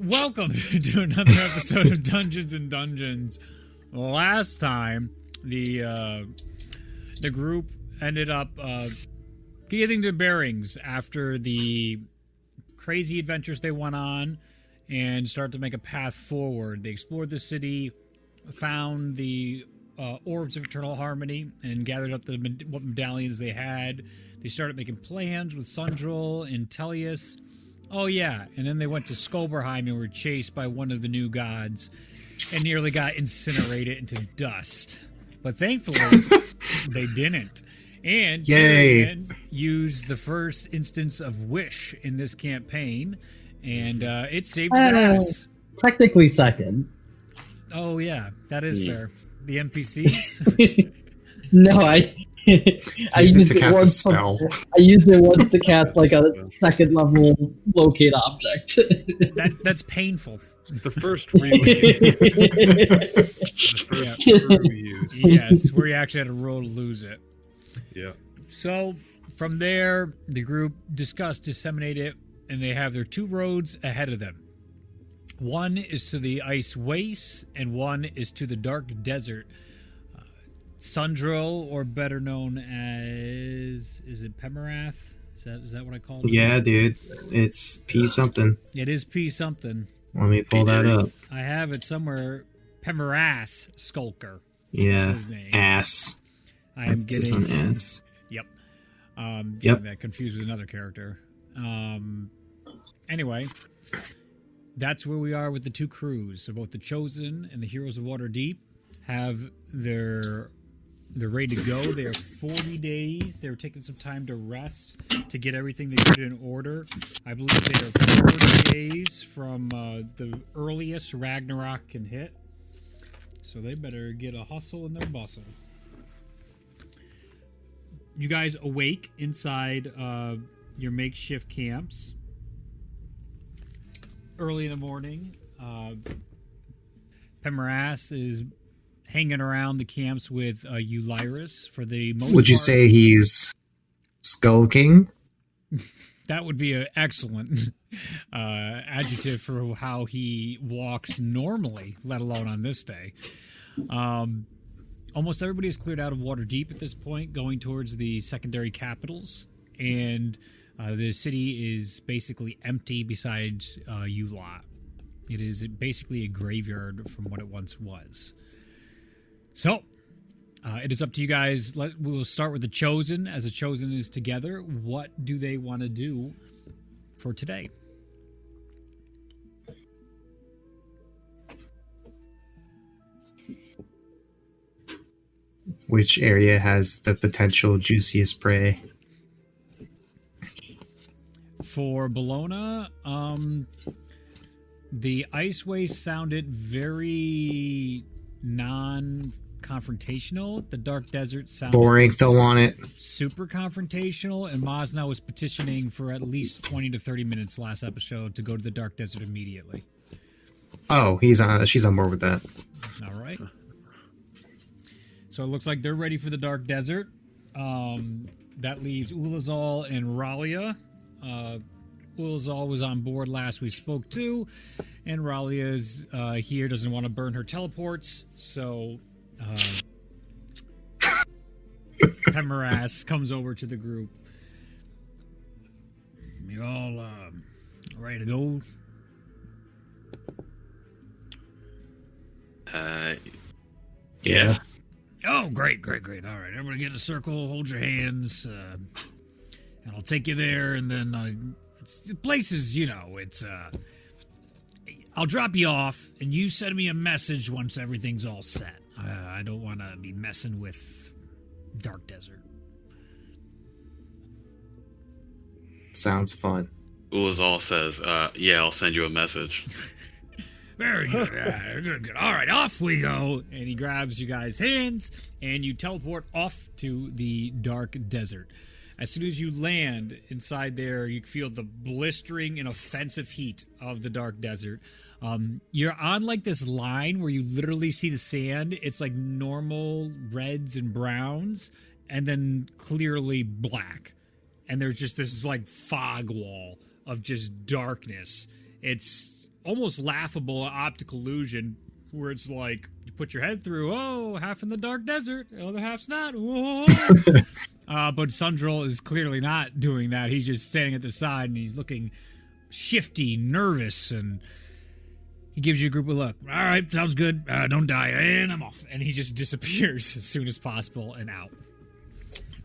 Welcome to another episode of Dungeons and Dungeons. Last time, the group ended up getting their bearings after the crazy adventures they went on and started to make a path forward. They explored the city, found the orbs of eternal harmony, and gathered up what medallions they had. They started making plans with Sundrel and Tellius. Oh, yeah, and then they went to Skolberheim and were chased by one of the new gods and nearly got incinerated into dust. But thankfully, they didn't. And Tyrion used the first instance of Wish in this campaign, and it saved his ass. Technically second. Oh, yeah, that is fair. The NPCs? No, I used it once. Spell. I used it once to cast like a second level locate object. That's painful. It's the first real use. Yes, where you actually had to roll to lose it. Yeah. So from there, the group discussed, disseminate it, and they have their two roads ahead of them. One is to the ice wastes, and one is to the dark desert. Sundrel, or better known as, is it Pemerath? Is that what I called it? Yeah, dude. It's P something. It is P something. Let me pull that up. I have it somewhere. Pemerass Skulker. Yeah. That's his name. Ass. I am getting ass. Yep. Yep. That confused with another character. Anyway, that's where we are with the two crews. So both the Chosen and the Heroes of Waterdeep have they're ready to go. They are 40 days. They're taking some time to rest to get everything they could in order. I believe they are 40 days from the earliest Ragnarok can hit. So they better get a hustle in their bustle. You guys awake inside your makeshift camps. Early in the morning, Pemerass is hanging around the camps with Eulyris for the most Would you part. say he's skulking? That would be an excellent adjective for how he walks normally, let alone on this day. Almost everybody is cleared out of Waterdeep at this point, going towards the secondary capitals, and the city is basically empty besides you lot. It is basically a graveyard from what it once was. So, it is up to you guys. We'll start with the Chosen. As the Chosen is together, what do they want to do for today? Which area has the potential juiciest prey? For Bologna, the Ice Waste sounded very non-confrontational. The Dark Desert sounded Boring, don't want it. super confrontational, and Mosna was petitioning for at least 20 to 30 minutes last episode to go to the Dark Desert immediately. Oh, she's on board with that. All right. So it looks like they're ready for the Dark Desert. That leaves Ulazal and Ralia. Ulazal was on board last we spoke to, and Ralia's here, doesn't want to burn her teleports, so Pemerass comes over to the group. You all ready to go? Yeah. Oh, great. All right, everybody get in a circle, hold your hands, and I'll take you there, and then the place is, it's, I'll drop you off, and you send me a message once everything's all set. I don't want to be messing with Dark Desert. Sounds fun. Ulazal says, yeah, I'll send you a message. Very good. Good. All right, off we go. And he grabs you guys' hands, and you teleport off to the Dark Desert. As soon as you land inside there, you feel the blistering and offensive heat of the Dark Desert. You're on like this line where you literally see the sand. It's like normal reds and browns, and then clearly black. And there's just this like fog wall of just darkness. it's almost laughable optical illusion where it's like you put your head through, oh, half in the dark desert, the other half's not. Whoa. But Sundrel is clearly not doing that. He's just standing at the side and he's looking shifty, nervous, and he gives you a group of look. All right, sounds good. Don't die, and I'm off. And he just disappears as soon as possible and out.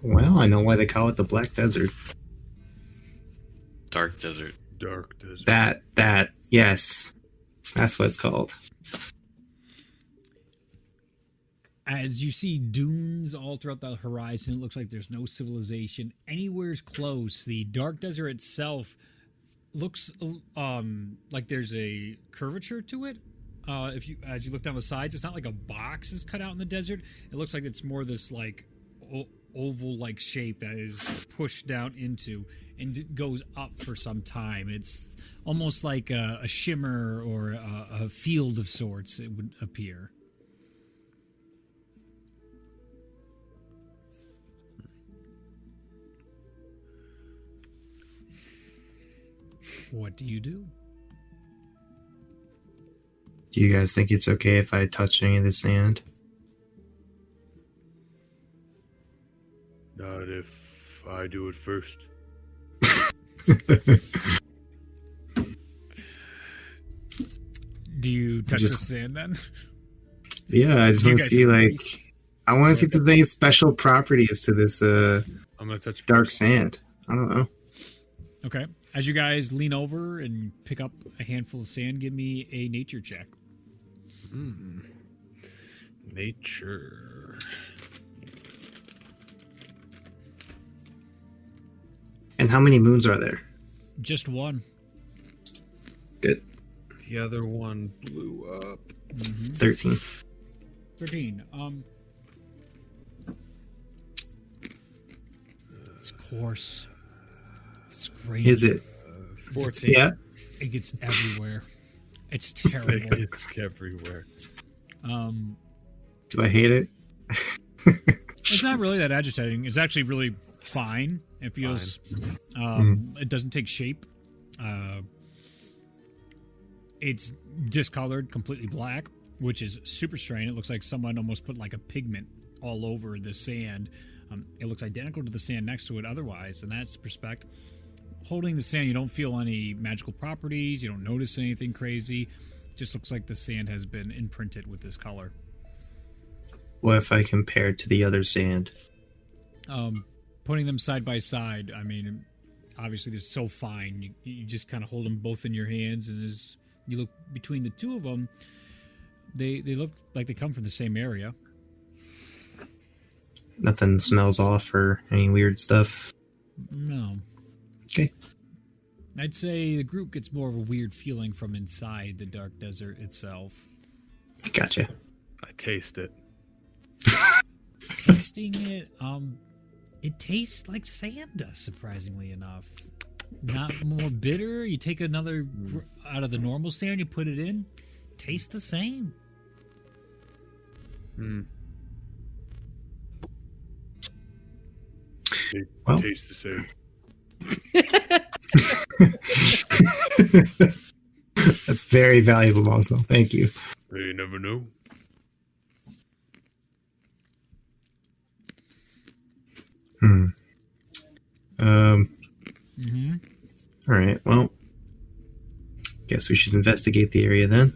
Well, I know why they call it the Black Desert. Dark desert. That, yes. That's what it's called. As you see dunes all throughout the horizon, it looks like there's no civilization anywhere's close. The dark desert itself looks like there's a curvature to it. As you look down the sides, it's not like a box is cut out in the desert. It looks like it's more this like oval-like shape that is pushed down into and it goes up for some time. It's almost like a shimmer or a field of sorts, it would appear. What do you do? Do you guys think it's okay if I touch any of the sand? Not if I do it first. Do you touch the sand then? Yeah, I just want to see, like, I want to see if there's any special properties to this I'm gonna touch dark sand. I don't know. Okay. As you guys lean over and pick up a handful of sand, give me a nature check. Nature. And how many moons are there? Just one. Good. The other one blew up. 13. 13. It's coarse. It's great. Is it? 14. Yeah. It gets everywhere. It's terrible. It's everywhere. Do I hate it? It's not really that agitating. It's actually really fine. It feels. It doesn't take shape. It's discolored, completely black, which is super strange. It looks like someone almost put like a pigment all over the sand. It looks identical to the sand next to it otherwise, in that respect. Holding the sand, you don't feel any magical properties. You don't notice anything crazy. It just looks like the sand has been imprinted with this color. What if I compare it to the other sand? Putting them side by side, I mean, obviously they're so fine. You just kind of hold them both in your hands, and as you look between the two of them, they look like they come from the same area. Nothing smells off or any weird stuff? No. Okay. I'd say the group gets more of a weird feeling from inside the dark desert itself. Gotcha. I taste it. Tasting it, it tastes like sand does, surprisingly enough. Not more bitter. You take another out of the normal sand, you put it in, tastes the same. It tastes the same. That's very valuable, Mosnell. Thank you. You never know. All right. Well, guess we should investigate the area then.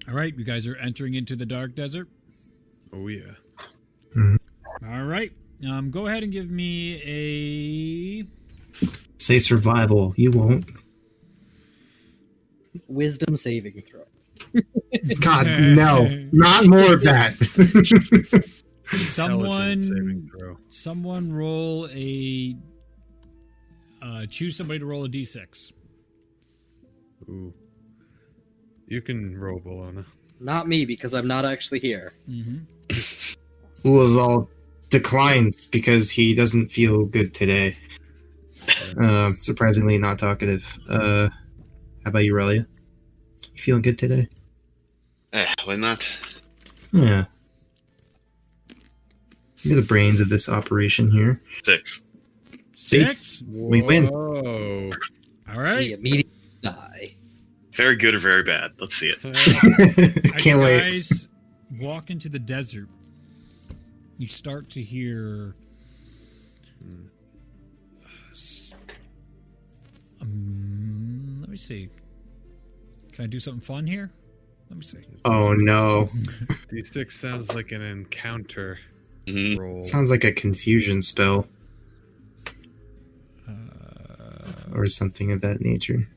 All right, you guys are entering into the dark desert. Oh yeah. All right, go ahead and give me a. Say survival. You won't. Wisdom saving throw. God, no. Not more of that. Intelligence saving throw. Someone roll a. Choose somebody to roll a d6. Ooh. You can roll, Bologna. Not me, because I'm not actually here. Ulazal declines because he doesn't feel good today. Surprisingly not talkative. How about you, Relia? You feeling good today? Why not? Yeah. You're the brains of this operation here. 6. See? 6? We win. Whoa. All We right. immediately die. Very good or very bad? Let's see it. As Can't you wait. guys walk into the desert, you start to hear let me see. Can I do something fun here? Let me see. Oh no. D6 sounds like an encounter Mhm. roll. Sounds like a confusion spell. Or something of that nature.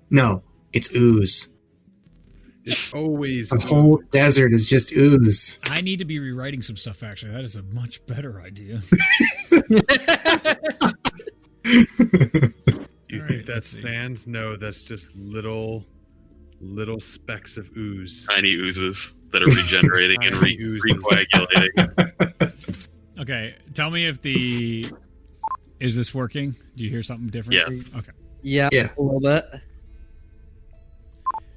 No, it's ooze. It's always The whole desert is just ooze. I need to be rewriting some stuff, actually. That is a much better idea. You All think right, that's let's see. sand? No, that's just little specks of ooze. Tiny oozes that are regenerating and Tiny oozes. recoagulating. Okay, tell me if the... Is this working? Do you hear something different? Yes. Okay. Yeah, Yeah. a little bit.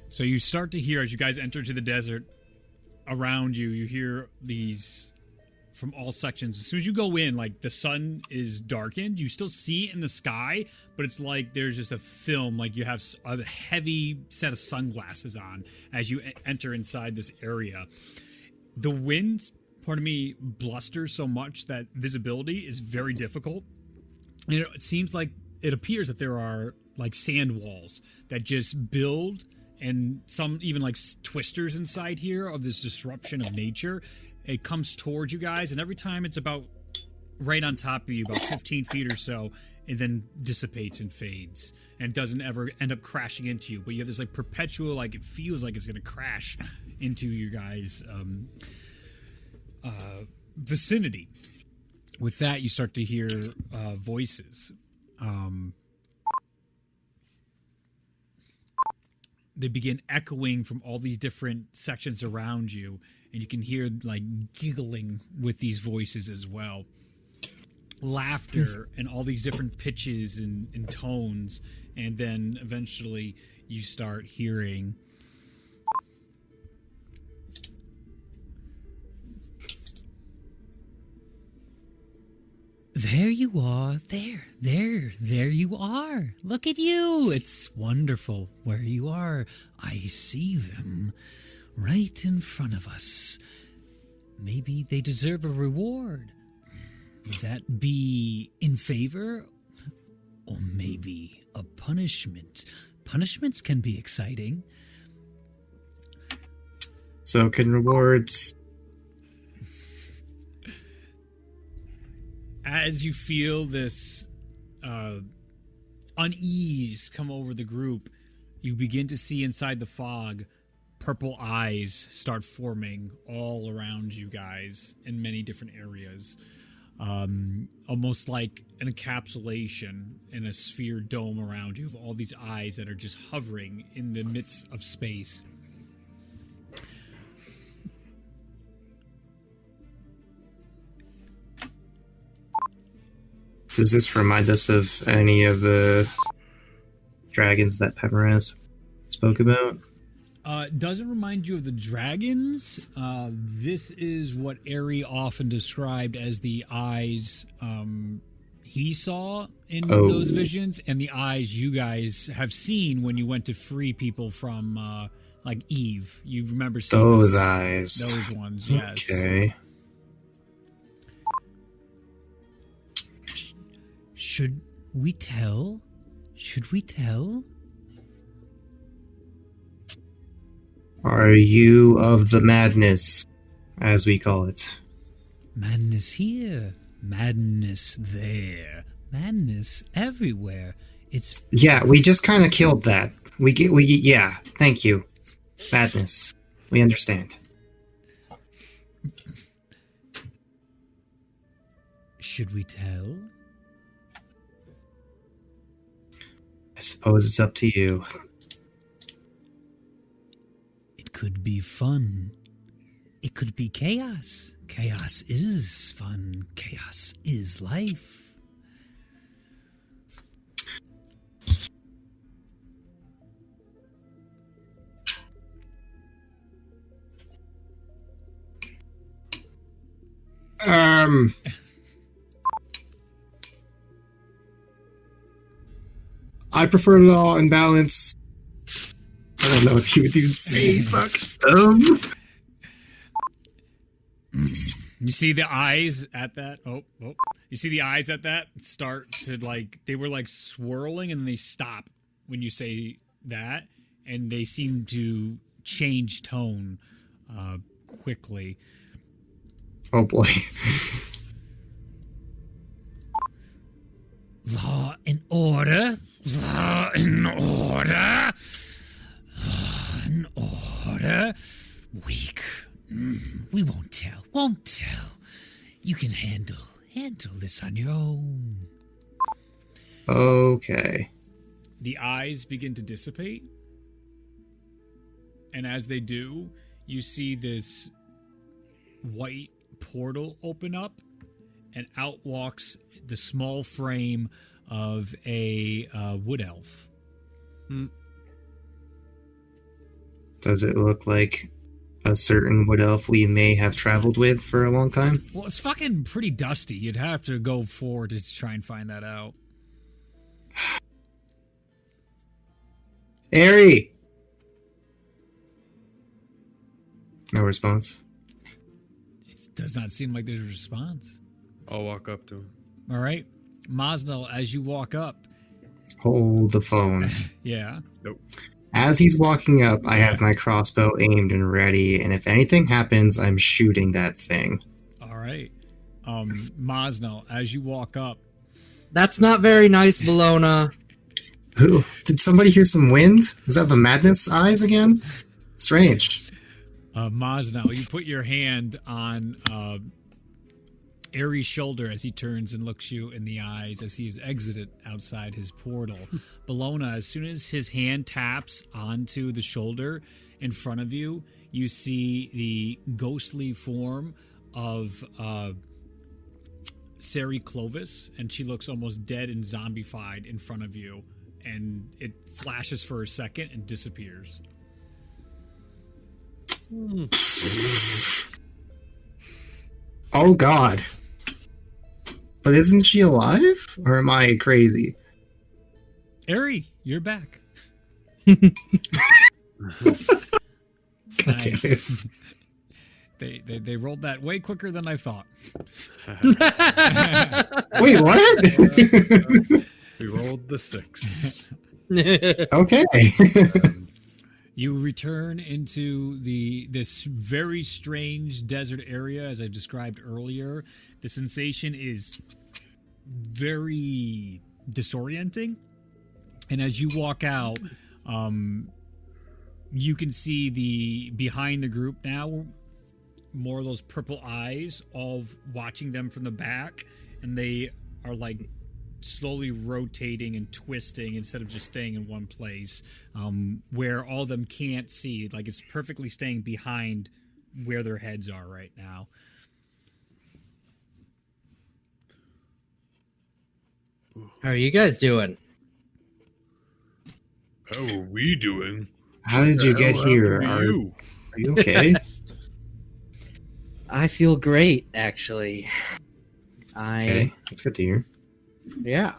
So you start to hear, as you guys enter to the desert, around you, you hear these from all sections. As soon as you go in, like, the sun is darkened. You still see it in the sky, but it's like there's just a film, like you have a heavy set of sunglasses on as you enter inside this area. The wind, pardon me, blusters so much that visibility is very difficult. And it seems like, it appears that there are, like, sand walls that just build, and some even like twisters inside here of this disruption of nature. It comes towards you guys, and every time it's about right on top of you, about 15 feet or so, it then dissipates and fades, and doesn't ever end up crashing into you. But you have this like perpetual, like it feels like it's going to crash into you guys' vicinity. With that, you start to hear voices. They begin echoing from all these different sections around you, and you can hear like giggling with these voices as well. Laughter and all these different pitches and tones, and then eventually you start hearing there you are. There you are. Look at you. It's wonderful where you are. I see them right in front of us. Maybe they deserve a reward. Would that be in favor? Or maybe a punishment? Punishments can be exciting. So can rewards. As you feel this unease come over the group, you begin to see inside the fog purple eyes start forming all around you guys in many different areas. Almost like an encapsulation in a sphere dome around you of all these eyes that are just hovering in the midst of space. Does this remind us of any of the dragons that Pemaraz spoke about? Doesn't remind you of the dragons. This is what Aerie often described as the eyes he saw in those visions, and the eyes you guys have seen when you went to free people from, like Eve. You remember seeing Those eyes. Those ones, yes. Okay. Should we tell? Should we tell? Are you of the madness, as we call it? Madness here, madness there, madness everywhere. It's Yeah, we just kind of killed that. Yeah, thank you. Madness. We understand. Should we tell? I suppose it's up to you. It could be fun. It could be chaos. Chaos is fun. Chaos is life. I prefer law and balance. don't know if you would even say fuck. You see the eyes at that. Oh. You see the eyes at that start to they were swirling and they stop when you say that, and they seem to change tone quickly. Oh boy. Law and order. Law and order. Law and order. Weak. We won't tell. Won't tell. You can handle this on your own. Okay. The eyes begin to dissipate. And as they do, you see this white portal open up, and out walks the small frame of a wood elf. Does it look like a certain wood elf we may have traveled with for a long time? Well, it's fucking pretty dusty. You'd have to go forward to try and find that out. Ari! No response. It does not seem like there's a response. I'll walk up to him. All right. Mosnell, as you walk up. Hold the phone. Yeah. Nope. As he's walking up, I have my crossbow aimed and ready, and if anything happens, I'm shooting that thing. All right. Mosnell, as you walk up. That's not very nice, Bologna. Who? Did somebody hear some wind? Is that the madness eyes again? Strange. Mosnell, you put your hand on Aries' shoulder as he turns and looks you in the eyes as he has exited outside his portal. Bologna, as soon as his hand taps onto the shoulder in front of you, you see the ghostly form of Sari Clovis, and she looks almost dead and zombified in front of you, and it flashes for a second and disappears. Oh god. But isn't she alive? Or am I crazy? Ari, you're back. God damn it. They rolled that way quicker than I thought. Wait, what? We rolled the 6. Okay. You return into this very strange desert area, as I described earlier. The sensation is very disorienting. And as you walk out, you can see behind the group now, more of those purple eyes, all watching them from the back. And they are slowly rotating and twisting instead of just staying in one place, where all of them can't see. It's perfectly staying behind where their heads are right now. How are you guys doing? How are we doing? How did you get here? Are you okay? I feel great, actually. Okay, that's good to hear. Yeah.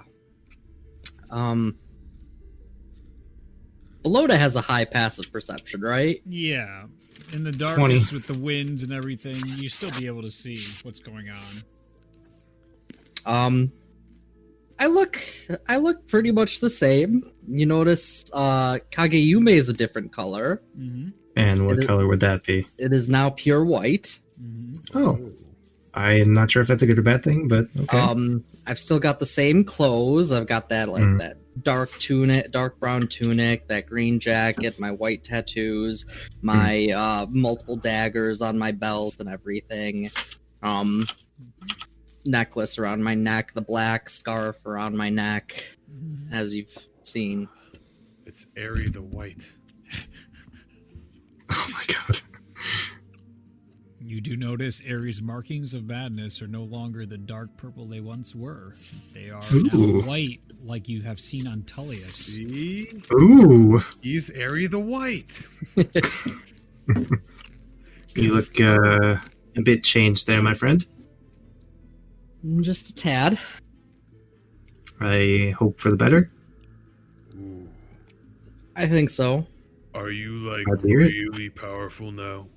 Bologna has a high passive perception, right? Yeah. In the darkness with the winds and everything, you still be able to see what's going on. I look pretty much the same. You notice Kageyume is a different color. Mm-hmm. And what color would that be? It is now pure white. Mm-hmm. Oh. I'm not sure if that's a good or bad thing, but okay. I've still got the same clothes. I've got that that dark brown tunic, that green jacket, my white tattoos, my multiple daggers on my belt and everything. Necklace around my neck, the black scarf around my neck, as you've seen. It's Ari the White. Oh my god. You do notice Aries' markings of madness are no longer the dark purple they once were. They are now white, like you have seen on Tullius. See? Ooh. He's Ari the White. You look a bit changed there, my friend. Just a tad. I hope for the better. Ooh. I think so. Are Are you like Glad to hear it. really powerful now?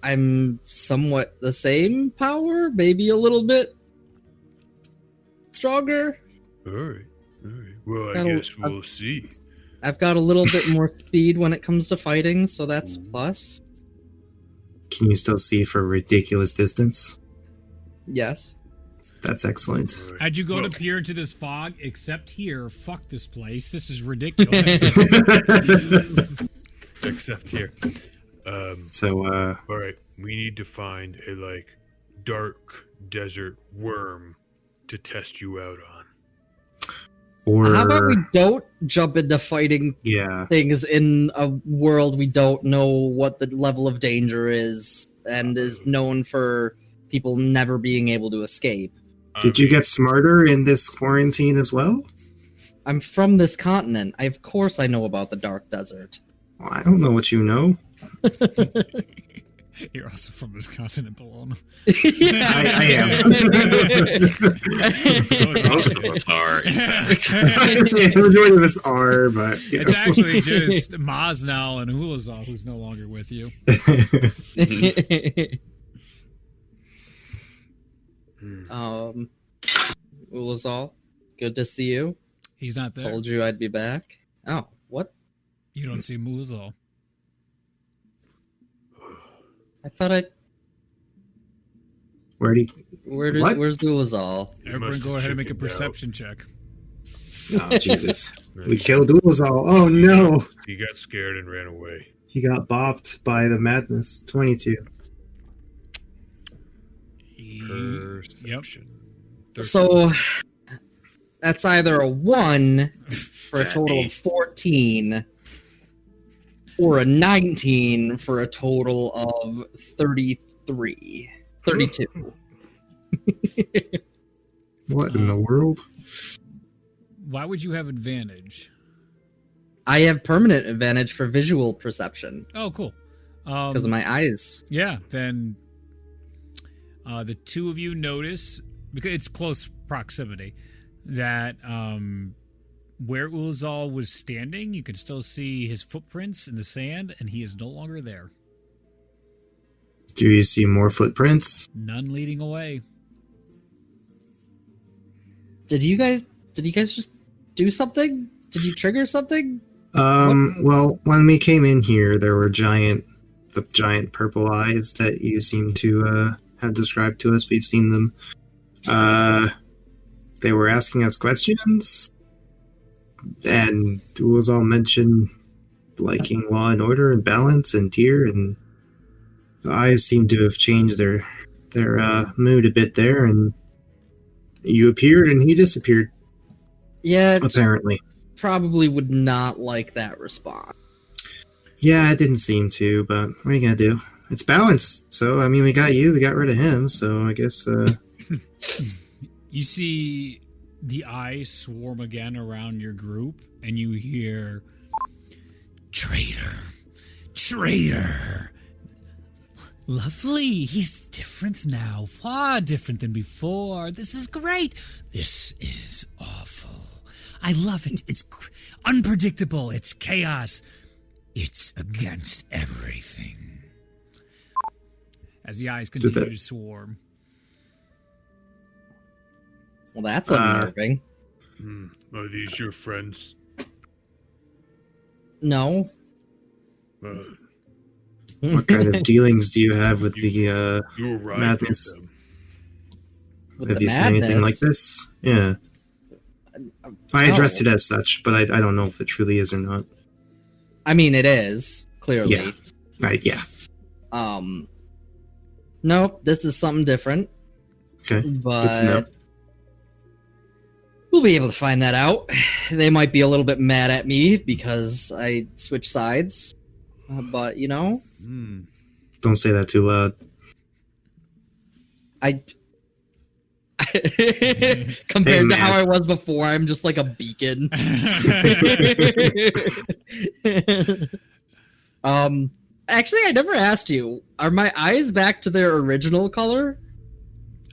I'm somewhat the same power, maybe a little bit stronger. All right. Well, I Kinda- guess we'll see. I've got a little bit more speed when it comes to fighting, so that's a plus. Can you still see for a ridiculous distance? Yes. That's excellent. All right. How'd you go Well, to peer into this fog? Except here, fuck this place. This is ridiculous. except here. So, All right. We need to find a like dark desert worm to test you out on. or How about we don't jump into fighting yeah, things in a world we don't know what the level of danger is and is known for people never being able to escape. did you get smarter in this quarantine as well? I'm from this continent. Of course I know about the dark desert. Well, I don't know what you know. You're also from this continent, Bologna. I am. Most of us are. In fact. The majority of us are, but you It's know. actually just Maz now and Hulazal who's no longer with you. It was all good to see you. He's not there. Told you I'd be back. Oh, what? You don't see Muzal. I thought I. What? Where's Ulazal? You Everyone must go have ahead and make a chickened out. perception check. Oh, Jesus. We killed Ulazal. Oh, no. He got scared and ran away. He got bopped by the madness. 22. Perception. So that's either a 1 for a total of 14 or a 19 for a total of 33. 32. What in the world? Why would you have advantage? I have permanent advantage for visual perception Oh, cool. because of my eyes. Yeah, then the two of you notice, because it's close proximity, that where Ulazal was standing, you can still see his footprints in the sand, and he is no longer there. Do you see more footprints? None leading away. Did you guys just do something? Did you trigger something? Well, when we came in here, there were the giant purple eyes that you seem to have described to us. We've seen them. They were asking us questions, and Ulazal mentioned liking law and order and balance and Tyr, and the eyes seem to have changed their mood a bit there, and you appeared and he disappeared, Yeah, apparently. probably would not like that response. Yeah, it didn't seem to, but what are you gonna do? It's balanced, so I mean, we got rid of him, so I guess. You see the eyes swarm again around your group, and you hear, "Traitor! Traitor! Lovely! He's different now. Far different than before. This is great. This is awful. I love it. It's unpredictable. It's chaos. It's against everything." As the eyes continue to swarm. Well, that's unnerving. Are these your friends? No. What kind of dealings do you have with the You arrived madness? with them. With have the you seen anything madness. like this? Yeah. I addressed it as such, but I don't know if it truly is or not. I mean, it is clearly. Yeah. Right, yeah. Nope, this is something different. Okay. Good to know. But we'll be able to find that out. They might be a little bit mad at me because I switched sides. But, you know, Don't say that too loud. I... Compared to man. how I was before, I'm just like a beacon. Actually, I never asked you. Are my eyes back to their original color?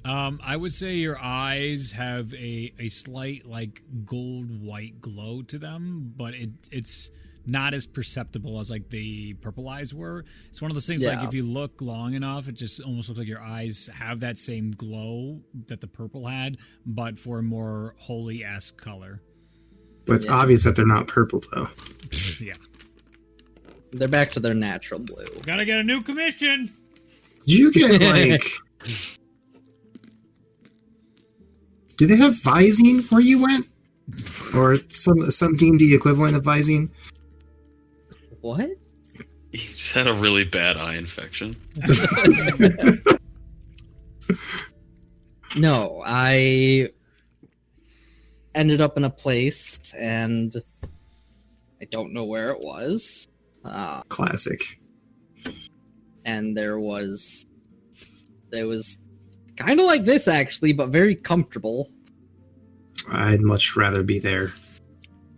I would say your eyes have a slight like gold white glow to them, but it's not as perceptible as like the purple eyes were. It's one of those things like Yeah. if you look long enough, it just almost looks like your eyes have that same glow that the purple had, but for a more holy-esque color. But it's Yeah. obvious that they're not purple, though. Yeah. They're back to their natural blue. Gotta get a new commission. Did you get, like... Do they have Visine where you went? Or some D&D equivalent of Visine? What? He just had a really bad eye infection. No, I ended up in a place, and I don't know where it was. Classic. And it was kind of like this actually, but very comfortable. I'd much rather be there.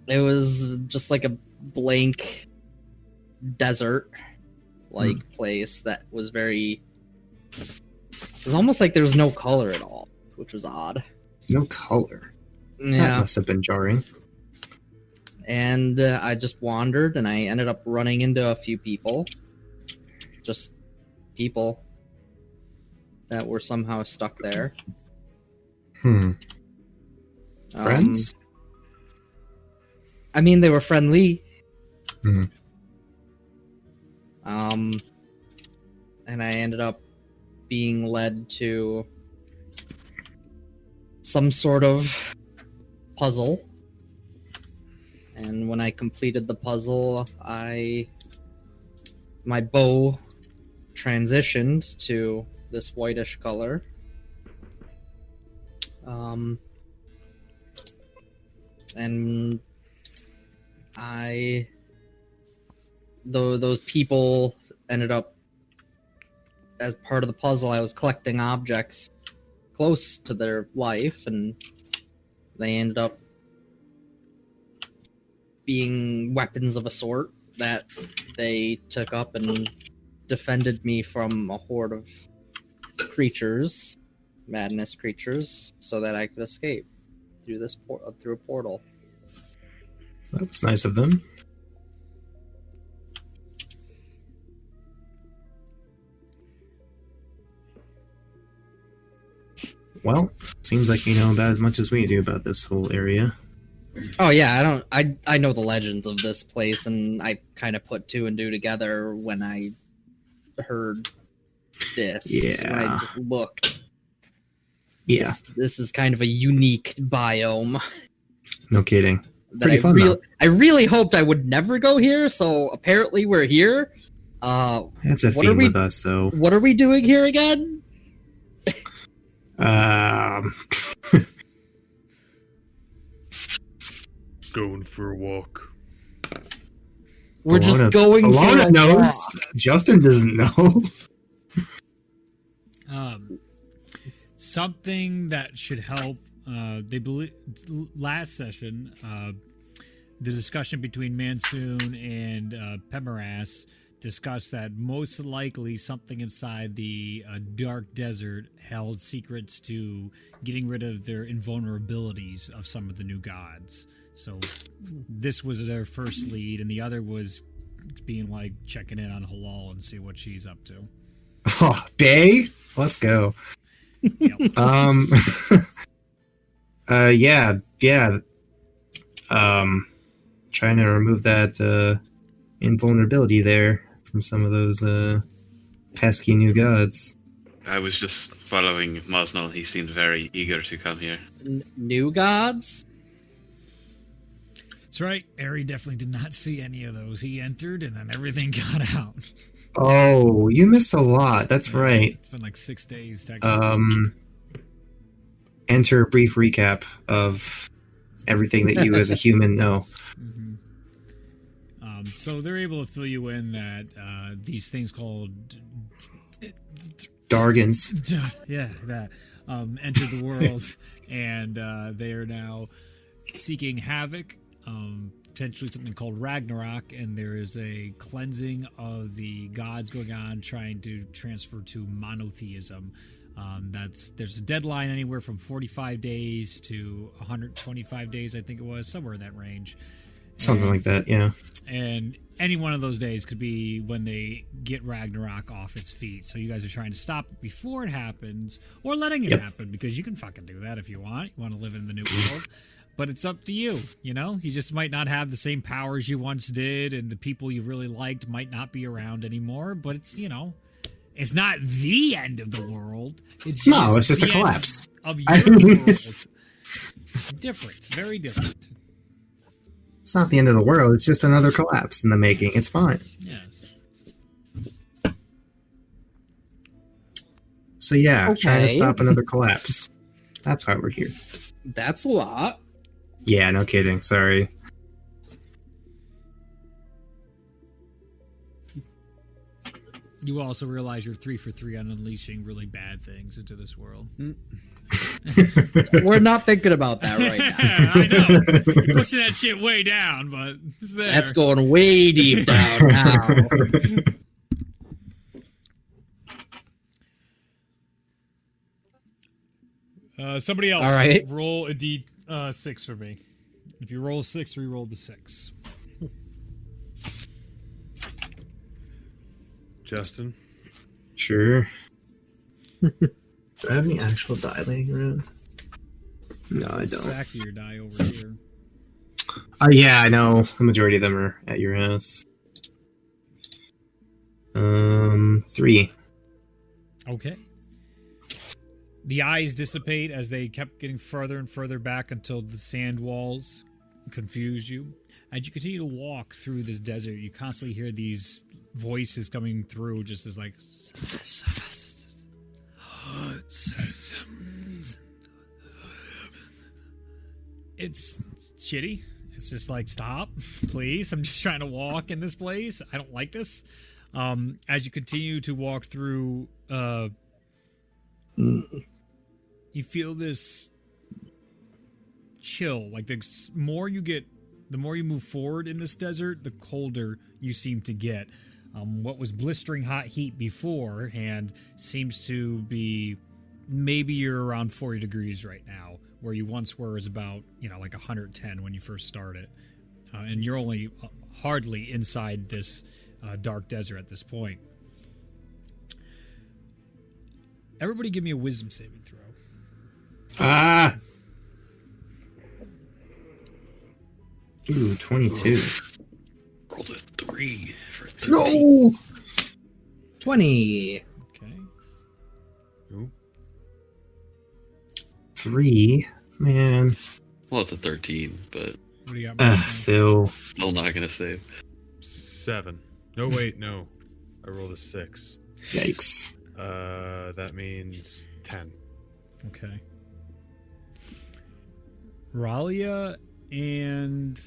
It was just like a blank desert like place that was very, it was almost like there was no color at all, which was odd. No color. That Yeah. must have been jarring. And I just wandered, and I ended up running into a few people. Just people that were somehow stuck there. Friends? I mean, they were friendly. Hmm. And I ended up being led to some sort of puzzle. And when I completed the puzzle, my bow transitioned to this whitish color. And those people ended up, as part of the puzzle, I was collecting objects close to their life, and they ended up being weapons of a sort that they took up and defended me from a horde of creatures, madness creatures, so that I could escape through through a portal. That was nice of them. Well, seems like you know about as much as we do about this whole area. Oh yeah, I know the legends of this place, and I kind of put two and two together when I heard this. Yeah. When I just looked. Yeah, This is kind of a unique biome. no kidding. That Pretty fun, though. I really hoped I would never go here, so apparently we're here. That's a What are theme we- with us, though. What are we doing here again? Going for a walk. We're just going for Alana a knows. walk. Justin doesn't know. Something that should help. They believe last session, the discussion between Mansoon and Pemeras discussed that most likely something inside the dark desert held secrets to getting rid of their invulnerabilities of some of the new gods. So this was their first lead, and the other was being like checking in on Halal and see what she's up to. Oh, Bay? Let's go. Yep. Yeah. Trying to remove that invulnerability there from some of those pesky new gods. I was just following Mosnell. He seemed very eager to come here. New gods? That's right. Ari definitely did not see any of those. He entered, and then everything got out. Oh, you missed a lot. That's right. It's been like 6 days, technically. Enter a brief recap of everything that you as a human know. So they're able to fill you in that these things called Dargans. that entered the world, and they are now seeking havoc, potentially something called Ragnarok, and there is a cleansing of the gods going on, trying to transfer to monotheism. There's a deadline anywhere from 45 days to 125 days, I think it was, somewhere in that range. Something like that, yeah. And any one of those days could be when they get Ragnarok off its feet. So you guys are trying to stop it before it happens, or letting it happen, because you can fucking do that if you want. You want to live in the new world. But it's up to you, you know? You just might not have the same powers you once did, and the people you really liked might not be around anymore, but it's, you know, it's not the end of the world. It's just a the collapse. end of your world. Different. Very different. It's not the end of the world. It's just another collapse in the making. It's fine. Yes. So yeah, trying to Okay. stop another collapse. That's why we're here. That's a lot. Yeah, no kidding. Sorry. You also realize you're 3 for 3 on unleashing really bad things into this world. We're not thinking about that right now. I know. You're pushing that shit way down, but it's there. That's going way deep down now. Somebody else. All right. Roll a D6 for me. If you roll a 6, re-roll the 6. Justin. Sure. Do I have any actual die laying around? No, I don't. Stack your die over here. Yeah, I know. The majority of them are at your house. 3. Okay. The eyes dissipate as they kept getting further and further back until the sand walls confuse you. As you continue to walk through this desert, you constantly hear these voices coming through, just as like... It's shitty. It's just like, stop, please. I'm just trying to walk in this place. I don't like this. As you continue to walk through, you feel this chill. Like the more you move forward in this desert, the colder you seem to get. What was blistering hot heat beforehand seems to be, maybe you're around 40 degrees right now, where you once were is about, like 110 when you first started. And you're only hardly inside this dark desert at this point. Everybody give me a wisdom saving throw. Ah! Ooh, 22. Rolled a 3 for 13. No! 20. Okay. Ooh. 3? Man. Well, it's a 13, but What do you got, Marcel? Still. still not gonna save. 7. No, wait, no. I rolled a 6. Yikes. That means 10. Okay. Ralia and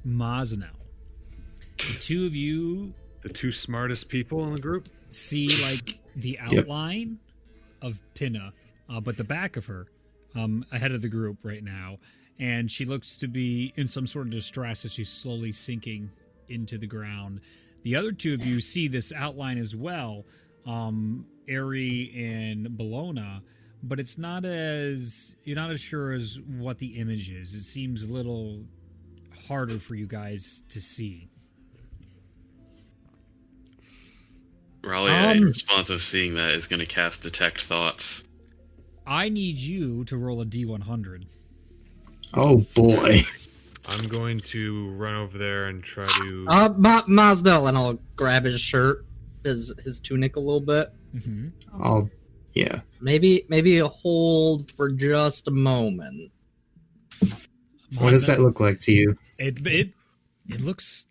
Maznell. The two of you The two smartest people in the group? see like the outline of Pinna, but the back of her, ahead of the group right now, and she looks to be in some sort of distress as she's slowly sinking into the ground. The other two of you see this outline as well, Ari and Bologna, but you're not as sure as what the image is. It seems a little harder for you guys to see. Ralia, in response of seeing that, is going to cast Detect Thoughts. I need you to roll a D100. Oh boy. I'm going to run over there and try to... Mazdell, and I'll grab his shirt, his tunic a little bit. Mm-hmm. Yeah. Maybe a hold for just a moment. What does that look like to you? It looks.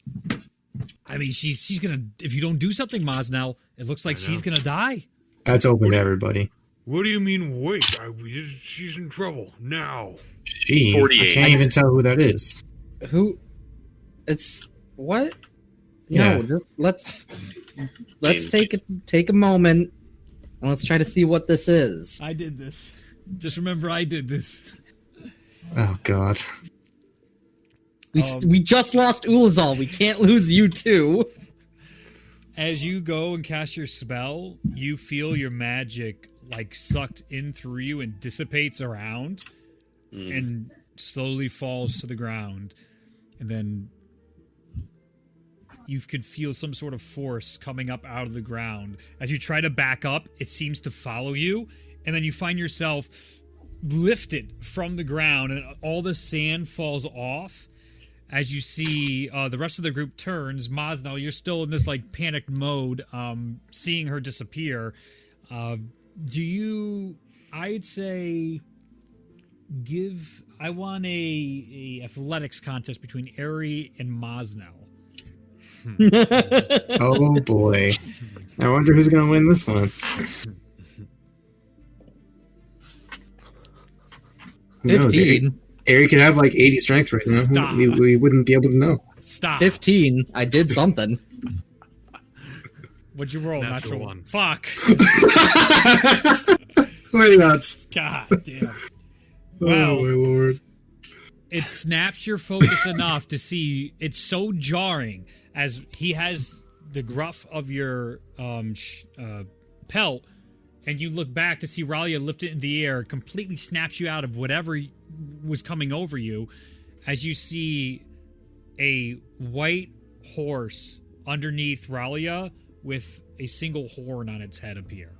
I mean, she's gonna. If you don't do something, Maznell, it looks like she's gonna die. That's open to everybody. What do you mean, wait? She's in trouble now. She. 48. I can't even tell who that is. Who? It's what? Yeah. No, just let's take a moment and let's try to see what this is. I did this. Just remember, I did this. Oh god. We just lost Ulazal. We can't lose you too. As you go and cast your spell, you feel your magic like sucked in through you and dissipates around and slowly falls to the ground. And then you could feel some sort of force coming up out of the ground. As you try to back up, it seems to follow you, and then you find yourself lifted from the ground, and all the sand falls off. As you see the rest of the group turns, Mosnell, you're still in this like panicked mode, seeing her disappear. I'd say I want a athletics contest between Ari and Mosnell. Oh boy. I wonder who's gonna win this one. Who knows? 15. Ari could have like 80 strength right now. Stop. We wouldn't be able to know. Stop. 15. I did something. What'd you roll? Natural Natural one. Fuck. Wait, nuts. God damn. Oh Wow. my lord. It snaps your focus enough to see it's so jarring as he has the gruff of your pelt, and you look back to see Ralia lift it in the air, completely snaps you out of whatever was coming over you, as you see a white horse underneath Ralia with a single horn on its head appear.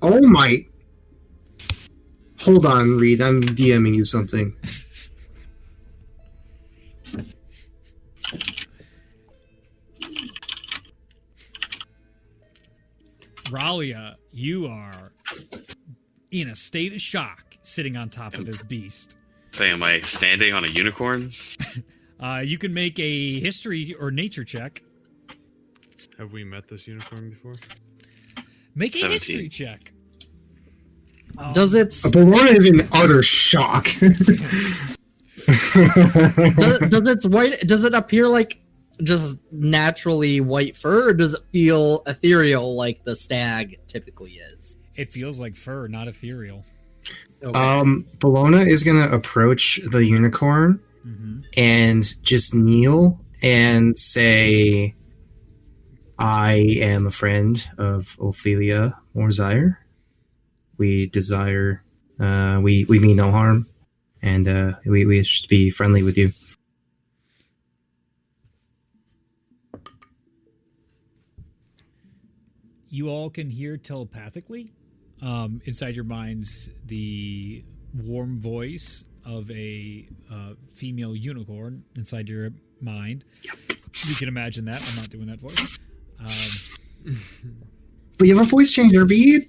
Oh my. Hold on, Reed. I'm DMing you something. Ralia, you are in a state of shock sitting on top of this beast. Say, am I standing on a unicorn? You can make a history or nature check. Have we met this unicorn before? Make a 17. history check. Does it Bologna is in utter shock. does it appear like just naturally white fur, or does it feel ethereal like the stag typically is? It feels like fur, not ethereal. Bologna is gonna approach the unicorn and just kneel and say, I am a friend of Ophelia Morzire. We desire, we mean no harm, and we wish to be friendly with you. You all can hear telepathically, inside your minds, the warm voice of a female unicorn inside your mind. You can imagine that. I'm not doing that voice. But you have a voice changer, Reed.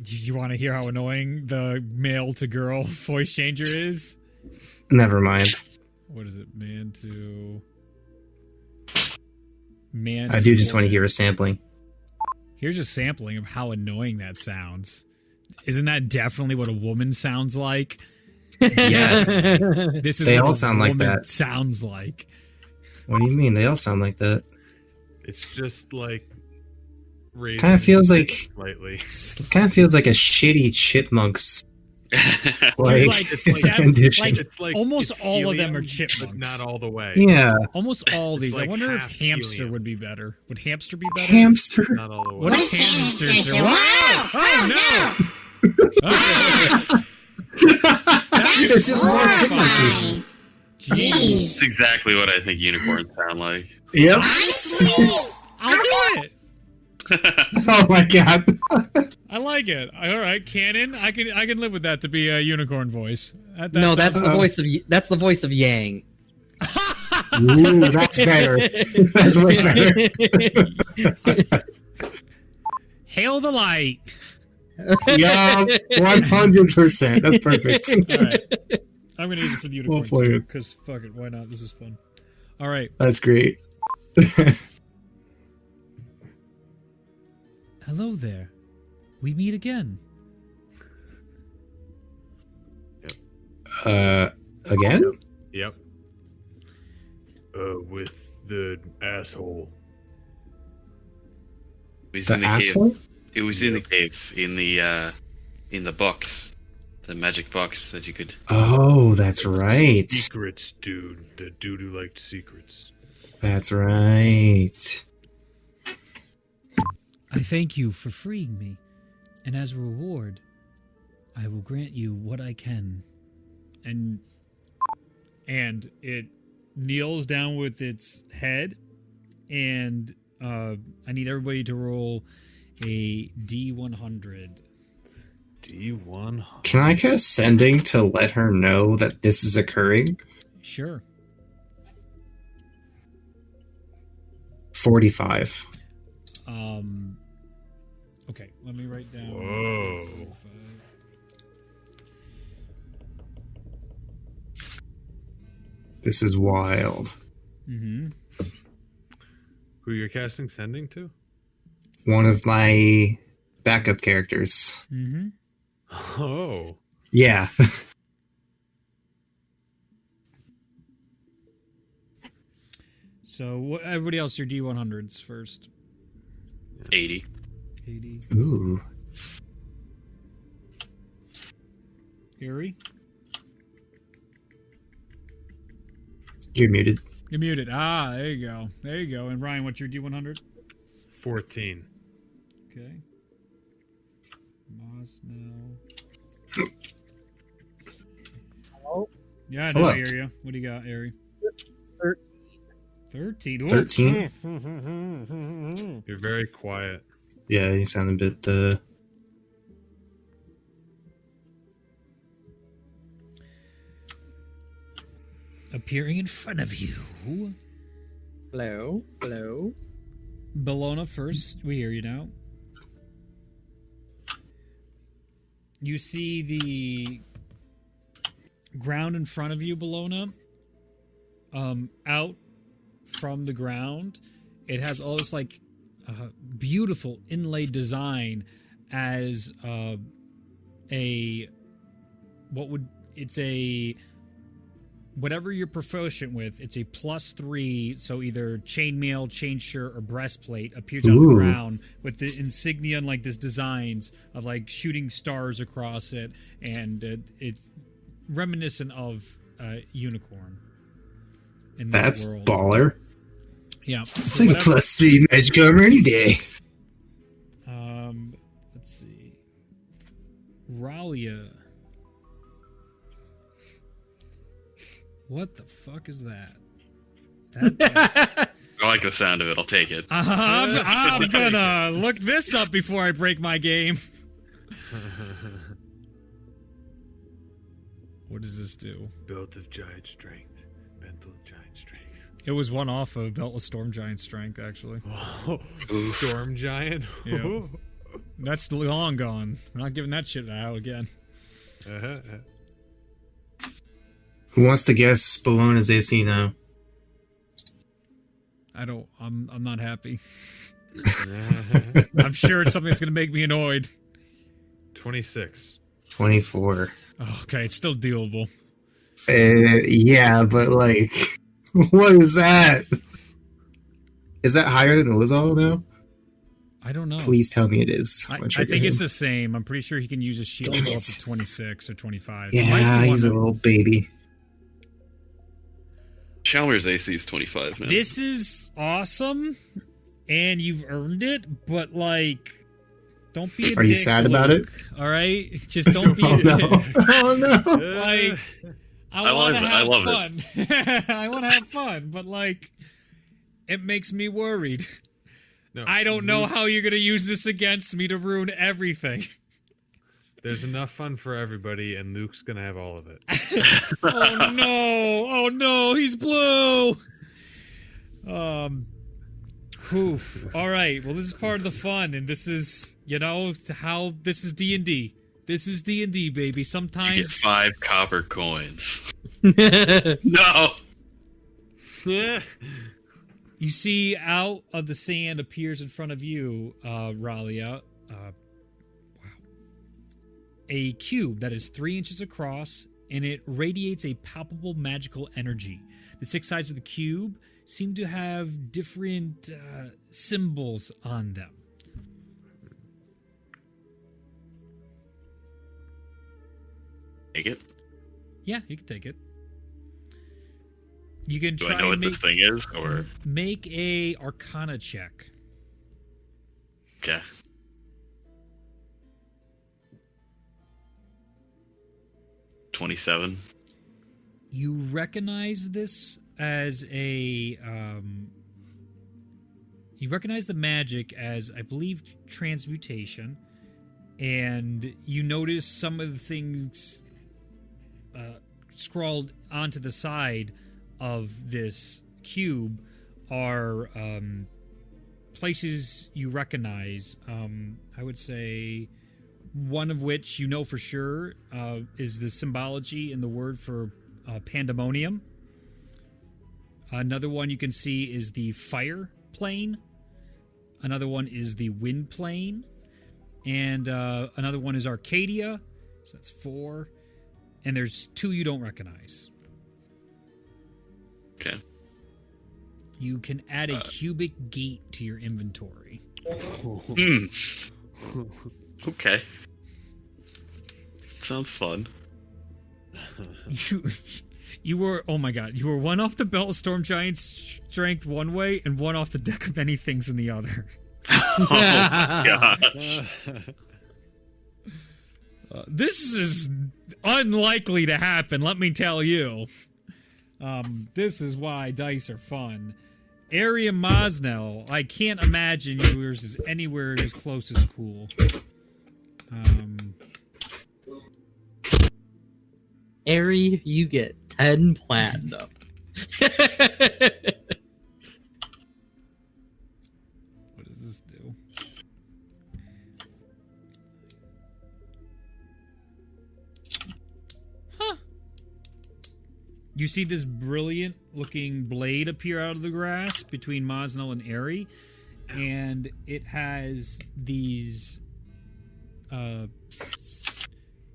Do you want to hear how annoying the male to girl voice changer is? Never mind. What is it? Man to I do just want to hear a sampling. Here's a sampling of how annoying that sounds. Isn't that definitely what a woman sounds like? Yes. This is They what all a sound like woman that. sounds like. What do you mean? They all sound like that. It's just like Kind of feels like slightly. a shitty chipmunks. Like, rendition. It's like almost it's all of them are helium, chipmunks. but not all the way. Yeah, Almost all It's these. like I wonder if half hamster helium. would be better. Would hamster be better? hamster. Not all the way. What if hamsters are? Oh no! It's just more chipmunky. Jeez. That's exactly what I think unicorns sound like. Yep. I'll do it. Oh my god. I like it. All right, canon. I can live with that to be a unicorn voice. No, that's the voice of Yang. Ooh, that's better. That's way better. Hail the light. Yeah, 100%. That's perfect. All right. I'm gonna use it for the unicorn play it. because fuck it, why not? This is fun. All right. That's great. Hello there. We meet again. Again? Yep. With the asshole. It was The in the asshole? cave. It was in the cave, in the box, the magic box that you could. Oh, that's right. Secrets, dude. The dude who liked secrets. That's right. I thank you for freeing me And as a reward, I will grant you what I can. And it kneels down with its head, and I need everybody to roll a D100. D100. Can I cast Sending to let her know that this is occurring? Sure. 45. Okay, let me write down. Whoa. 45. This is wild. Mm-hmm. Who you're casting Sending to? One of my backup characters. Mm-hmm. Oh. Yeah. So, everybody else, your D100s first. 80. 80. Ooh. Erie? You're muted. You're muted. Ah, there you go. There you go. And Ryan, what's your D100? 14. Okay. Moss now. Hello? Yeah, I know. Hello. I hear you. What do you got, Ari? 13. 13? You're very quiet. Yeah, you sound a bit, Appearing in front of you. Hello? Hello? Bologna first. We hear you now. You see the ground in front of you, Bologna. Out from the ground, it has all this like beautiful inlaid design as whatever you're proficient with, it's a +3, so either chainmail, chain shirt, or breastplate appears on the Ooh. ground with the insignia and like this designs of like shooting stars across it, and it's reminiscent of unicorn in this that's world. baller. Yeah. It's so like a whatever- +3 magic armor any day. let's see. Ralia. What the fuck is that? I like the sound of it. I'll take it. I'm gonna look this up before I break my game. What does this do? Belt of giant strength. Mental giant strength. It was one off of Belt with Storm Giant Strength, actually. Oh, Storm giant. Yeah. That's long gone. I'm not giving that shit out again. Who wants to guess Bologna's AC now? I'm not happy. I'm sure it's something that's gonna make me annoyed. 26. 24. Oh, okay, it's still dealable. Yeah, but like, what is that? Is that higher than Ozal now? I don't know. Please tell me it is. I I'll trigger think it's him. the same. I'm pretty sure he can use a shield Damn roll up it. to 26 or 25. It might Yeah, be he's one a of- little baby. Chalmer's AC is 25 now. This is awesome, and you've earned it, but like, don't be a Are you dick, sad about Luke, all right? Just don't be Oh a dick. no! Oh no! Like, I I want to love it. I have love fun. I want to have fun, but like, it makes me worried. No, I don't know how you're going to use this against me to ruin everything. There's enough fun for everybody, and Luke's gonna have all of it. Oh no! Oh no! He's blue. Oof. All right. Well, this is part of the fun, and this is, how this is D&D. This is D&D, baby. You get Sometimes 5 copper coins. No! Yeah. you see out of the sand appears in front of you, Ralia. Wow. A cube that is 3 inches across, and it radiates a palpable magical energy. The 6 sides of the cube seem to have different symbols on them. Take it. Yeah, you can take it. You can Do try I know and what this thing is? Or make a Arcana check. okay. 27. You recognize this as a you recognize the magic as, I believe, transmutation, and you notice some of the things scrawled onto the side of this cube are places you recognize. I would say one of which you know for sure is the symbology in the word for pandemonium. Another one you can see is the fire plane. Another one is the wind plane. And another one is Arcadia. So that's 4. And there's 2 you don't recognize. Okay. You can add a cubic gate to your inventory. Okay. Sounds fun. You were, oh my god, you were 1 off the belt of Storm Giant's strength one way and 1 off the deck of many things in the other. Oh my gosh. This is unlikely to happen, let me tell you. This is why dice are fun. Area Mosnell, I can't imagine yours is anywhere as close as cool. Ari, you get 10 platinum. What does this do? Huh. You see this brilliant looking blade appear out of the grass between Mosnell and Aerie, and it has these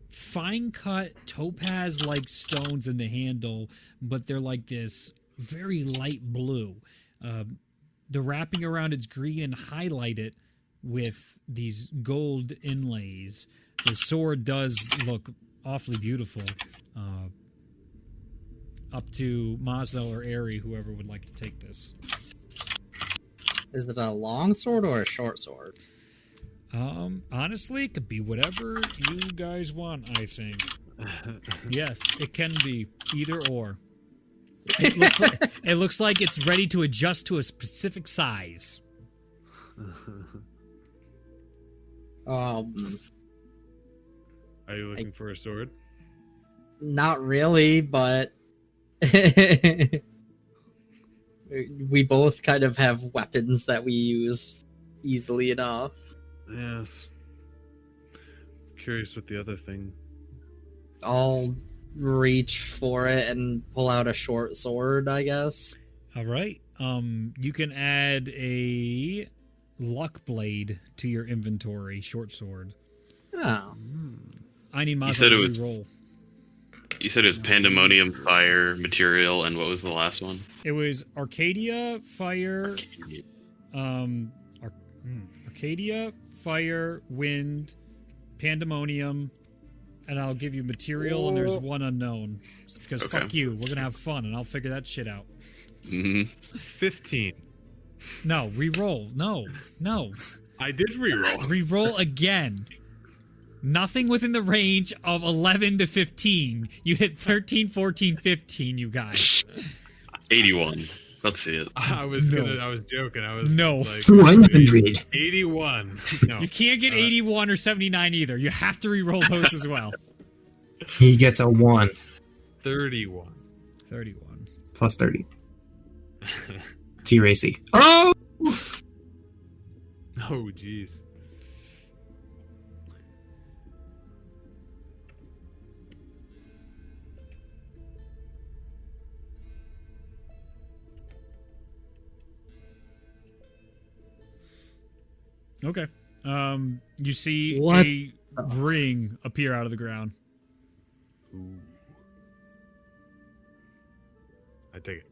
fine cut topaz like stones in the handle, but they're like this very light blue. The wrapping around it's green and highlight it with these gold inlays. The sword does look awfully beautiful. Up to Mosnell or Aerie, whoever would like to take this. Is it a long sword or a short sword? Honestly, it could be whatever you guys want, I think. Yes, it can be either or. It looks like it's ready to adjust to a specific size. Are you looking for a sword? Not really, but we both kind of have weapons that we use easily enough. Yes. Curious what the other thing. I'll reach for it and pull out a short sword, I guess. All right. You can add a luck blade to your inventory, short sword. Oh. I need my You said it was- roll. You said it was pandemonium, fire, material, and what was the last one? It was Arcadia, fire, Arcadia, fire, wind, pandemonium, and I'll give you material, and there's one unknown. Because Okay. fuck you, we're gonna have fun, and I'll figure that shit out. Mm-hmm. 15. No, re-roll. No. I did reroll. Re-roll again. Nothing within the range of 11 to 15. You hit 13, 14, 15, you guys. 81. Let's see it. I was joking. I was No. like 100. 81. No. You can't get 81 or 79 either. You have to re-roll those as well. He gets a 1 31. 31. plus 30. T-Racy. Oh! Oh, jeez. Okay. You see What a ring appear out of the ground. Ooh. I take it.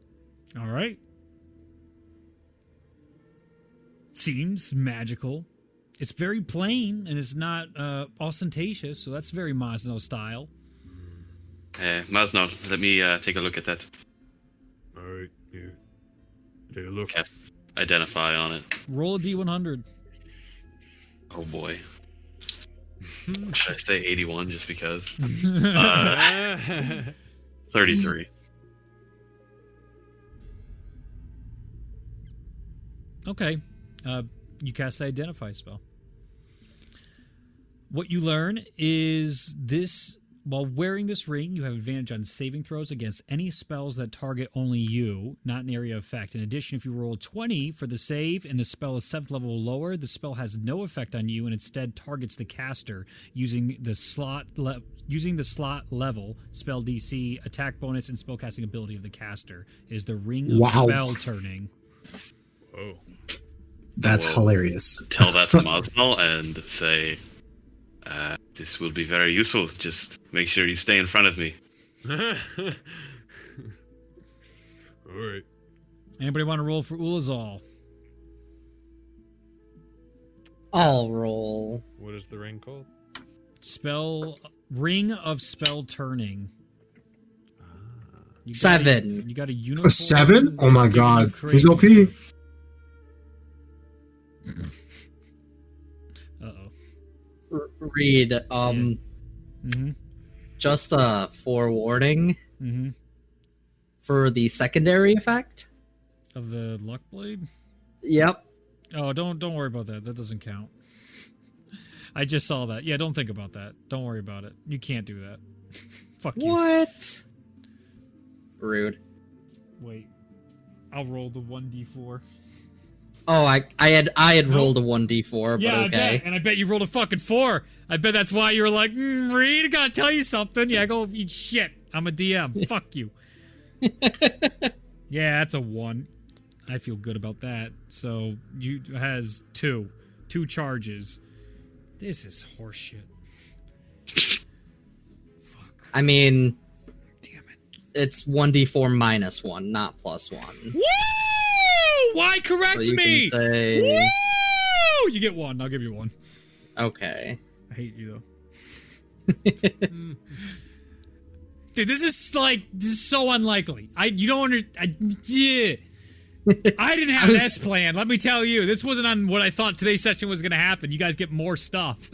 All right. Seems magical. It's very plain and it's not ostentatious, so that's very Mosno style. Masno, let me take a look at that. All right. Here. Take a look. Cast identify on it. Roll a d100. Oh boy. Should I say 81 just because? 33. Okay. You cast the Identify spell. What you learn is this: while wearing this ring, you have advantage on saving throws against any spells that target only you, not an area of effect. In addition, if you roll 20 for the save and the spell is 7th level or lower, the spell has no effect on you and instead targets the caster using the slot level, spell DC, attack bonus, and spellcasting ability of the caster. It is the ring of spell turning. Oh. That's Whoa. hilarious. Tell that to Mazel and say, this will be very useful. Just make sure you stay in front of me. Alright. Anybody want to roll for Ulazal? I'll roll. What is the ring called? Ring of spell turning. You got 7. You got a unicorn. A 7? Oh my It's god. crazy He's OP. stuff. Uh-oh. Read. Mm-hmm. Just a forewarning Mm-hmm. for the secondary effect. Of the luck blade? Yep. Oh, don't worry about that. That doesn't count. I just saw that. Yeah, don't think about that. Don't worry about it. You can't do that. Fuck you. What? Rude. Wait. I'll roll the 1d4. Oh, I had Nope. rolled a 1d4, Yeah, but I okay. bet. And I bet you rolled a fucking 4. I bet that's why you were like, Reed, I gotta tell you something. Yeah, go eat shit. I'm a DM. Fuck you. Yeah, that's a 1. I feel good about that. So, you has 2. 2 charges. This is horseshit. Fuck. I mean, Damn it. it's 1d4 minus 1, not plus 1. Woo! Why correct So you me? can say, Woo! You get 1. I'll give you 1. okay. I hate you though. Dude, this is so unlikely. You don't yeah. I didn't have this plan. Let me tell you, this wasn't on what I thought today's session was going to happen. You guys get more stuff.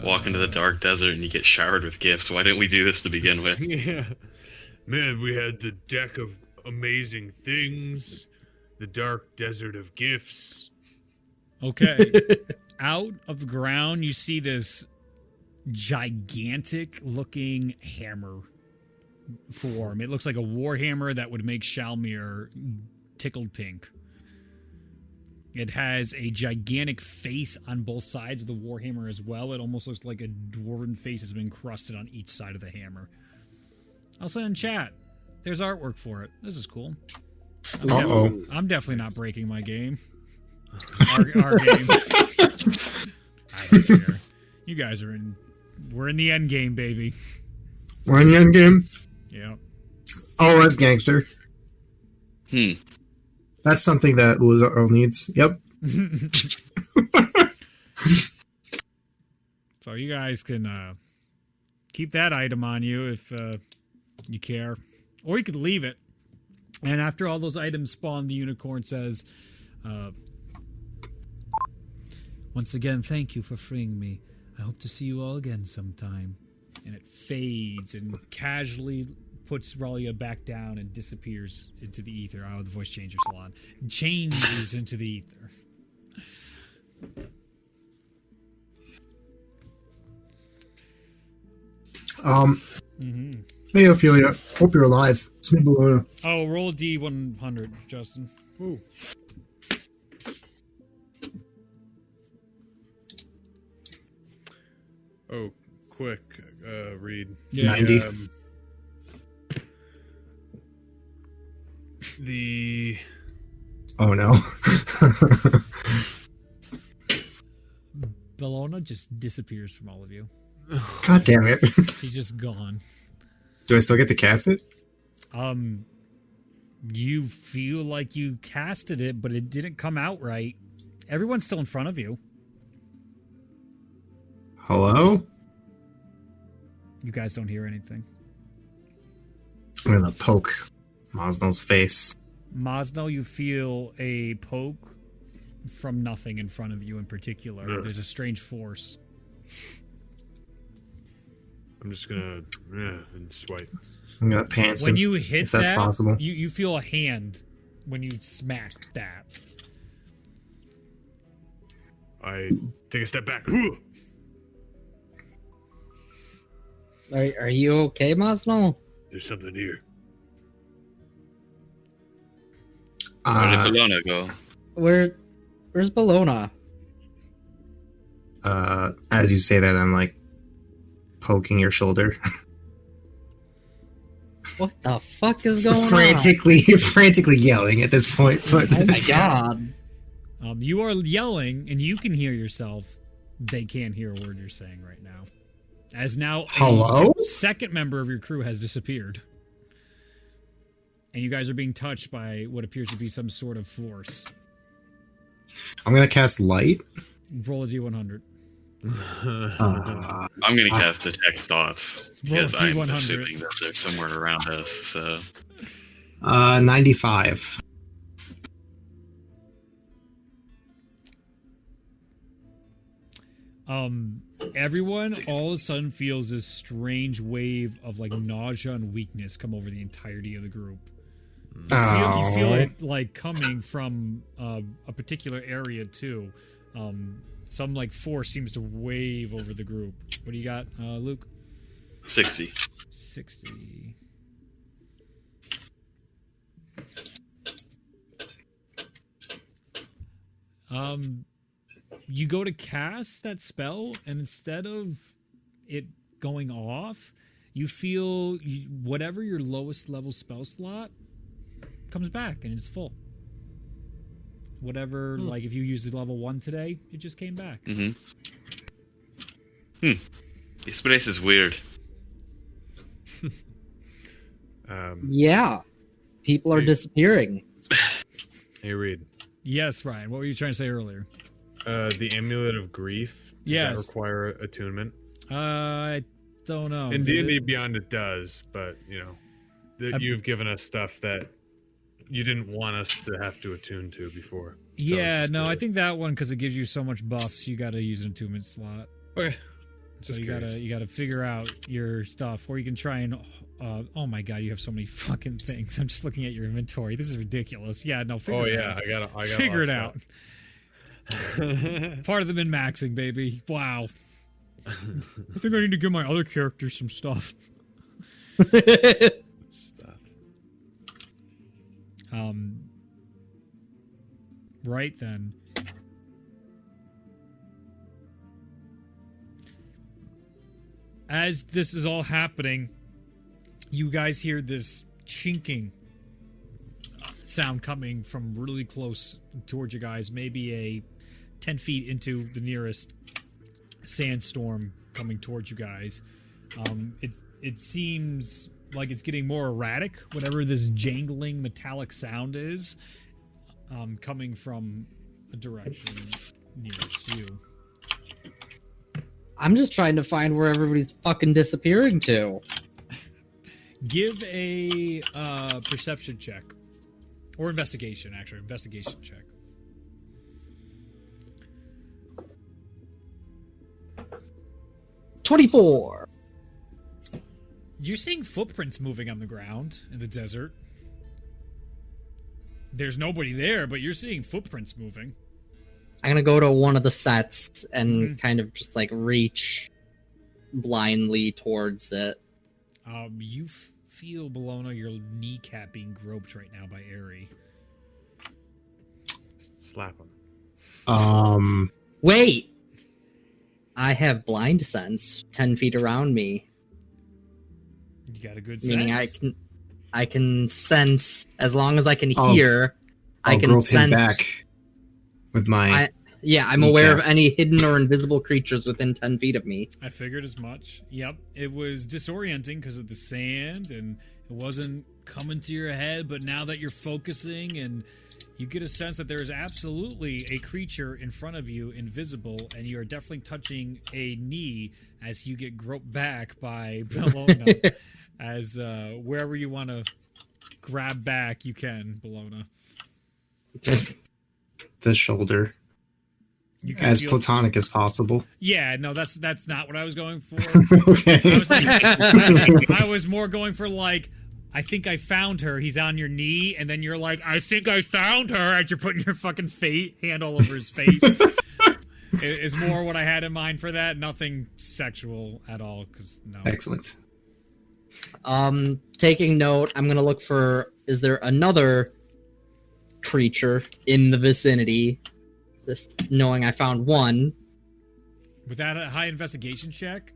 Walk into the dark desert and you get showered with gifts. Why didn't we do this to begin with? Yeah. Man, we had the deck of amazing things, the dark desert of gifts. Okay. Out of the ground, you see this gigantic looking hammer form. It looks like a warhammer that would make Shalmir tickled pink. It has a gigantic face on both sides of the warhammer as well. It almost looks like a dwarven face has been crusted on each side of the hammer. I'll say in chat, there's artwork for it. This is cool. I'm definitely not breaking my game. Our game. I don't care. You guys are we're in the end game, baby. We're in the end game. Yeah. Oh, that's gangster. Hmm. That's something that Earl needs. Yep. So you guys can keep that item on you if you care. Or you could leave it. And after all those items spawn, the unicorn says, once again, thank you for freeing me. I hope to see you all again sometime. And it fades and casually puts Ralia back down and disappears into the ether. Oh, the voice changer salon. Changes into the ether. Hey, Ophelia. Hope you're alive. It's me, Bologna. Oh, roll D100, Justin. Ooh. Oh, quick, read. Yeah. 90. The Oh, no. Bellona just disappears from all of you. God damn it. She's just gone. Do I still get to cast it? You feel like you casted it, but it didn't come out right. Everyone's still in front of you. Hello? You guys don't hear anything. I'm gonna poke Mosnell's face. Mosno, you feel a poke from nothing in front of you in particular. Ugh. There's a strange force. I'm just gonna and swipe. I'm gonna pants When him, you hit if that's that, possible. you feel a hand when you smack that. I take a step back. Are you okay, Masno? There's something here. Where did Uh, Bologna go? Where's Bologna? as you say that, I'm like poking your shoulder, What the fuck is going on? frantically yelling at this point. But Oh my god. You are yelling, and you can hear yourself. They can't hear a word you're saying right now. As now, Hello? a second member of your crew has disappeared. And you guys are being touched by what appears to be some sort of force. I'm gonna cast light. Roll a D100. I'm gonna cast Detect Thoughts Roll because I'm D100. assuming that they're somewhere around us. So 95. Everyone all of a sudden feels this strange wave of like nausea and weakness come over the entirety of the group. You feel it like coming from a particular area too. Some like force seems to wave over the group. What do you got, Luke? 60. 60. You go to cast that spell, and instead of it going off, you feel whatever your lowest level spell slot comes back, and it's full. Whatever, like if you used level 1 today, it just came back. This place is weird. Yeah. People are disappearing. Hey, Reed. Yes, Ryan. What were you trying to say earlier? The amulet of grief. Does Yes. that require attunement? I don't know. In Did D&D it- Beyond, it does, but you've given us stuff that you didn't want us to have to attune to before. So it's Yeah, just no, I weird. think that one because it gives you so much buffs, you got to use an attunement slot. Okay. So Just you curious. gotta figure out your stuff, or you can try and. Oh my god, you have so many fucking things. I'm just looking at your inventory. This is ridiculous. Yeah, no, figure Oh it yeah, out. I got Figure it out. out. Part of the min maxing, baby. Wow. I think I need to give my other characters some stuff. Stuff. Right then. As this is all happening, you guys hear this chinking sound coming from really close towards you guys, maybe a 10 feet into the nearest sandstorm coming towards you guys. It seems like it's getting more erratic, whatever this jangling metallic sound is, coming from a direction nearest you. I'm just trying to find where everybody's fucking disappearing to. Give a perception check. Or investigation, actually. Investigation check. $24. You're seeing footprints moving on the ground in the desert. There's nobody there, but you're seeing footprints moving. I'm gonna go to one of the sets and kind of just like reach blindly towards it. You feel, Bologna, your kneecap being groped right now by Aerie. Slap him. Wait! I have blind sense 10 feet around me, You got a good meaning sense. I can sense as long as I can I'll- hear. I I'll can grope sense. him back with my. I'm aware of Kneecap. any hidden or invisible creatures within 10 feet of me. I figured as much. Yep. It was disorienting because of the sand, and it wasn't coming to your head, but now that you're focusing and you get a sense that there is absolutely a creature in front of you, invisible, and you are definitely touching a knee as you get groped back by Bologna. As wherever you want to grab back, you can, Bologna. The shoulder. You can As feel, platonic as possible. yeah, no, that's not what I was going for. Okay. I was like, I was more going for like, I think I found her. He's on your knee, and then you're like, I think I found her, as you're putting your fucking hand all over his face. Is more what I had in mind for that. Nothing sexual at all, because no. Excellent. Taking note, I'm gonna look for, is there another creature in the vicinity? This, knowing I found one. Without a high investigation check,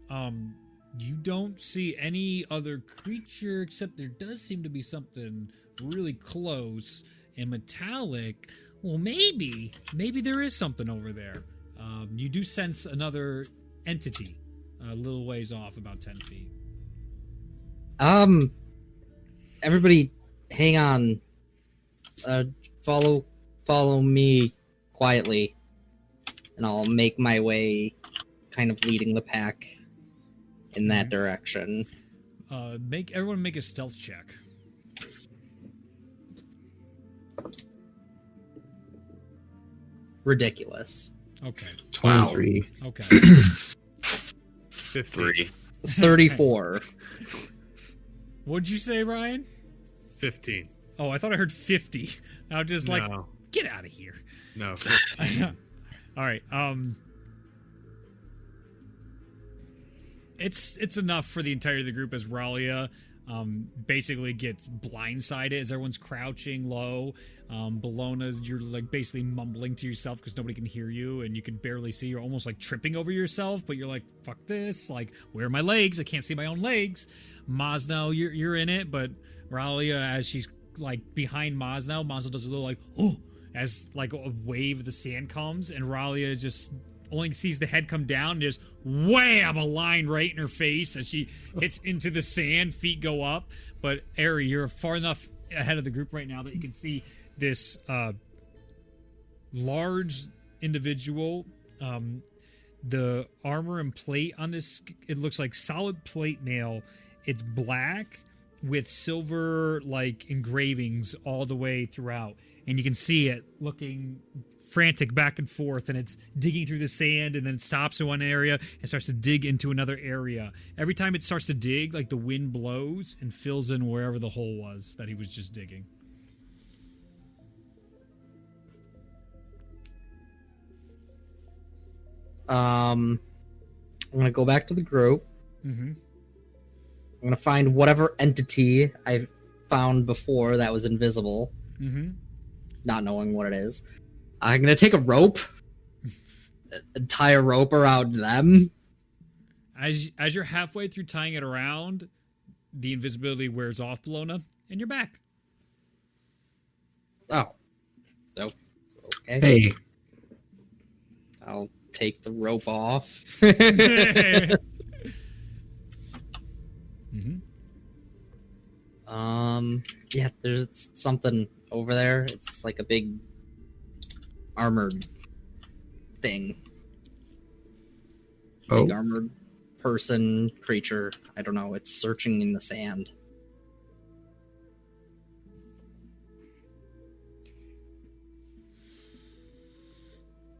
you don't see any other creature, except there does seem to be something really close and metallic. Well, maybe there is something over there. You do sense another entity a little ways off, about 10 feet. Everybody, hang on. Follow me quietly, and I'll make my way, kind of leading the pack in that direction. Everyone make a stealth check. Ridiculous. Okay. 23. Okay. 15. 34. What'd you say, Ryan? 15. Oh, I thought I heard 50. I was just like, No. get out of here. No, 15. All right. It's enough for the entirety of the group as Ralia basically gets blindsided as everyone's crouching low. Bellona's, you're like basically mumbling to yourself because nobody can hear you and you can barely see. You're almost like tripping over yourself, but you're like, fuck this. Like, where are my legs? I can't see my own legs. Mosnow, you're in it, but Ralia, as she's like behind Mosnow does a little like, oh, as like a wave of the sand comes, and Ralia just only sees the head come down and just wham, a line right in her face as she hits into the sand, feet go up. But Ari, you're far enough ahead of the group right now that you can see this large individual. The armor and plate on this, it looks like solid plate mail. It's black with silver like engravings all the way throughout. And you can see it looking frantic back and forth, and it's digging through the sand, and then it stops in one area and starts to dig into another area. Every time it starts to dig, like the wind blows and fills in wherever the hole was that he was just digging. I'm gonna go back to the group. Mm-hmm. I'm gonna find whatever entity I found before that was invisible. Mm-hmm. Not knowing what it is. I'm gonna take a rope and tie a rope around them. As you're halfway through tying it around, the invisibility wears off, Bellona, and you're back. Oh. So, okay. Hey, I'll take the rope off. Mm-hmm. Yeah, there's something over there. It's like a big armored thing. oh, Big armored person, creature. I don't know. It's searching in the sand.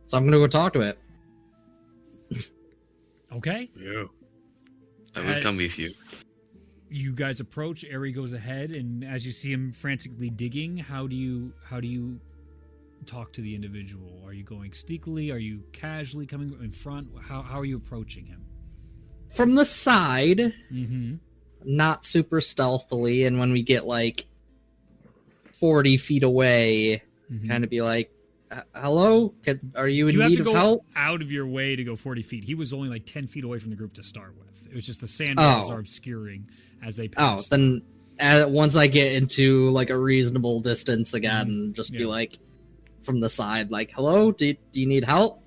So I'm gonna go talk to it. Okay. Yeah. I will come with you. You guys approach. Ari goes ahead, and as you see him frantically digging, how do you talk to the individual? Are you going sneakily? Are you casually coming in front? How are you approaching him? From the side, Mm-hmm. not super stealthily, and when we get like 40 feet away, Mm-hmm. kind of be like, hello? Are you in You have need to of go help? out of your way to go 40 feet. He was only like 10 feet away from the group to start with. It was just the sand walls are obscuring as they Oh, pass. then once I get into like a reasonable distance again, just be Yeah. like from the side, like, hello? Do you need help?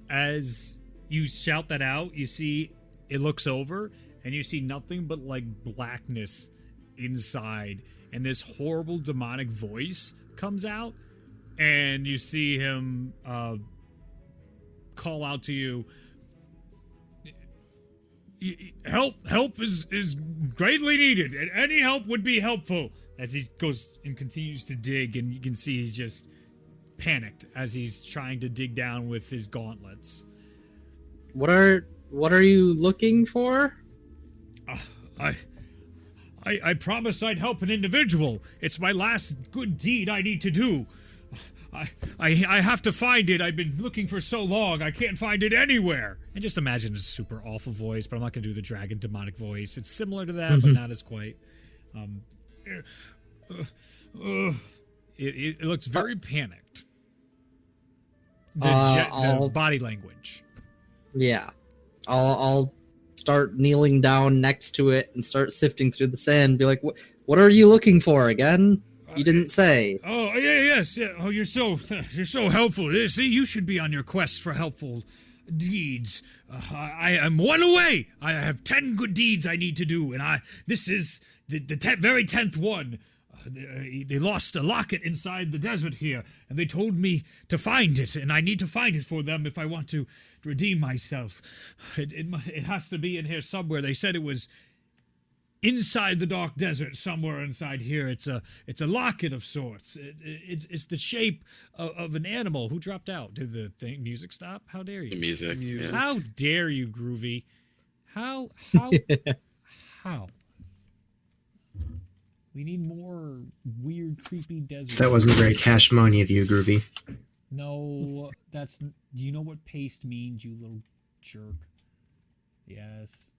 As you shout that out, you see it looks over and you see nothing but like blackness inside, and this horrible demonic voice comes out, and you see him call out to you, help is greatly needed, and any help would be helpful. As he goes and continues to dig, and you can see he's just panicked as he's trying to dig down with his gauntlets. What are you looking for? I promised I'd help an individual. It's my last good deed I need to do. I have to find it. I've been looking for so long. I can't find it anywhere. And just imagine a super awful voice, but I'm not going to do the dragon demonic voice. It's similar to that, but not as quite. It looks very panicked. The body language. Yeah, I'll start kneeling down next to it and start sifting through the sand and be like, what are you looking for again? You didn't say. Oh, yes. Oh, you're so helpful. See, you should be on your quest for helpful deeds. I am one away. I have 10 good deeds I need to do, and this is the very 10th one. They lost a locket inside the desert here, and they told me to find it, and I need to find it for them if I want to redeem myself. It has to be in here somewhere. They said it was inside the dark desert, somewhere inside here. It's a locket of sorts. It's the shape of an animal. Who dropped out? Did the music stop? How dare you? The music. Yeah. How dare you, Groovy? How? We need more weird, creepy desert. That wasn't very cash money of you, Groovy. No, that's... Do you know what paste means, you little jerk? Yes.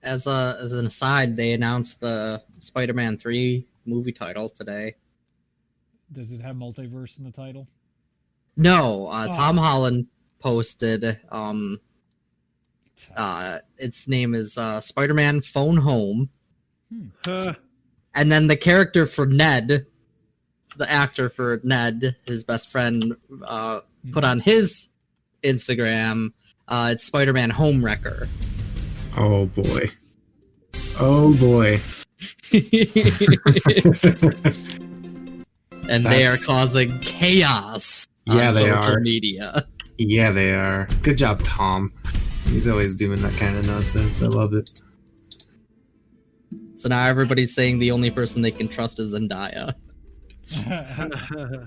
As an aside, they announced the Spider-Man 3 movie title today. Does it have multiverse in the title? No, Tom Holland posted... its name is Spider-Man Phone Home. And then the character for Ned, the actor for Ned, his best friend, put on his Instagram, it's Spider-Man Homewrecker. Oh boy. Oh boy. And they are causing chaos on social media. Yeah, they are. Good job, Tom. He's always doing that kind of nonsense. I love it. So now everybody's saying the only person they can trust is Zendaya.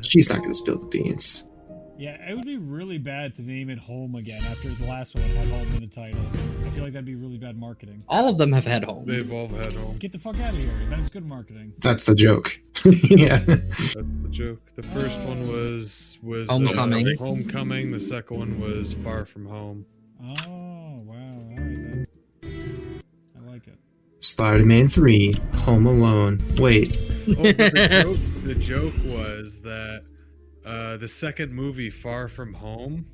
She's not going to spill the beans. Yeah, it would be really bad to name it Home again after the last one had Home in the title. I feel like that'd be really bad marketing. All of them have had Home. They've all had Home. Get the fuck out of here. That is good marketing. That's the joke. Yeah. That's the joke. The first one was Homecoming. Homecoming. The second one was Far From Home. Oh, wow. All right, then. I like it. Spider-Man 3, Home Alone. Wait. Oh, the joke was that the second movie, Far From Home,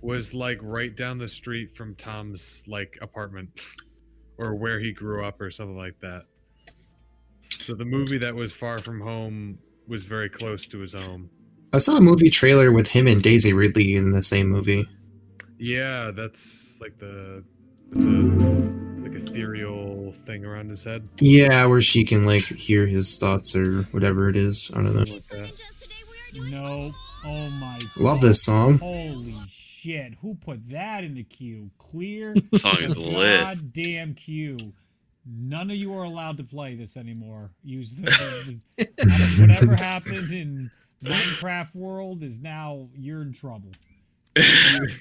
was like right down the street from Tom's like apartment or where he grew up or something like that. So the movie that was Far From Home was very close to his home. I saw a movie trailer with him and Daisy Ridley in the same movie. Yeah, that's like the like ethereal thing around his head. Yeah, where she can like hear his thoughts or whatever it is. I don't know. Something like that. No. Oh my Love this song. Holy shit. Who put that in the queue? Clear The song is lit. goddamn queue. None of you are allowed to play this anymore. Use whatever happened in Minecraft world is now you're in trouble.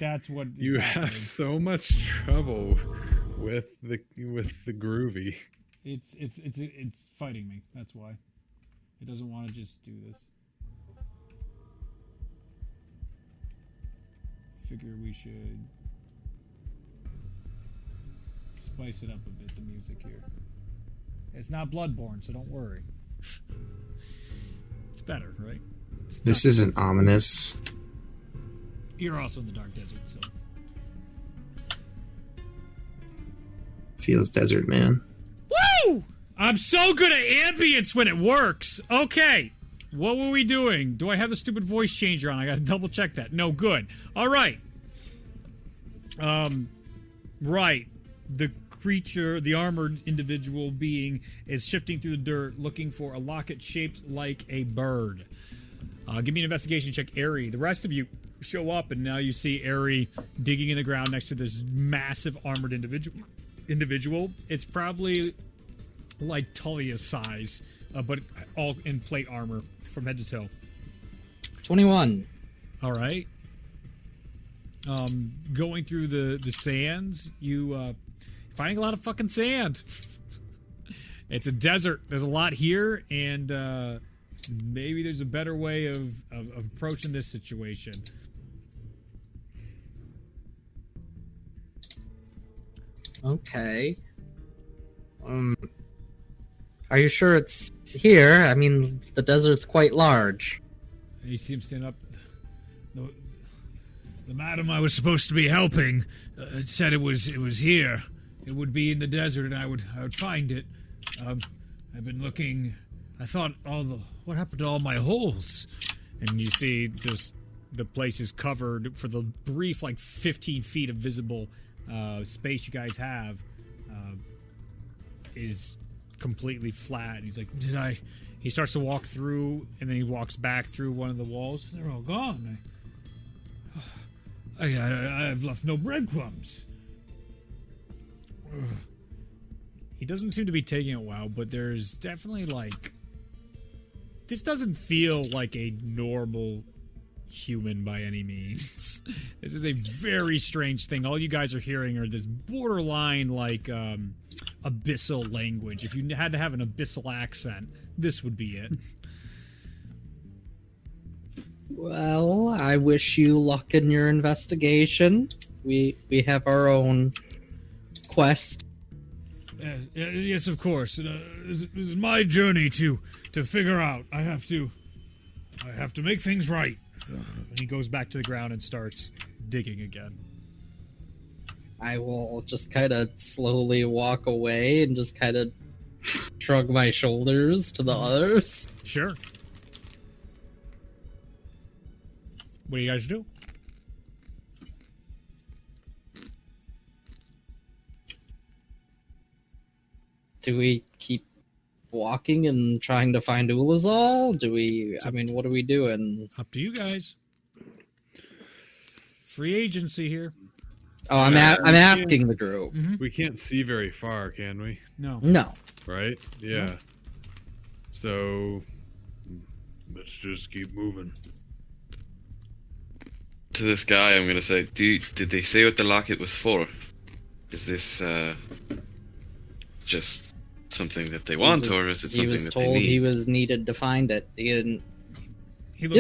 That's what is You happening. have so much trouble with the groovy. It's fighting me. That's why. It doesn't want to just do this. Figure we should spice it up a bit, the music here. It's not Bloodborne, so don't worry. It's better, right? This isn't ominous. You're also in the dark desert, so. Feels desert, man. Woo! I'm so good at ambience when it works. Okay. What were we doing? Do I have the stupid voice changer on? I gotta double check that. No, good. All right. Right. The creature, the armored individual being, is shifting through the dirt looking for a locket shaped like a bird. Give me an investigation check, Airy. The rest of you show up, and now you see Airy digging in the ground next to this massive armored individual. It's probably like Tullia's size but all in plate armor from head to toe. 21. All right. Going through the sands, you finding a lot of fucking sand. It's a desert. There's a lot here, and maybe there's a better way of approaching this situation. Okay. Are you sure it's here? I mean, the desert's quite large. You see him stand up. The madam I was supposed to be helping said it was here. It would be in the desert, and I would find it. I've been looking. I thought what happened to all my holes? And you see the place is covered for the brief 15 feet of visible space you guys have is completely flat. And he's like, he starts to walk through, and then he walks back through one of the walls. They're all gone. I've left no breadcrumbs. He doesn't seem to be taking it well, but there's definitely this doesn't feel like a normal human by any means. This is a very strange thing. All you guys are hearing are this borderline abyssal language. If you had to have an abyssal accent, this would be it. Well, I wish you luck in your investigation. We have our own quest. Yes, of course. This is my journey to figure out. I have to make things right. And he goes back to the ground and starts digging again. I will just kind of slowly walk away and just kind of shrug my shoulders to the others. Sure. What do you guys do? Do we keep walking and trying to find Ulazal? What are we doing? Up to you guys. Free agency here. Oh, I'm asking the group. Mm-hmm. We can't see very far, can we? No. Right? Yeah. No. So let's just keep moving. To this guy, I'm gonna say, did they say what the locket was for? Is this just something that they want, or is it something that they need? He was told he was needed to find it. He didn't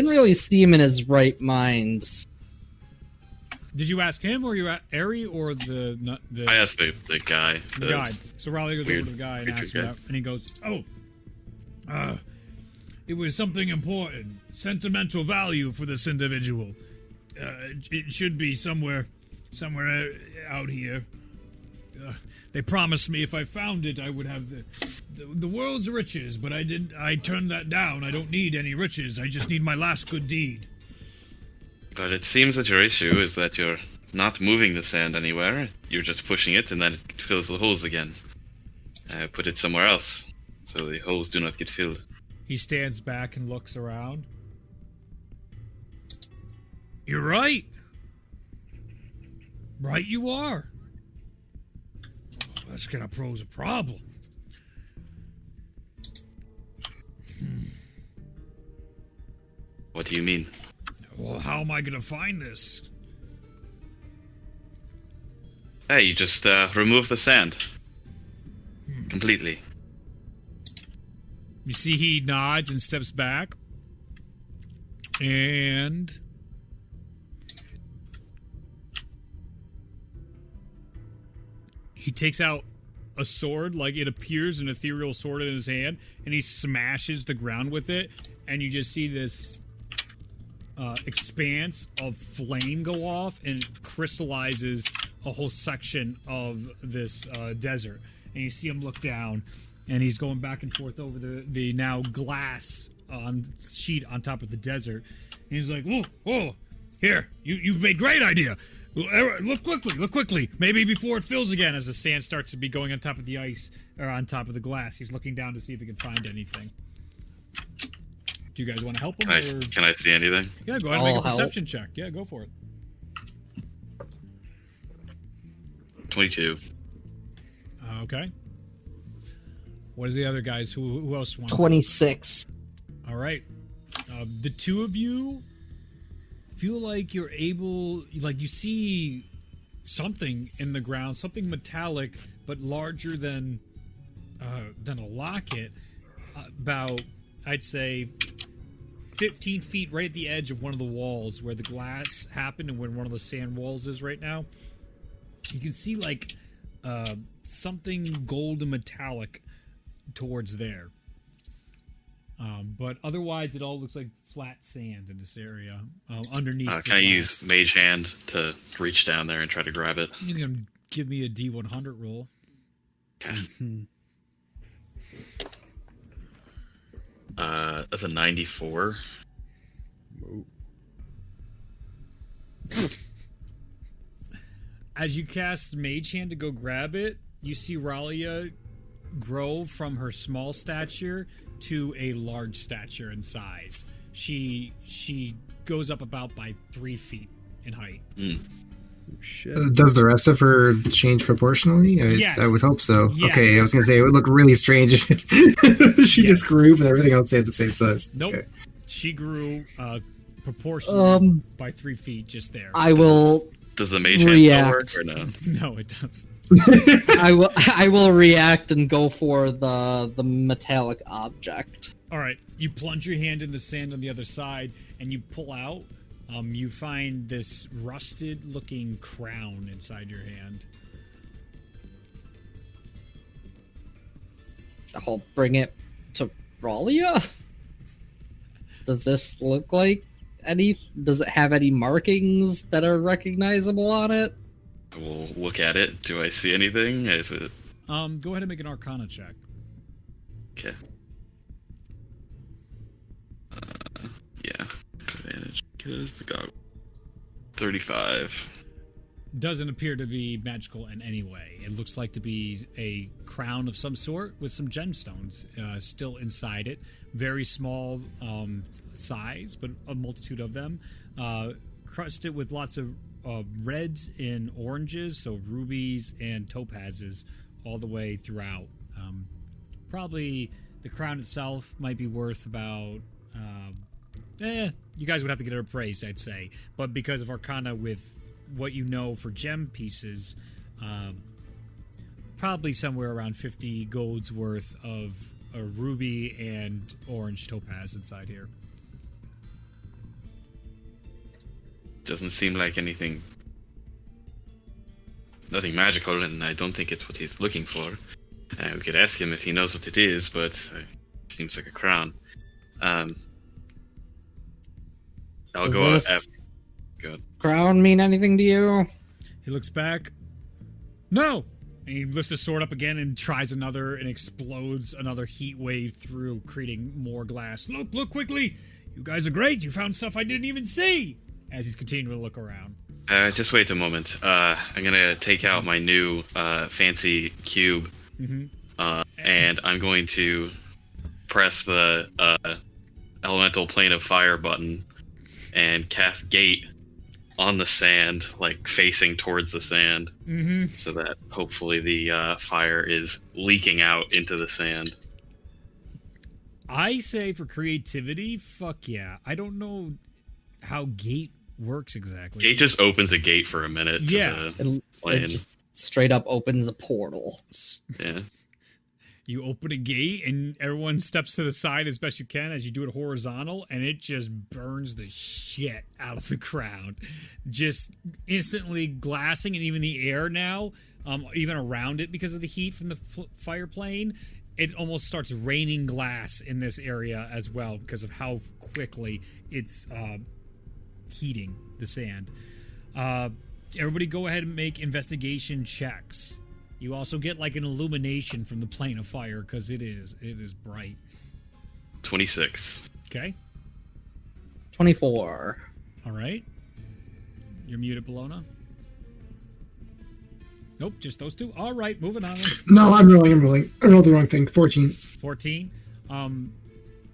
really seem in his right mind. Did you ask him, or you asked Ari, or the? I asked the guy. The guide. So Raleigh goes over to the guy and asks him that, and he goes, it was something important, sentimental value for this individual. It should be somewhere out here. They promised me if I found it, I would have the world's riches, but I didn't. I turned that down. I don't need any riches. I just need my last good deed. But it seems that your issue is that you're not moving the sand anywhere. You're just pushing it, and then it fills the holes again. Put it somewhere else, so the holes do not get filled. He stands back and looks around. You're right. Right you are. That's gonna pose a problem. What do you mean? Well, how am I gonna find this? Hey, you just remove the sand. Completely. You see he nods and steps back. And he takes out a sword, like it appears an ethereal sword in his hand, and he smashes the ground with it, and you just see this expanse of flame go off, and it crystallizes a whole section of this desert. And you see him look down, and he's going back and forth over the now glass sheet on top of the desert. And he's like, "Whoa, here, you've made great idea. Look quickly. Maybe before it fills again." As the sand starts to be going on top of the ice, or on top of the glass, he's looking down to see if he can find anything. Do you guys want to help him? Can I see anything? Yeah, go ahead and make a perception check. Yeah, go for it. 22. Okay. What is the other guys? Who else wants? 26. All right. The two of you feel like you're able, like you see something in the ground, something metallic, but larger than a locket. About, I'd say, 15 feet right at the edge of one of the walls where the glass happened and where one of the sand walls is right now. You can see like something gold and metallic towards there. But otherwise, it all looks like flat sand in this area underneath. Can I use Mage Hand to reach down there and try to grab it? You can give me a D100 roll. Okay. That's a 94. As you cast Mage Hand to go grab it, you see Ralia grow from her small stature to a large stature in size. She goes up about by 3 feet in height. Shit. Does the rest of her change proportionally? Yes. I would hope so. Yes. Okay, I was going to say, it would look really strange if she just grew, but everything else stayed the same size. Nope. Okay. She grew proportionally by 3 feet just there. I will Does the Mage Hand still work react. or no? No, it doesn't. I will react and go for the metallic object. All right, you plunge your hand in the sand on the other side, and you pull out. You find this rusted-looking crown inside your hand. I'll bring it to Ralia. Does this look like any? Does it have any markings that are recognizable on it? We'll look at it. Do I see anything? Is it Go ahead and make an Arcana check. okay? Yeah, advantage because the goggle. 35. Doesn't appear to be magical in any way. It looks like to be a crown of some sort with some gemstones still inside it. Very small size, but a multitude of them. Crusted with lots of reds and oranges, so rubies and topazes all the way throughout. Probably the crown itself might be worth about... you guys would have to get it appraised, I'd say. But because of Arcana with what you know for gem pieces, probably somewhere around 50 golds worth of a ruby and orange topaz inside here. Doesn't seem like nothing magical, and I don't think it's what he's looking for. We could ask him if he knows what it is, but it seems like a crown. I'll Does go out this after. Good. crown mean anything to you? He looks back. No! And he lifts his sword up again and tries another and explodes another heat wave through, creating more glass. Look quickly! You guys are great! You found stuff I didn't even see! As he's continuing to look around. Just wait a moment. I'm gonna take out my new fancy cube, and I'm going to press the elemental plane of fire button and cast gate on the sand, like facing towards the sand, so that hopefully the fire is leaking out into the sand. I say for creativity, fuck yeah. I don't know how gate works exactly. Gate just opens a gate for a minute. Yeah. To the It plane. just straight up opens a portal. Yeah. You open a gate and everyone steps to the side as best you can as you do it horizontal, and it just burns the shit out of the crowd. Just instantly glassing, and even the air now, even around it because of the heat from the fire plane, it almost starts raining glass in this area as well because of how quickly it's heating the sand. Everybody go ahead and make investigation checks. You also get like an illumination from the plane of fire because it is bright. 26. Okay. 24. All right. You're muted, Bologna. Nope, just those two. All right, moving on. No, I'm rolling. I rolled the wrong thing. 14. 14.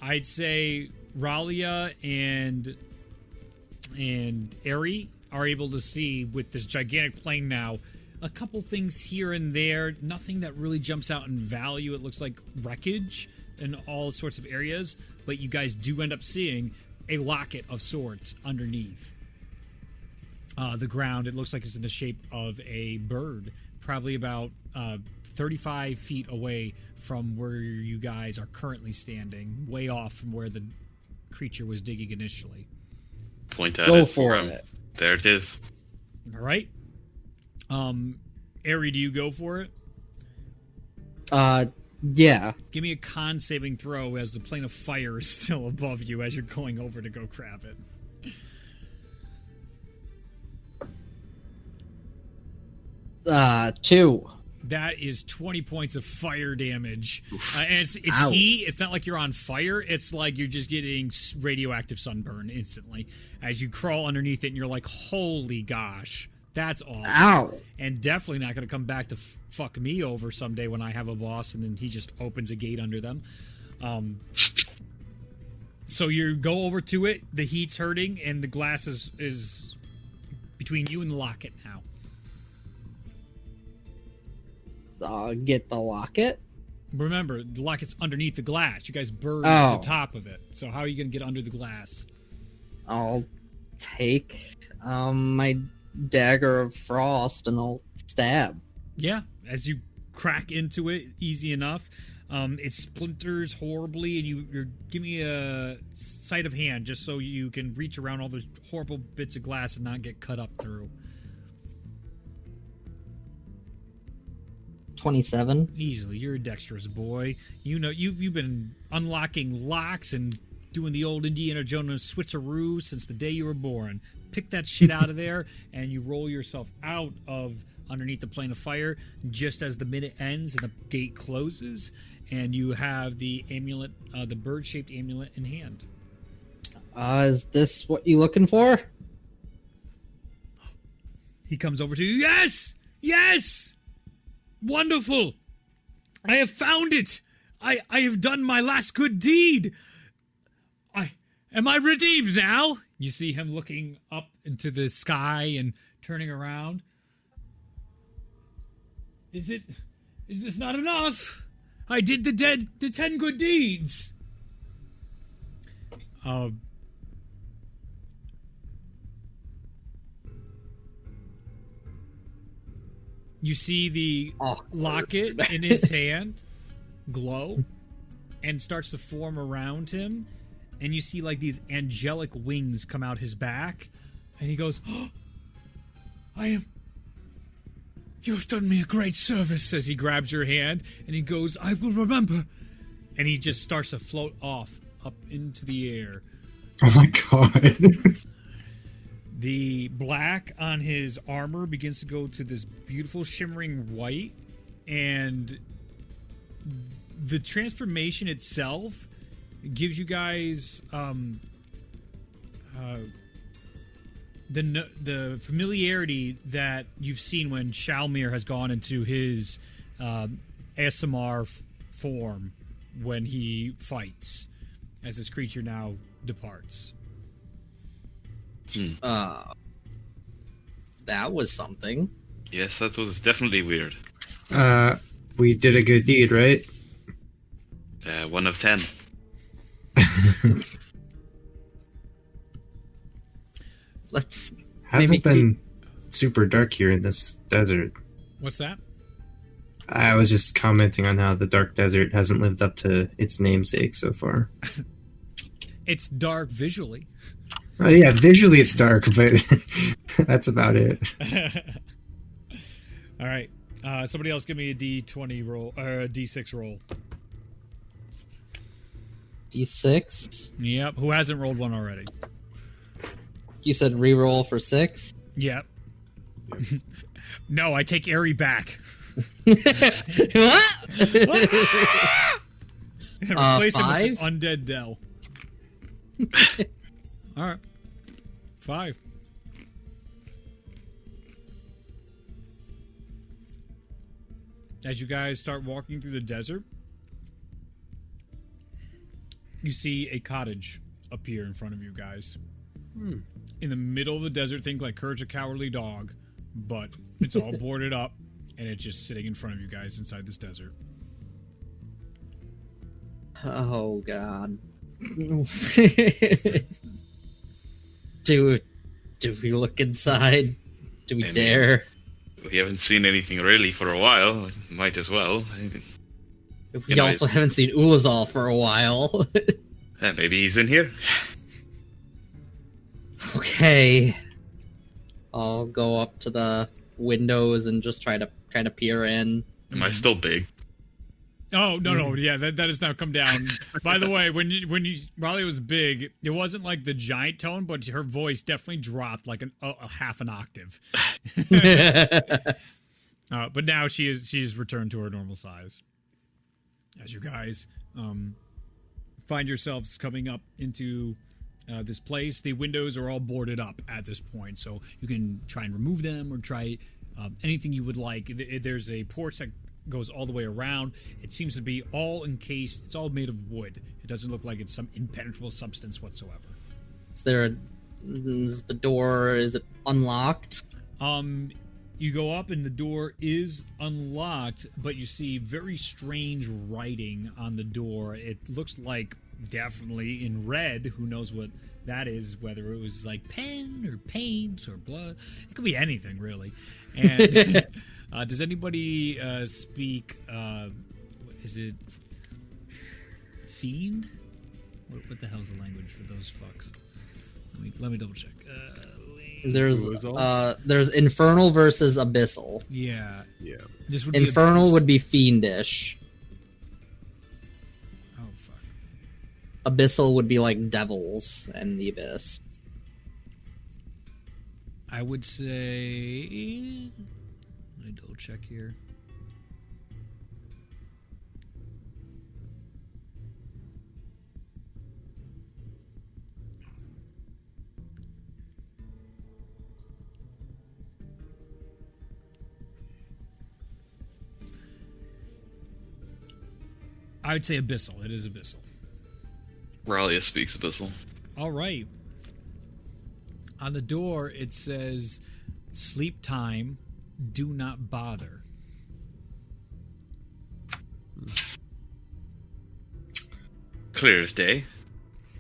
I'd say Ralia and Eri are able to see with this gigantic plane now a couple things here and there. Nothing that really jumps out in value. It looks like wreckage in all sorts of areas. But you guys do end up seeing a locket of sorts underneath the ground. It looks like it's in the shape of a bird, probably about 35 feet away from where you guys are currently standing, way off from where the creature was digging initially. Point at Go it for him. it. There it is. All right. Ari, do you go for it? Yeah. Give me a con saving throw as the plane of fire is still above you as you're going over to go grab it. 2. That is 20 points of fire damage. And it's Ow. heat. It's not like you're on fire. It's like you're just getting radioactive sunburn instantly as you crawl underneath it and you're like, holy gosh, that's awful. Ow. And definitely not going to come back to fuck me over someday when I have a boss and then he just opens a gate under them. So you go over to it, the heat's hurting, and the glass is between you and the locket now. Get the locket. Remember, the locket's underneath the glass. You guys burned Oh. the top of it. So how are you going to get under the glass? I'll take my dagger of frost and I'll stab. Yeah, as you crack into it, easy enough. It splinters horribly, and you're give me a sleight of hand just so you can reach around all those horrible bits of glass and not get cut up through. 27. Easily, you're a dexterous boy. You know you've been unlocking locks and doing the old Indiana Jones switcheroo since the day you were born. Pick that shit out of there, and you roll yourself out of underneath the plane of fire just as the minute ends and the gate closes, and you have the amulet, the bird-shaped amulet in hand. Is this what you looking for? He comes over to you. Yes! Yes! Wonderful! I have found it! I have done my last good deed! Am I redeemed now? You see him looking up into the sky and turning around. Is this not enough? I did the 10 good deeds. You see the locket in his hand glow and starts to form around him, and you see like these angelic wings come out his back, and he goes, oh, you have done me a great service, as he grabs your hand, and he goes, I will remember. And he just starts to float off up into the air. Oh my god. The black on his armor begins to go to this beautiful shimmering white, and the transformation itself gives you guys the familiarity that you've seen when Shalmir has gone into his ASMR form when he fights, as this creature now departs. That was something. Yes, that was definitely weird. We did a good deed, right? 1 of 10. Let's Hasn't been super dark here in this desert. What's that? I was just commenting on how the dark desert hasn't lived up to its namesake so far. It's dark visually. Yeah, visually it's dark, but that's about it. All right. Somebody else give me a D20 roll, or a D6 roll. D6. Yep. Who hasn't rolled one already? You said reroll for 6? Yep. No, I take Airy back. What? And replace him 5? with Undead Dell. All right. 5. As you guys start walking through the desert, you see a cottage appear in front of you guys. In the middle of the desert, think like Courage the Cowardly Dog, but it's all boarded up, and it's just sitting in front of you guys inside this desert. Oh God. Do we look inside? Do we I mean, dare? We haven't seen anything really for a while. Might as well. We know, also haven't seen Ulazal for a while. Maybe he's in here. Okay. I'll go up to the windows and just try to kind of peer in. Am I still big? Oh no, yeah, that has now come down. By the way, when you Raleigh was big, it wasn't like the giant tone, but her voice definitely dropped like a half an octave. But now she is returned to her normal size. As you guys find yourselves coming up into this place, the windows are all boarded up at this point, so you can try and remove them or try anything you would like. There's a porch that goes all the way around. It seems to be all encased. It's all made of wood. It doesn't look like it's some impenetrable substance whatsoever. Is the door, is it unlocked? You go up and the door is unlocked, but you see very strange writing on the door. It looks like definitely in red. Who knows what that is, whether it was like pen or paint or blood. It could be anything, really. And does anybody speak, is it Fiend? What the hell's the language for those fucks? Let me double check. There's Infernal versus Abyssal. Yeah. Yeah. This would Infernal would be Fiendish. Oh, fuck. Abyssal would be like devils and the abyss. I would say... Let me double check here. I would say Abyssal. It is Abyssal. Ralia speaks Abyssal. All right. On the door, it says, "Sleep time. Do not bother." Clear as day.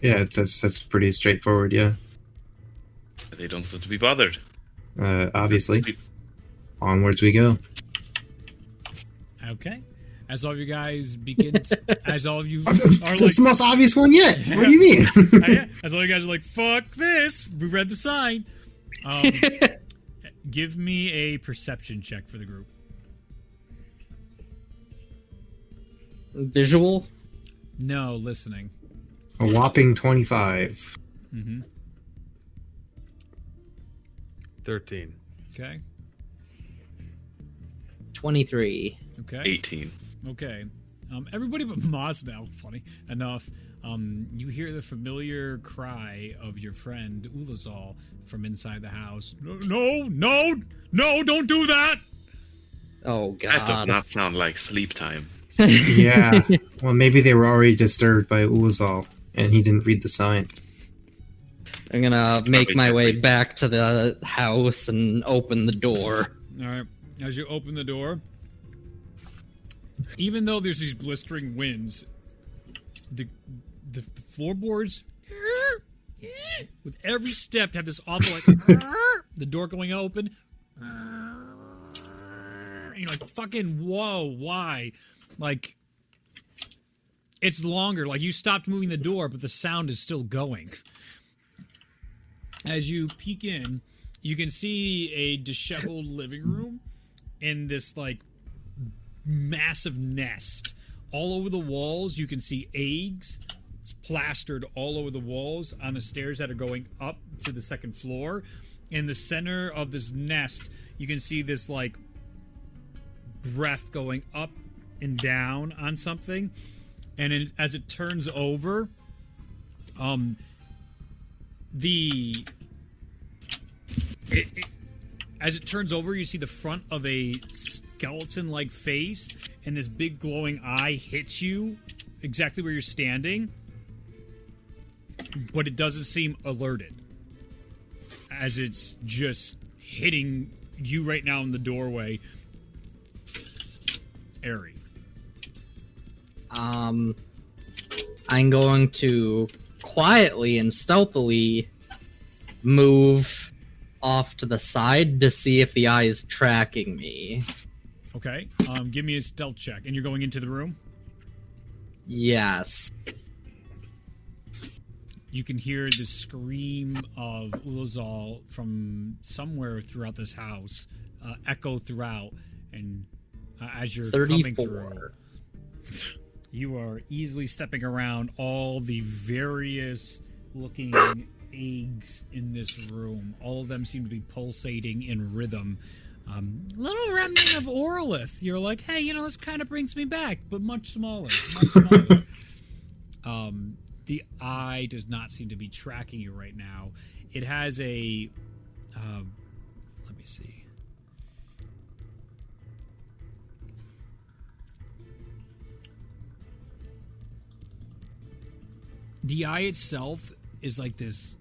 Yeah, that's pretty straightforward. Yeah, They don't have to be bothered. obviously. Onwards we go. Okay. As all of you guys begin, as all of you are That's like, the most obvious one yet. What do you mean? yeah, as all you guys are like, "Fuck this!" We read the sign. Give me a perception check for the group. Visual? No, listening. A whopping 25. 13. Okay. 23. Okay. 18. Okay. Everybody but Moz now, funny enough, you hear the familiar cry of your friend Ulazal from inside the house. No, don't do that! Oh God. That does not sound like sleep time. Yeah. Well, maybe they were already disturbed by Ulazal, and he didn't read the sign. I'm gonna make my way back to the house and open the door. All right. As you open the door, even though there's these blistering winds, the floorboards, with every step, have this awful like the door going open. And you're like, fucking whoa, why? Like, it's longer. Like, you stopped moving the door, but the sound is still going. As you peek in, you can see a disheveled living room in this, like, massive nest. All over the walls, you can see eggs plastered all over the walls on the stairs that are going up to the second floor. In the center of this nest, you can see this, like, breath going up and down on something. And as it turns over, as it turns over, you see the front of a skeleton-like face, and this big glowing eye hits you exactly where you're standing, but it doesn't seem alerted, as it's just hitting you right now in the doorway, Ari. I'm going to quietly and stealthily move off to the side to see if the eye is tracking me. Okay. Give me a stealth check. And you're going into the room? Yes. You can hear the scream of Ulazal from somewhere throughout this house echo throughout. And as you're coming 34. through, you are easily stepping around all the various looking eggs in this room. All of them seem to be pulsating in rhythm. Little remnant of Orlith. You're like, hey, you know, this kind of brings me back, but much smaller. Much smaller. The eye does not seem to be tracking you right now. It has a... let me see. The eye itself is like this...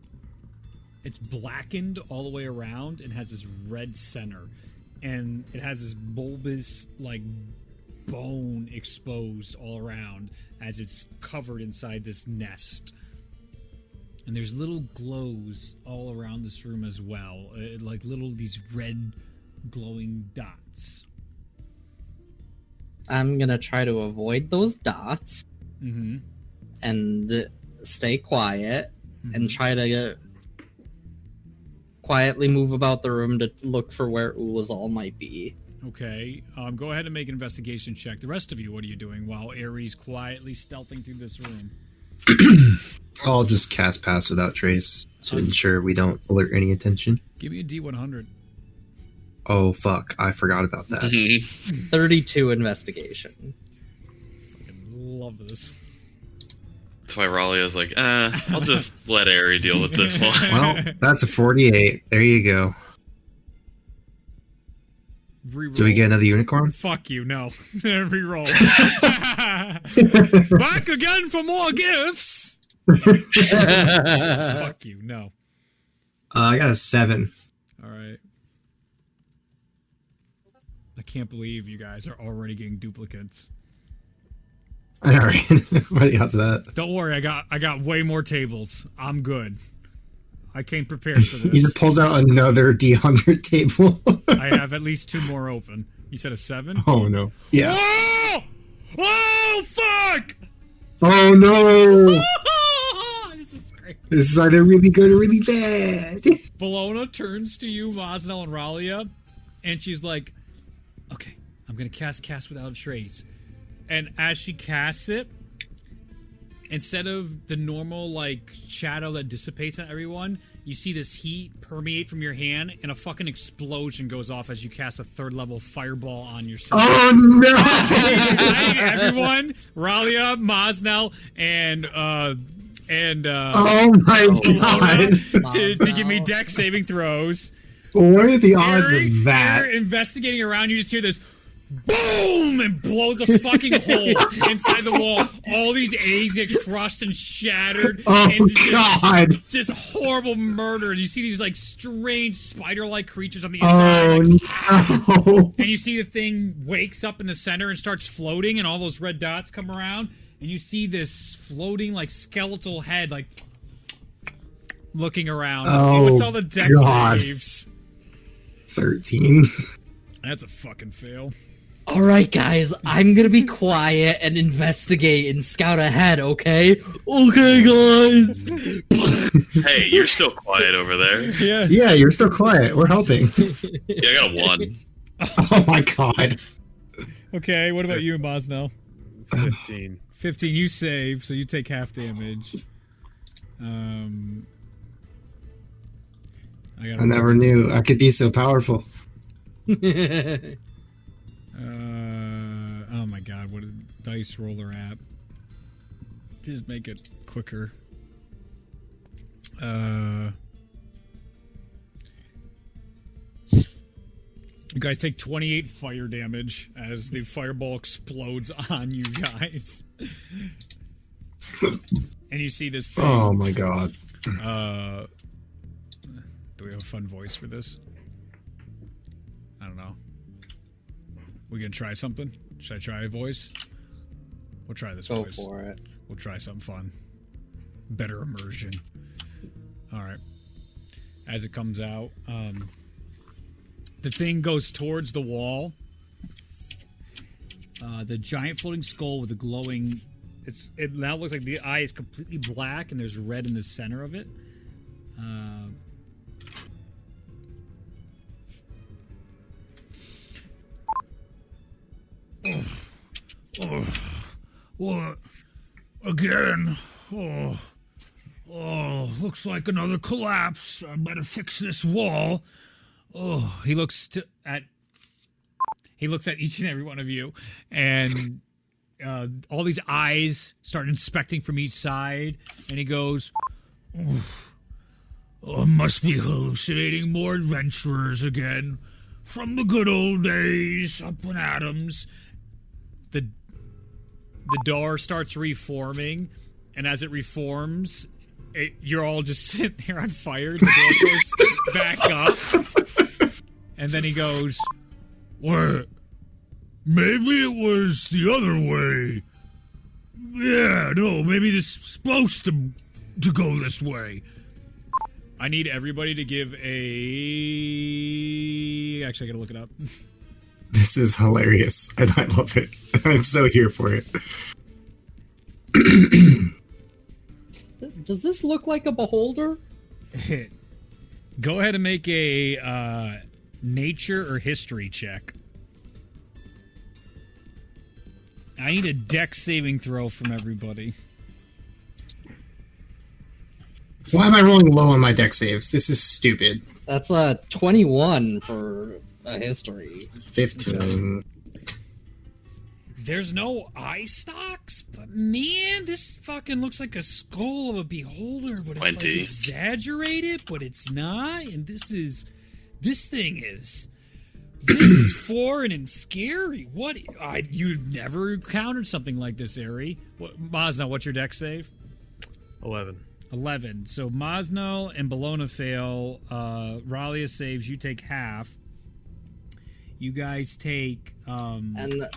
It's blackened all the way around and has this red center. And it has this bulbous, like, bone exposed all around as it's covered inside this nest. And there's little glows all around this room as well. Like these red glowing dots. I'm going to try to avoid those dots. Mm-hmm. And stay quiet. Mm-hmm. And try to quietly move about the room to look for where Ulazal might be. Okay. Go ahead and make an investigation check. The rest of you, what are you doing while Ares quietly stealthing through this room? I'll just cast Pass Without Trace to ensure we don't alert any attention. Give me a D100. Oh, fuck. I forgot about that. 32 investigation. Fucking love this. That's why Ralia's like, I'll just let Ari deal with this one. Well, that's a 48. There you go. Reroll. Do we get another unicorn? Fuck you, no. Reroll. Back again for more gifts! Fuck you, no. I got a 7. Alright. I can't believe you guys are already getting duplicates. Alright. What are the odds of that? Don't worry, I got way more tables. I'm good. I came prepared for this. He just pulls out another D100 table. I have at least 2 more open. You said a 7? Oh, no. Yeah. Oh! Oh, fuck! Oh, no! This is great. This is either really good or really bad. Bologna turns to you, Mosnell and Ralia, and she's like, okay, I'm going to cast Without a Trace. And as she casts it, instead of the normal, like, shadow that dissipates on everyone, you see this heat permeate from your hand, and a fucking explosion goes off as you cast a 3rd level fireball on yourself. Oh, no! I need everyone, Ralia, Mosnell, and oh, my God. to give me deck saving throws. What are the odds Ari, of that? You're investigating around, you just hear this boom and blows a fucking hole inside the wall. All these eggs get crushed and shattered. Oh, and God. Just horrible murder. You see these like strange spider-like creatures on the inside. Oh, like, no. and you see the thing wakes up in the center and starts floating, and all those red dots come around, and you see this floating like skeletal head like looking around. Oh, What's all the deck God. saves? 13. That's a fucking fail. All right, guys, I'm gonna be quiet and investigate and scout ahead, okay? Okay, guys. Hey, you're still quiet over there. Yeah. Yeah, you're so quiet. We're helping. Yeah, I got a 1. Oh, my God. Okay, what about you, Mosnell? 15. 15, you save, so you take half damage. I never knew I could be so powerful. Oh my god, what a dice roller app. Just make it quicker. You guys take 28 fire damage as the fireball explodes on you guys. And you see this thing. Oh, my God. Do we have a fun voice for this? We gonna try something? Should I try a voice? We'll try this Go voice. for it. We'll try something fun. Better immersion. All right. As it comes out, the thing goes towards the wall. The giant floating skull with a glowing... It now looks like the eye is completely black and there's red in the center of it. What? Again? Oh, looks like another collapse. I better fix this wall. Oh, he looks at each and every one of you, and all these eyes start inspecting from each side, and he goes, "Oh, must be hallucinating more adventurers again from the good old days up in Adams." The door starts reforming, and as it reforms, you're all just sitting there on fire. The door goes back up, and then he goes, "What? Maybe it was the other way. Yeah, no, maybe this is supposed to go this way." I need everybody to give a... Actually, I gotta look it up. This is hilarious, and I love it. I'm so here for it. Does this look like a beholder? Go ahead and make a nature or history check. I need a dex saving throw from everybody. Why am I rolling low on my deck saves? This is stupid. That's a 21 for a history. 15. There's no eye stalks, but man, this fucking looks like a skull of a beholder, but it's like 20. exaggerated, but it's not. And this thing is foreign and scary. What? You've never encountered something like this, Ari. Mazno, what's your dex save? 11. 11. So Mazno and Bologna fail. Ralia saves. You take half. You guys take And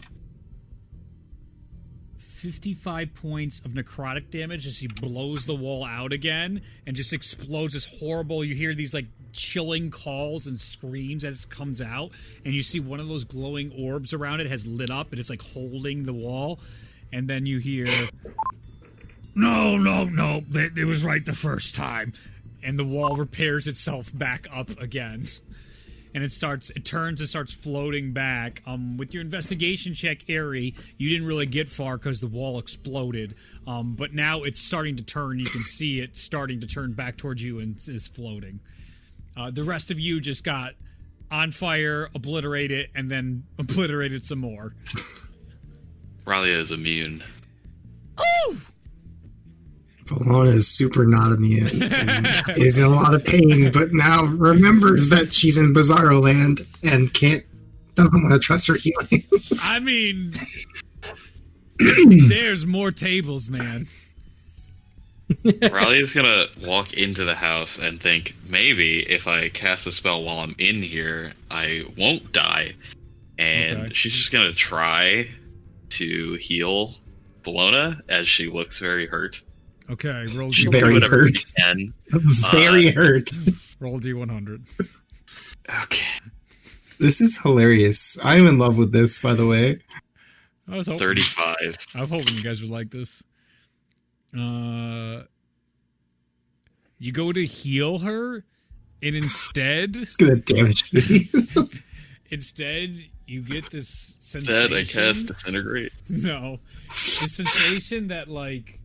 55 points of necrotic damage as he blows the wall out again and just explodes this horrible... You hear these, like, chilling calls and screams as it comes out, and you see one of those glowing orbs around it has lit up, and it's, like, holding the wall, and then you hear... No, it was right the first time. And the wall repairs itself back up again. And it turns and starts floating back. With your investigation check, Ari, you didn't really get far because the wall exploded. But now it's starting to turn. You can see it starting to turn back towards you and is floating. The rest of you just got on fire, obliterated, and then obliterated some more. Ralia is immune. Oh! Pomona is super not immune and is in a lot of pain, but now remembers that she's in Bizarro Land and doesn't want to trust her healing. I mean, there's more tables, man. Raleigh gonna walk into the house and think, maybe if I cast a spell while I'm in here, I won't die. And Okay. she's just gonna try to heal Bologna as she looks very hurt. Okay, roll She'll Very do whatever hurt. she can. Very hurt. roll D100. Okay. This is hilarious. I'm in love with this, by the way. I was hoping 35. I was hoping you guys would like this. You go to heal her, and instead It's gonna damage me. you get this Instead, sensation. I cast Disintegrate. No, the sensation that like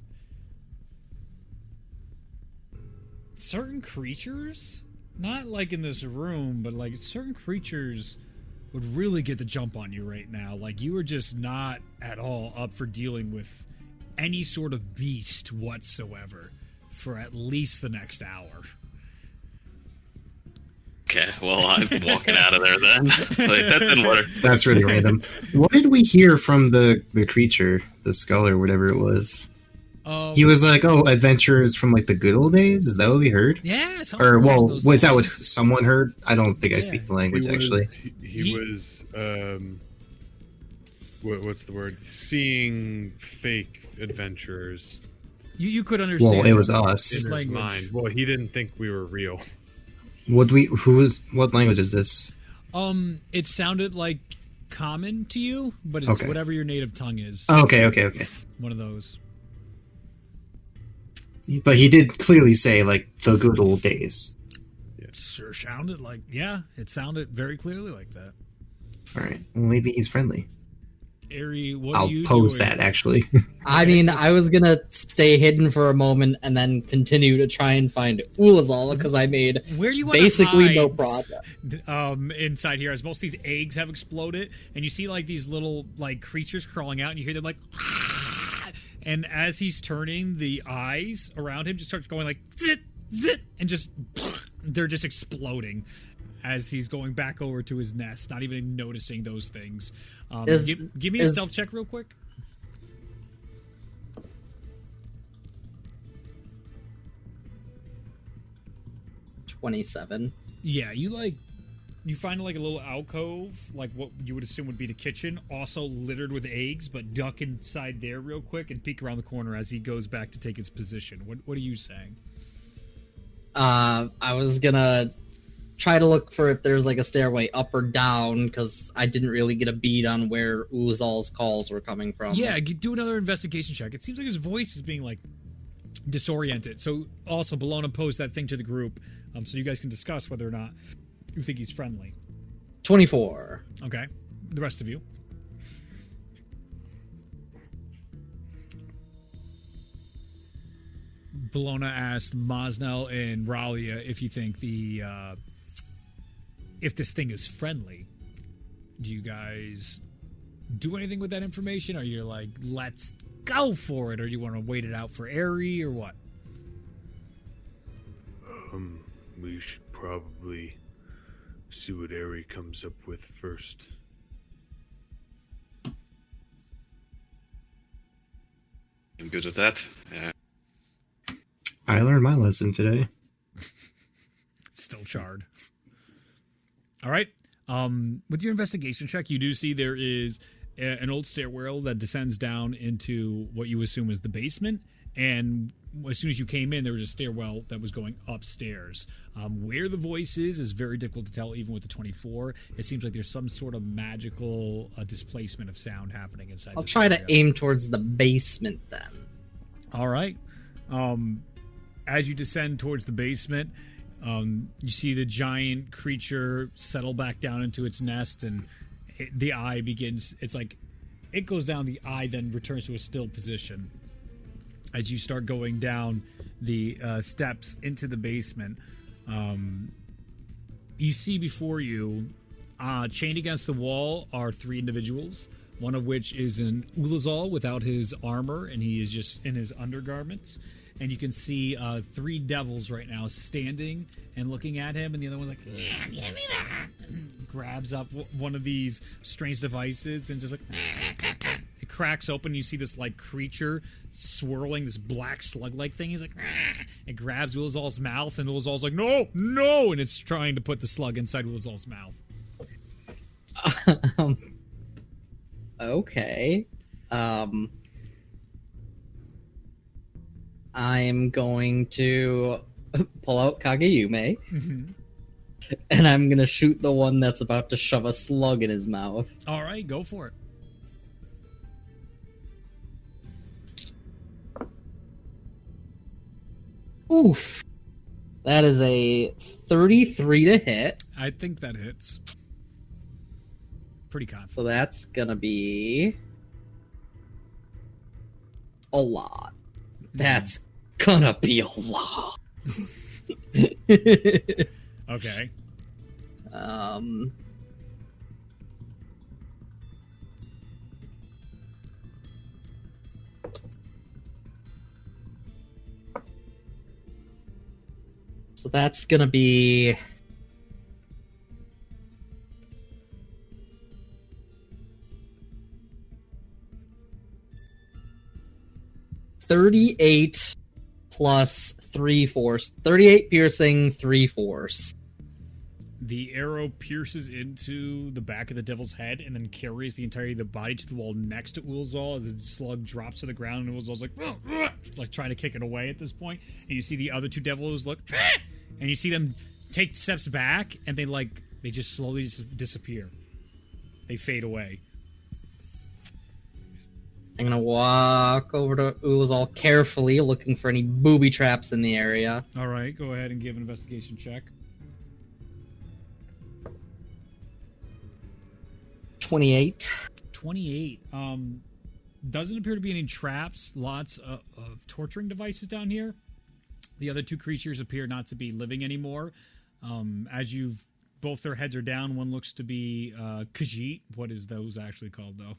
certain creatures, not like in this room, but like certain creatures would really get the jump on you right now. Like you are just not at all up for dealing with any sort of beast whatsoever for at least the next hour. Okay, well, I'm walking out of there then. Like, that didn't work. That's really random. What did we hear from the creature, the skull or whatever it was? He was like, "Oh, adventures from like the good old days." Is that what we heard? Yeah, something Or along well, those was that what lines. someone heard? I don't think I Yeah. speak the language actually. He was what's the word? Seeing fake adventurers You could understand. Well, it was in us. his Language. mind. Well, he didn't think we were real. What language is this? It sounded like common to you, but it's Okay. whatever your native tongue is. Oh, okay. One of those. But he did clearly say, like, the good old days. Sure sounded like, yeah, it sounded very clearly like that. Alright. Well, maybe he's friendly. Ari, what I'll are you pose doing? that, actually. I mean, I was gonna stay hidden for a moment and then continue to try and find Ulazal because I made Where do you want basically to no hide, progress. inside here, as most of these eggs have exploded, and you see like these little like creatures crawling out, and you hear them like, and as he's turning, the eyes around him just starts going like zit zit, and just they're just exploding as he's going back over to his nest, not even noticing those things. Give me a stealth check real quick. $27. Yeah, you find like a little alcove, like what you would assume would be the kitchen, also littered with eggs, but duck inside there real quick and peek around the corner as he goes back to take his position. What are you saying? I was gonna try to look for if there's like a stairway up or down because I didn't really get a beat on where Ulazal's calls were coming from. Yeah, do another investigation check. It seems like his voice is being like disoriented. So also, Bologna posed that thing to the group, so you guys can discuss whether or not you think he's friendly. 24. Okay, the rest of you. Bologna asked Mosnell and Ralia if you think if this thing is friendly. Do you guys do anything with that information? Or you're like, let's go for it, or you want to wait it out for Aerie, or what? We should probably see what Aerie comes up with first. I'm good with that. I learned my lesson today. Still charred. All right. With your investigation check, you do see there is an old stairwell that descends down into what you assume is the basement. And as soon as you came in, there was a stairwell that was going upstairs. Where the voice is very difficult to tell, even with the 24. It seems like there's some sort of magical displacement of sound happening inside. I'll this try to area. aim towards the basement then. All right. As you descend towards the basement, you see the giant creature settle back down into its nest, and the eye begins. It's like it goes down. The eye then returns to a still position. As you start going down the steps into the basement, you see before you, chained against the wall, are 3 individuals. One of which is an Ulazal without his armor, and he is just in his undergarments. And you can see 3 devils right now standing and looking at him, and the other one's like, yeah, give me that. Grabs up one of these strange devices and just like, it cracks open. You see this like creature swirling this black slug-like thing. He's like, it grabs Ulazal's mouth, and Ulazal's like, no, no, and it's trying to put the slug inside Ulazal's mouth. Okay. I'm going to pull out Kageyume, and I'm going to shoot the one that's about to shove a slug in his mouth. All right, go for it. Oof. That is a 33 to hit, I think that hits. Pretty confident. so that's going to be a lot. That's gonna be a lot. Okay. So that's gonna be 38 plus 3 force. 38 piercing, 3 force. The arrow pierces into the back of the devil's head and then carries the entirety of the body to the wall next to Ulazal. The slug drops to the ground and Ulazal's like trying to kick it away at this point. And you see the other two devils look, and you see them take steps back, and they just slowly disappear. They fade away. I'm gonna walk over to Ulazal carefully, looking for any booby traps in the area. All right, go ahead and give an investigation check. 28. 28. Doesn't appear to be any traps. Lots of torturing devices down here. The other two creatures appear not to be living anymore. As you've both their heads are down, one looks to be Khajiit. What is those actually called, though?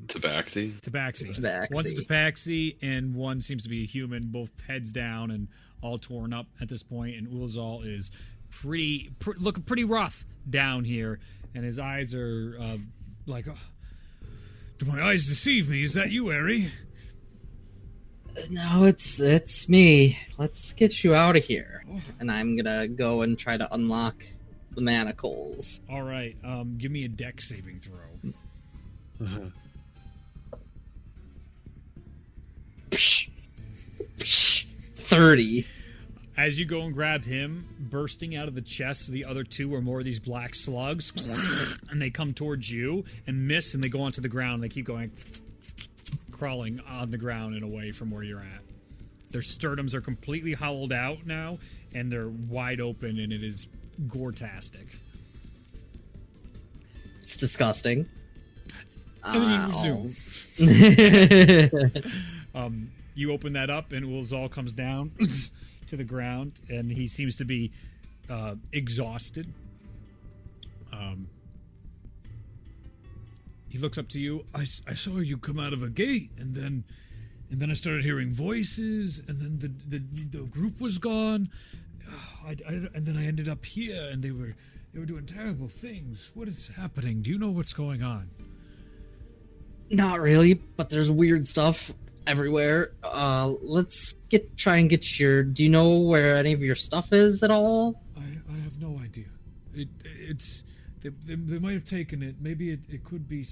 Tabaxi. Tabaxi. One's Tabaxi, and one seems to be a human, both heads down and all torn up at this point. And Ulazal is looking pretty rough down here, and his eyes are do my eyes deceive me? Is that you, Ari? No, it's me. Let's get you out of here. And I'm gonna go and try to unlock the manacles. All right, give me a dex saving throw. 30. As you go and grab him, bursting out of the chests of the other two are more of these black slugs, and they come towards you and miss, and they go onto the ground, and they keep going, crawling on the ground and away from where you're at. Their sternums are completely hollowed out now, and they're wide open, and it is gore-tastic. It's disgusting. And then you resume. You open that up, and Ulazal comes down to the ground, and he seems to be exhausted. He looks up to you. I saw you come out of a gate, and then I started hearing voices, and then the group was gone. And then I ended up here, and they were doing terrible things. What is happening? Do you know what's going on? Not really, but there's weird stuff everywhere. Let's try and get your... Do you know where any of your stuff is at all? I have no idea. It's... They might have taken it. Maybe it could be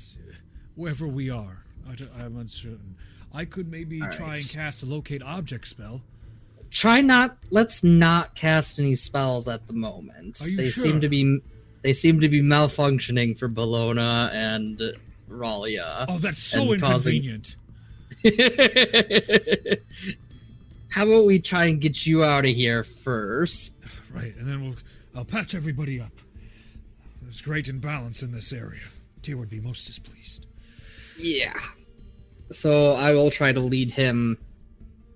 wherever we are. I'm uncertain. I could maybe try and cast a locate object spell. Let's not cast any spells at the moment. Are you they sure? seem to be malfunctioning for Bologna and Ralia. Oh, that's so inconvenient. How about we try and get you out of here first? Right, and then I'll patch everybody up. There's great imbalance in this area. Tyr would be most displeased. Yeah. So I will try to lead him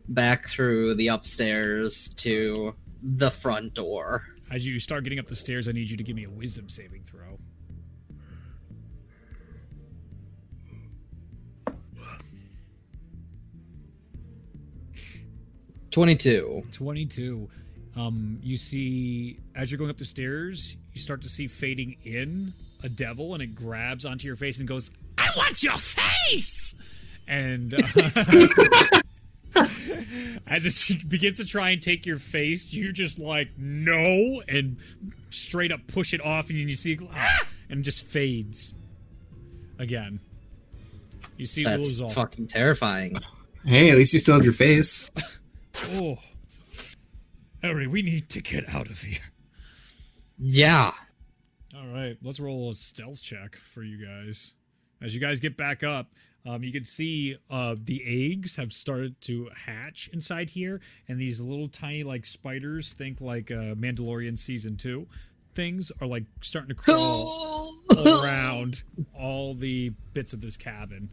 back through the upstairs to the front door. As you start getting up the stairs, I need you to give me a wisdom saving throw. 22. 22. You see, as you're going up the stairs, you start to see fading in a devil, and it grabs onto your face and goes, "I want your face!" And as it begins to try and take your face, you just like, no, and straight up push it off, and you see, and it just fades again. You see That's Ulazal. fucking terrifying. Hey, at least you still have your face. Oh. Harry, we need to get out of here. Yeah. All right, let's roll a stealth check for you guys. As you guys get back up, you can see the eggs have started to hatch inside here, and these little tiny like spiders, think like Mandalorian season 2 things, are like starting to crawl all around all the bits of this cabin.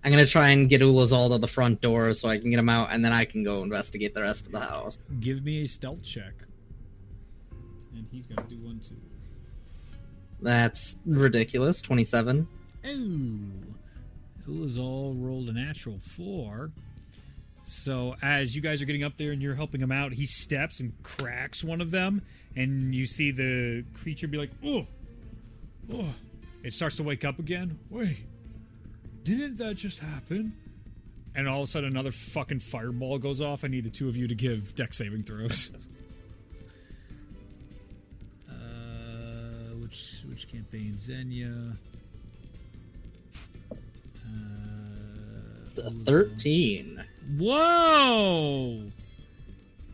I'm gonna try and get Ulazal to the front door so I can get him out, and then I can go investigate the rest of the house. Give me a stealth check. And he's gonna do one too. That's ridiculous. 27. Oh, Ulazal rolled a natural 4. So as you guys are getting up there and you're helping him out, he steps and cracks one of them, and you see the creature be like, "Oh, oh!" It starts to wake up again. Wait, didn't that just happen? And all of a sudden, another fucking fireball goes off. I need the two of you to give dex saving throws. Which campaign? Zenya. 13. Whoa!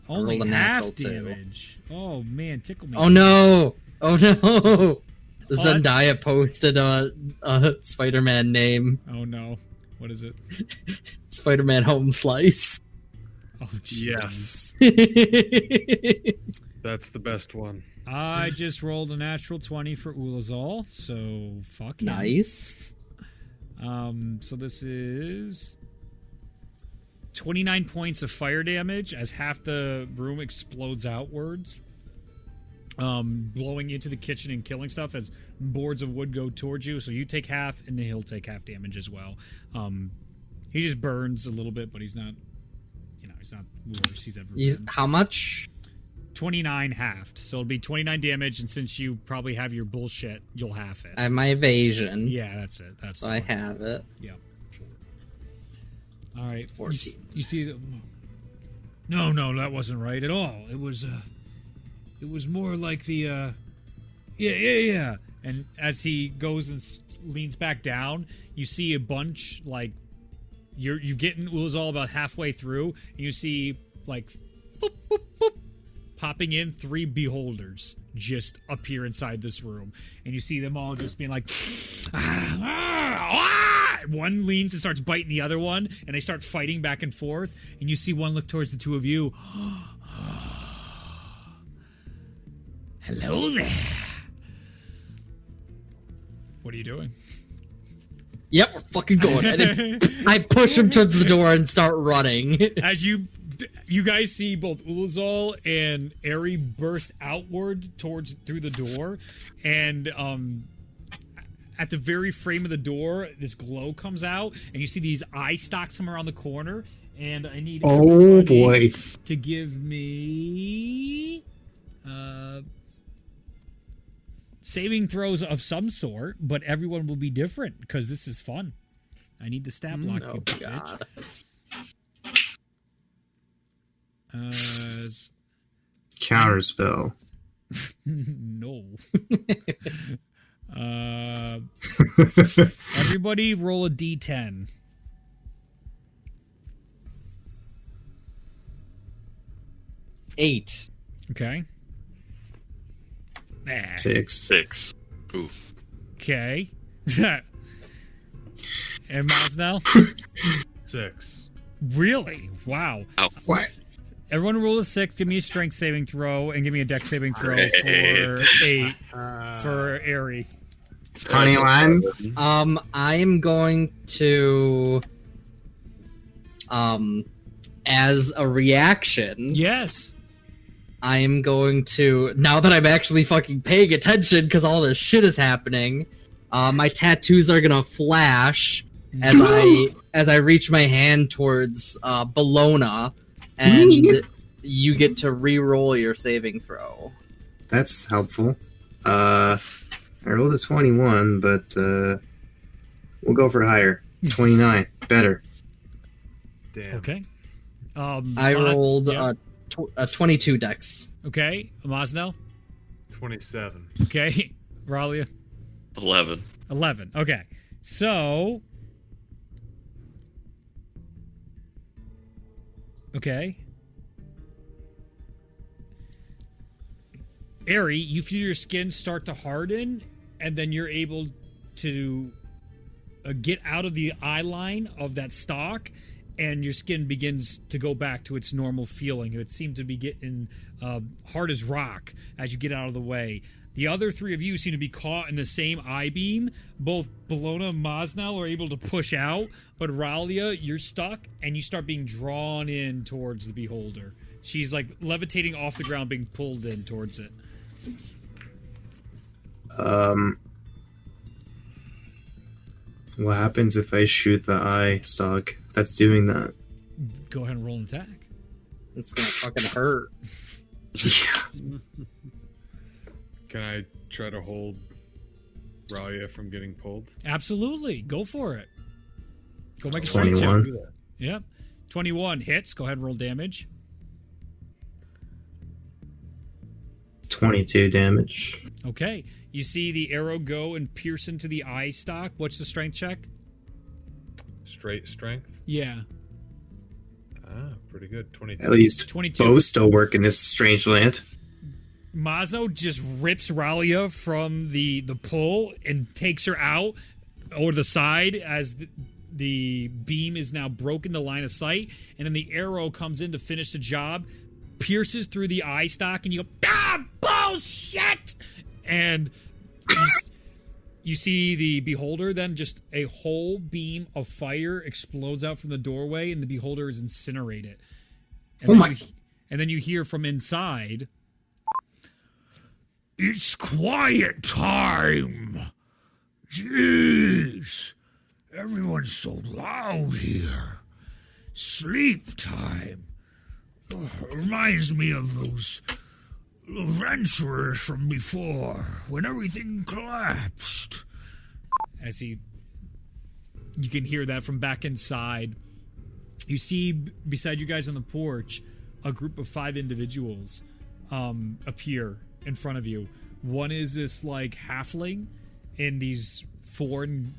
Only rolled a half natural, too. damage. Oh man, tickle me. Oh no! Oh no! Oh, Zendaya posted a Spider-Man name. Oh no. What is it? Spider-Man Home Slice. Oh jeez. Yes. That's the best one. I just rolled a natural 20 for Ulazal, so fuck him. Nice. So this is 29 points of fire damage as half the room explodes outwards, blowing into the kitchen and killing stuff as boards of wood go towards you. So you take half, and then he'll take half damage as well. He just burns a little bit, but he's not, he's not the worst he's ever been. How much? 29 halved. So it'll be 29 damage, and since you probably have your bullshit, you'll half it. I have my evasion. Yeah, that's it. That's So the I one. have it. Yeah. All right. 14. You see the... No, that wasn't right at all. It was more like the, yeah. And as he goes and leans back down, you see a bunch, like, you're getting Ulazal about halfway through, and you see, like, boop, boop, boop, popping in 3 beholders just appear inside this room. And you see them all just being like, one leans and starts biting the other one, and they start fighting back and forth. And you see one look towards the two of you. Hello there. What are you doing? Yep, we're fucking going. And then I push him towards the door and start running. As you guys see both Ulazal and Eri burst outward through the door, and at the very frame of the door, this glow comes out, and you see these eye stalks come around the corner. And I need everybody to give me saving throws of some sort, but everyone will be different because this is fun. I need the stat block. Oh, you God. Counterspell. No. Everybody roll a d10. Eight. Okay. 6. Ooh. Okay. And Masnell? 6. Really? Wow. Oh. What? Everyone roll a 6, give me a strength saving throw, and give me a dex saving throw Hey. for 8 for Eri. 21. I am going to, as a reaction, Yes. I am going to, now that I'm actually fucking paying attention because all this shit is happening, my tattoos are gonna flash as I reach my hand towards Bologna, and you get to re-roll your saving throw. That's helpful. I rolled a 21, but we'll go for higher. 29. Better. Damn. Okay. I rolled a 22 dex. Okay. Masnell? 27. Okay. Ralia? 11. 11. Okay. So... Okay. Eri, you feel your skin start to harden, and then you're able to get out of the eye line of that stalk, and your skin begins to go back to its normal feeling. It seemed to be getting hard as rock as you get out of the way. The other 3 of you seem to be caught in the same eye beam. Both Bologna and Masnal are able to push out, but Ralia, you're stuck, and you start being drawn in towards the beholder. She's like levitating off the ground, being pulled in towards it. What happens if I shoot the eye stalk that's doing that? Go ahead and roll an attack. It's gonna fucking hurt. Yeah. Can I try to hold Ralia from getting pulled? Absolutely. Go for it. Go make a strength 21. check. Yep. 21 hits. Go ahead and roll damage. 22 damage. Okay. You see the arrow go and pierce into the eye stalk. What's the strength check? Straight strength. Yeah. Pretty good. 22. At least 22. bows still work in this strange land. Mazo just rips Ralia from the pull and takes her out over the side as the beam is now broken the line of sight, and then the arrow comes in to finish the job, pierces through the eye stalk, and you go, ah, bullshit! And you see the beholder, then just a whole beam of fire explodes out from the doorway, and the beholder is incinerated. And and then you hear from inside, it's quiet time. Jeez, everyone's so loud here. Sleep time. Reminds me of those adventurers from before, when everything collapsed. You can hear that from back inside. You see beside you guys on the porch, a group of 5 individuals appear in front of you. One is this like halfling in these foreign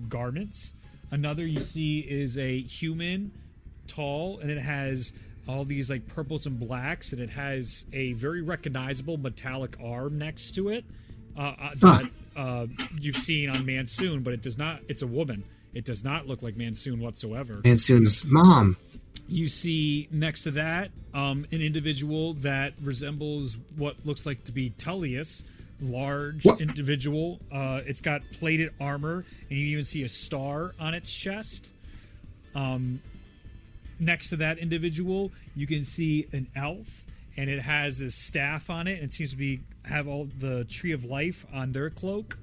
garments. Another you see is a human, tall, and it has all these like purples and blacks, and it has a very recognizable metallic arm next to it that you've seen on Mansoon, but it does not. It's a woman. It does not look like Mansoon whatsoever. Mansoon's mom. You see next to that an individual that resembles what looks like to be Tullius, large individual. It's got plated armor, and you even see a star on its chest. Next to that individual, you can see an elf, and it has a staff on it, and it seems to have all the tree of life on their cloak.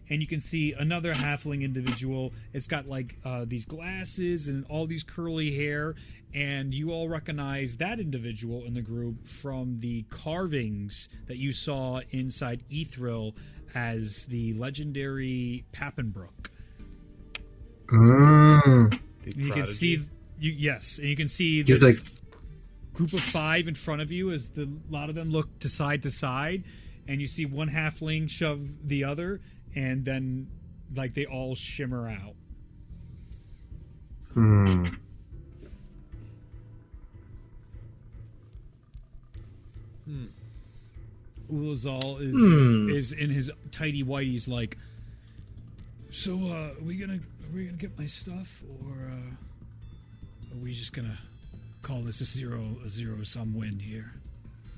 And you can see another halfling individual. It's got like these glasses and all these curly hair, and you all recognize that individual in the group from the carvings that you saw inside Ethril as the legendary Pappenbrook. You can see, yes, and you can see this group of 5 in front of you as a lot of them look to side, and you see one halfling shove the other, and then like they all shimmer out. Ulazal is in his tidy whities like, so are we gonna get my stuff, or are we just gonna call this a zero sum win here?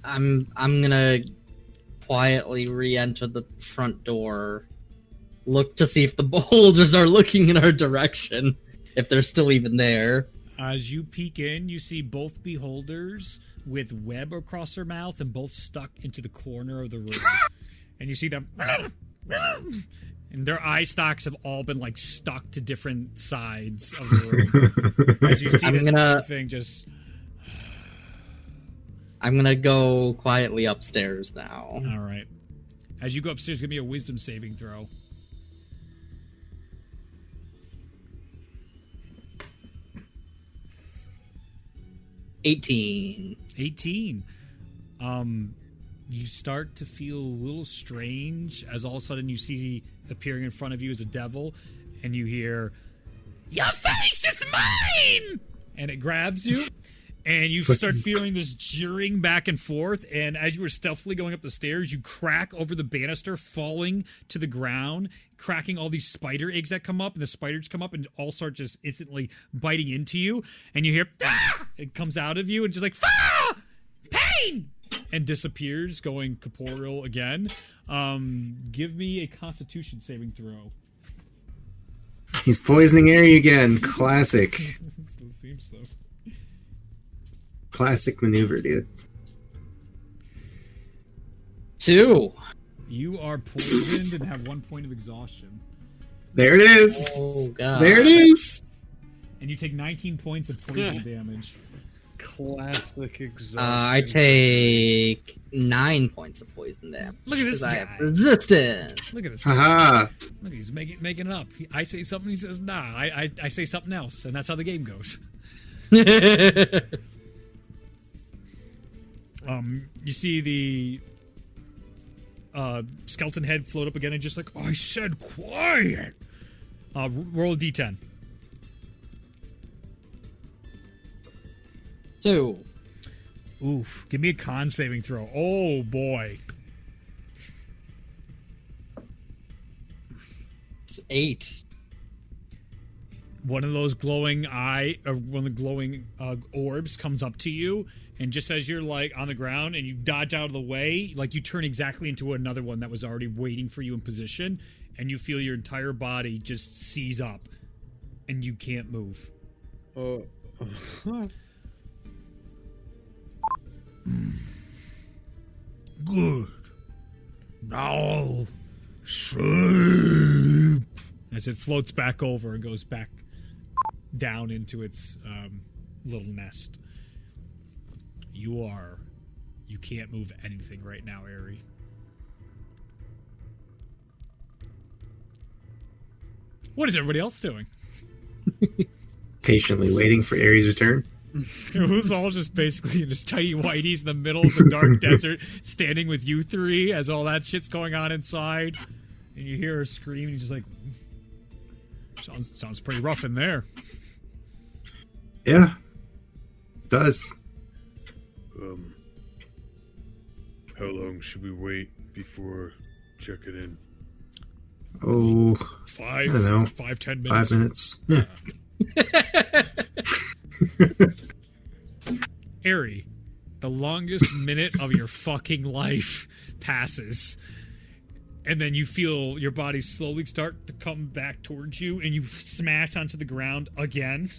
I'm gonna quietly re-enter the front door, look to see if the beholders are looking in our direction, if they're still even there. As you peek in, you see both beholders with web across their mouth and both stuck into the corner of the room. And you see them, and their eye stalks have all been like stuck to different sides of the room. As you see this thing just... I'm gonna go quietly upstairs now. All right. As you go upstairs, give me a wisdom saving throw. 18. 18. You start to feel a little strange as all of a sudden you see appearing in front of you as a devil, and you hear, "Your face is mine!" And it grabs you. And you start feeling this jeering back and forth, and as you were stealthily going up the stairs, you crack over the banister, falling to the ground, cracking all these spider eggs that come up, and the spiders come up and all start just instantly biting into you, and you hear, "Ah!" It comes out of you, and just like, "Ah! Pain!" and disappears, going corporeal again. Give me a Constitution saving throw. He's poisoning Aerie again. Classic. It seems so. Classic maneuver, dude. 2. You are poisoned and have 1 point of exhaustion. There it is. Oh, God. There it is. And you take 19 points of poison damage. Classic exhaustion. I take 9 points of poison damage. Look at this 'cause I guy. have resistance. Look at this. Haha. Look, he's making it up. I say something, he says nah. I say something else, and that's how the game goes. You see skeleton head float up again and just like, I said quiet. Roll a d10. 2. Oof. Give me a con saving throw. Oh, boy. 8. One of those glowing one of the glowing orbs comes up to you, and just as you're like on the ground and you dodge out of the way, like you turn exactly into another one that was already waiting for you in position, and you feel your entire body just seize up, and you can't move. Good. Now sleep. As it floats back over and goes back down into its little nest. You can't move anything right now, Ari. What is everybody else doing? Patiently waiting for Ares' return. Who's all just basically in his tiny whiteies in the middle of the dark desert, standing with you three as all that shit's going on inside, and you hear her scream, and he's just like, sounds pretty rough in there. Yeah, it does. How long should we wait before checking in? Oh, I don't know. 5-10 minutes. 5 minutes. Yeah. Ari, the longest minute of your fucking life passes. And then you feel your body slowly start to come back towards you, and you smash onto the ground again.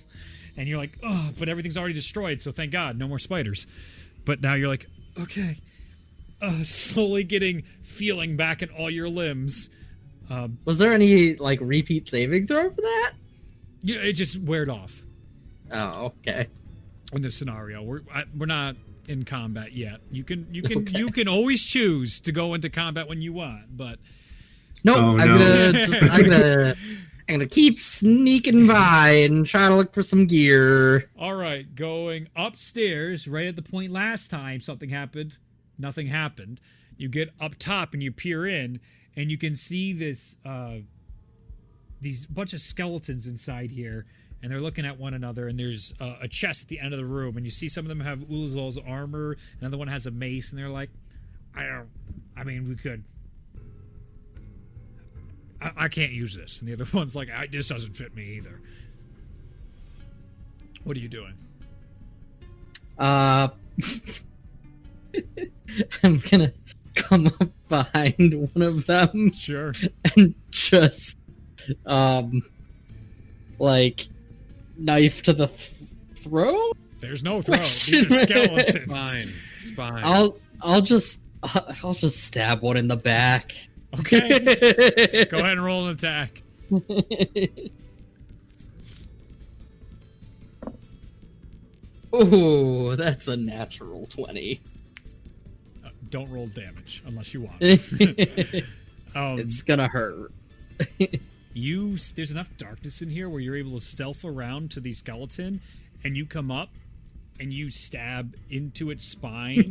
And you're like, oh, but everything's already destroyed, so thank God, no more spiders. But now you're like, okay. Slowly feeling back in all your limbs. Was there any, like, repeat saving throw for that? Yeah, it just weared off. Oh, okay. In this scenario, we're not in combat yet. You can always choose to go into combat when you want, but nope. Oh, I'm no. gonna keep sneaking by and try to look for some gear. all right, going upstairs right at the point last time something happened, nothing happened. You get up top and you peer in, and you can see this these bunch of skeletons inside here. And they're looking at one another, and there's a chest at the end of the room, and you see some of them have Ulazal's armor, another one has a mace, and they're like, we could. I can't use this. And the other one's like, this doesn't fit me either. What are you doing? I'm gonna come up behind one of them. Sure. And just, like, knife to the throat? There's no throw. These are skeletons. It's fine. I'll just stab one in the back. Okay. Go ahead and roll an attack. Ooh, that's a natural 20. Don't roll damage unless you want. It's gonna hurt. There's enough darkness in here where you're able to stealth around to the skeleton, and you come up and you stab into its spine,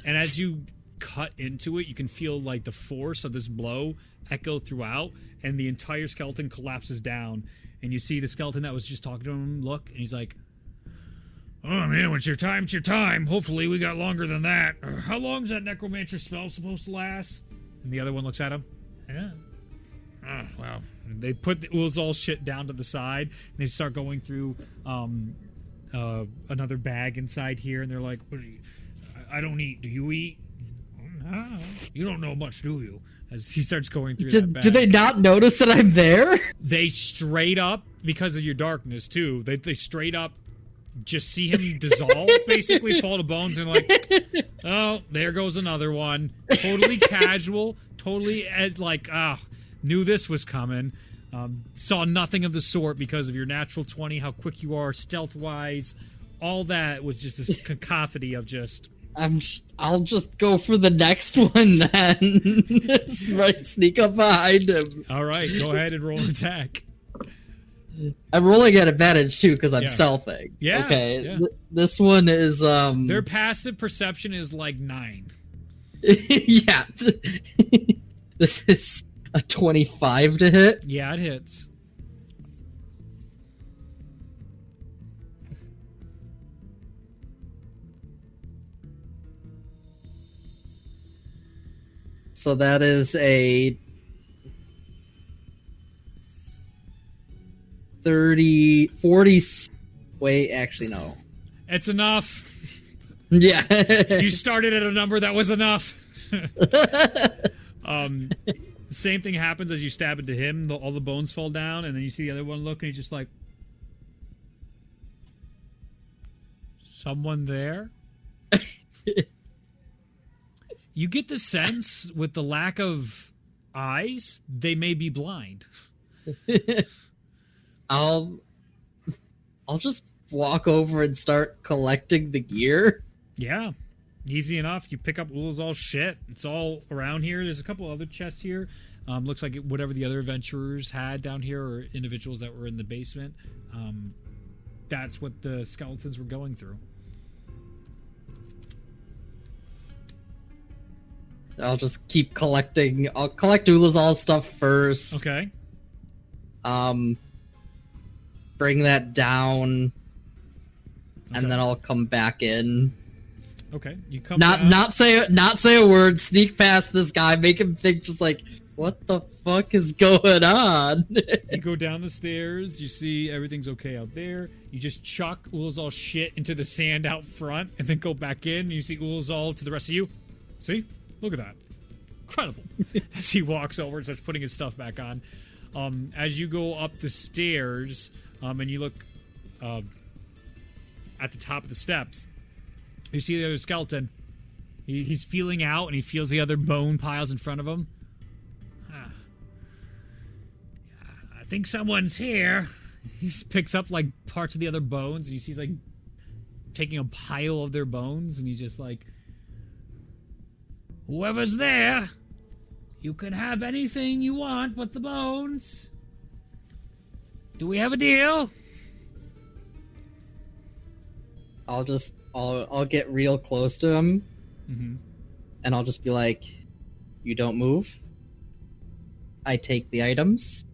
and as you cut into it, you can feel like the force of this blow echo throughout, and the entire skeleton collapses down, and you see the skeleton that was just talking to him look, and he's like, oh man, when it's your time, it's your time. Hopefully we got longer than that. How long is that necromancer spell supposed to last? And the other one looks at him. Yeah. Well, they put the Ulazal shit down to the side, and they start going through another bag inside here, and they're like, what do you, I don't eat. Do you eat? You don't know much, do you? As he starts going through that bag. Do they not notice that I'm there? They straight up, because of your darkness too, they straight up just see him dissolve, basically fall to bones, and like, oh, there goes another one. Totally casual, totally like, knew this was coming. Saw nothing of the sort because of your natural 20, how quick you are, stealth-wise. All that was just this cacophony of just... I'll just go for the next one then. Right, sneak up behind him. All right, go ahead and roll an attack. I'm rolling at advantage too because I'm Yeah. stealthing. Yeah, Okay. yeah. This one is Their passive perception is like 9. Yeah. This is a 25 to hit. Yeah, it hits. So that is a 30, 40. Wait, actually, no. It's enough. Yeah. You started at a number that was enough. Same thing happens as you stab into him. All the bones fall down, and then you see the other one look, and he's just like, someone there? You get the sense, with the lack of eyes, they may be blind. I'll just walk over and start collecting the gear. Yeah, easy enough. You pick up Ulazal's shit. It's all around here. There's a couple other chests here. Looks like whatever the other adventurers had down here, or individuals that were in the basement. That's what the skeletons were going through. I'll just keep collecting. I'll collect Ulazal's stuff first. Okay. Bring that down, and then I'll come back in. Okay. You come down. Not say a word. Sneak past this guy. Make him think just like, what the fuck is going on? You go down the stairs. You see everything's okay out there. You just chuck Ulazal's shit into the sand out front, and then go back in. And you see Ulazal to the rest of you. See? Look at that. Incredible. As he walks over and starts putting his stuff back on. As you go up the stairs, and you look at the top of the steps, you see the other skeleton. He's feeling out, and he feels the other bone piles in front of him. I think someone's here. He picks up, like, parts of the other bones, and you see he's, like, taking a pile of their bones, and he's just like, whoever's there, you can have anything you want but the bones. Do we have a deal? I'll get real close to him, and I'll just be like, you don't move. I take the items.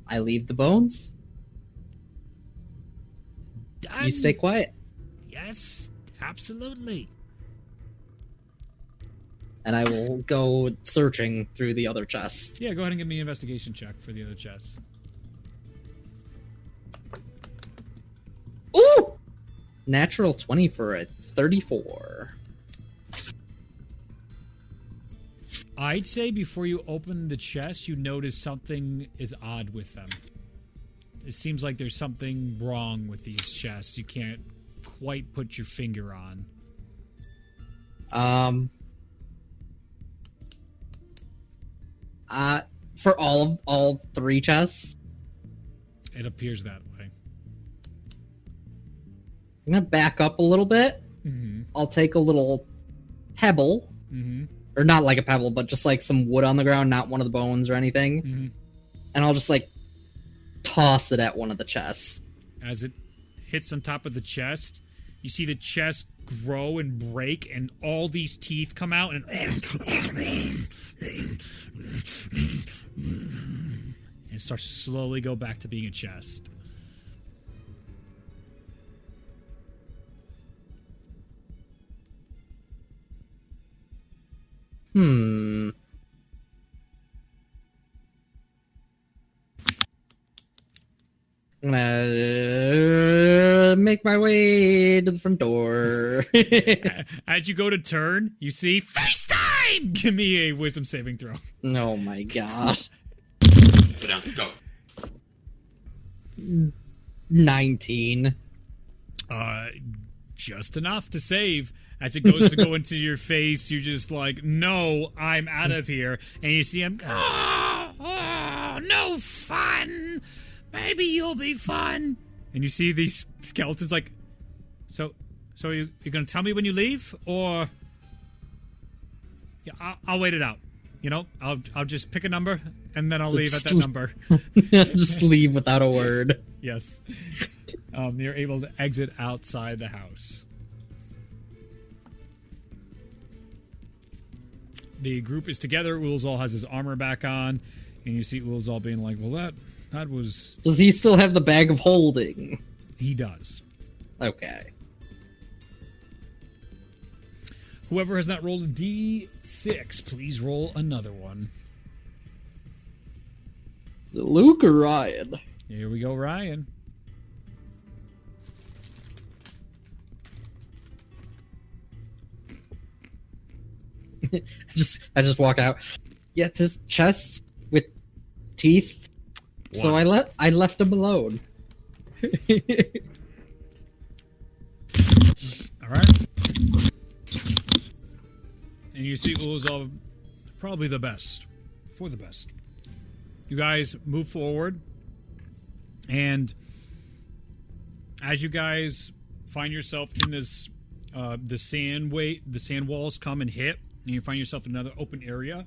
I leave the bones. Done. You stay quiet. Yes, absolutely. And I will go searching through the other chests. Yeah, go ahead and give me an investigation check for the other chests. Ooh! Natural 20 for a 34. I'd say before you open the chest, you notice something is odd with them. It seems like there's something wrong with these chests. You can't quite put your finger on. For all three chests, It appears that way. I'm gonna back up a little bit. I'll take a little pebble, or not like a pebble, but just like some wood on the ground, not one of the bones or anything, and I'll just like toss it at one of the chests. As it hits on top of the chest, you see the chest grow and break, and all these teeth come out, and it starts to slowly go back to being a chest. I'm gonna make my way to the front door. As you go to turn, you see FaceTime! Give me a wisdom saving throw. Oh my god. Put down. Go. 19. Just enough to save. As it goes to go into your face, you're just like, no, I'm out of here. And you see him, oh, no fun. Maybe you'll be fun. And you see these skeletons like, so you're going to tell me when you leave? Or, yeah, I'll wait it out. You know, I'll just pick a number, and then I'll leave at that number. Just leave without a word. Yes. You're able to exit outside the house. the group is together. Ulazal has his armor back on, and you see Ulazal being like, well, that was... Does he still have the bag of holding? He does. Okay. Whoever has not rolled a D6, please roll another one. Is it Luke or Ryan? Here we go, Ryan. I just walk out. Yeah, there's chests with teeth. So I left him alone. All right. And you see Ulazal, probably the best. For the best. You guys move forward. And as you guys find yourself in this, the sand walls come and hit, and you find yourself in another open area.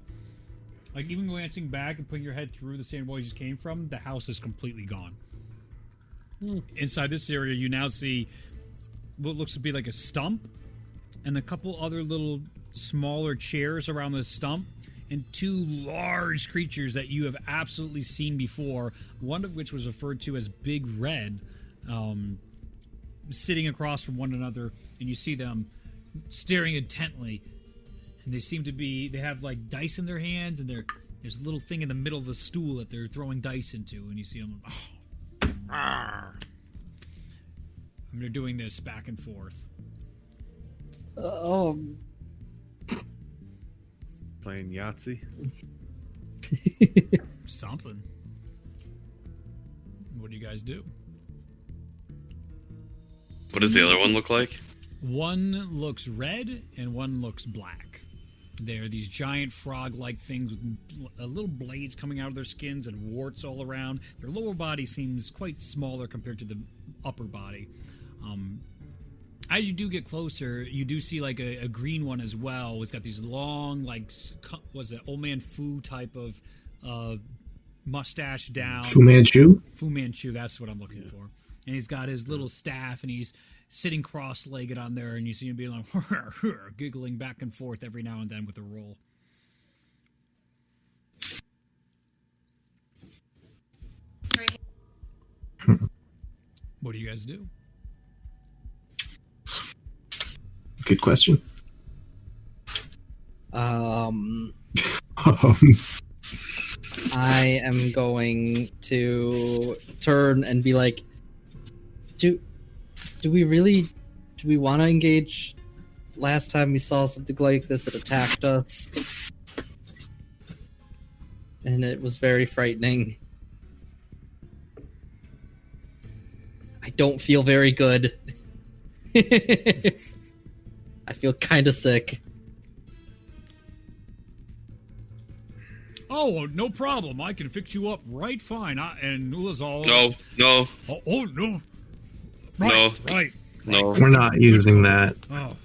Like, even glancing back and putting your head through the sand wall you just came from, the house is completely gone. Inside this area, you now see what looks to be like a stump, and a couple other little smaller chairs around the stump, and two large creatures that you have absolutely seen before, one of which was referred to as Big Red, sitting across from one another, and you see them staring intently. And they have like dice in their hands, and there's a little thing in the middle of the stool that they're throwing dice into, and you see them, and they're doing this back and forth. Playing Yahtzee. Something. What do you guys do? What does the other one look like? One looks red, and one looks black. They're these giant frog-like things with little blades coming out of their skins and warts all around. Their lower body seems quite smaller compared to the upper body. As you do get closer, you do see like a green one as well. It's got these long, like, what's it, old man Fu type of mustache down. Fu Manchu? Fu Manchu, that's what I'm looking for. And he's got his little staff, and he's sitting cross-legged on there, and you see him being like, giggling back and forth every now and then with a roll. What do you guys do? Good question. I am going to turn and be like, do we want to engage? Last time we saw something like this, it attacked us, and it was very frightening. I don't feel very good. I feel kind of sick. Oh, no problem. I can fix you up right fine. And Ulazal... No. Oh, no. Right, No. right. No. We're not using that. Oh.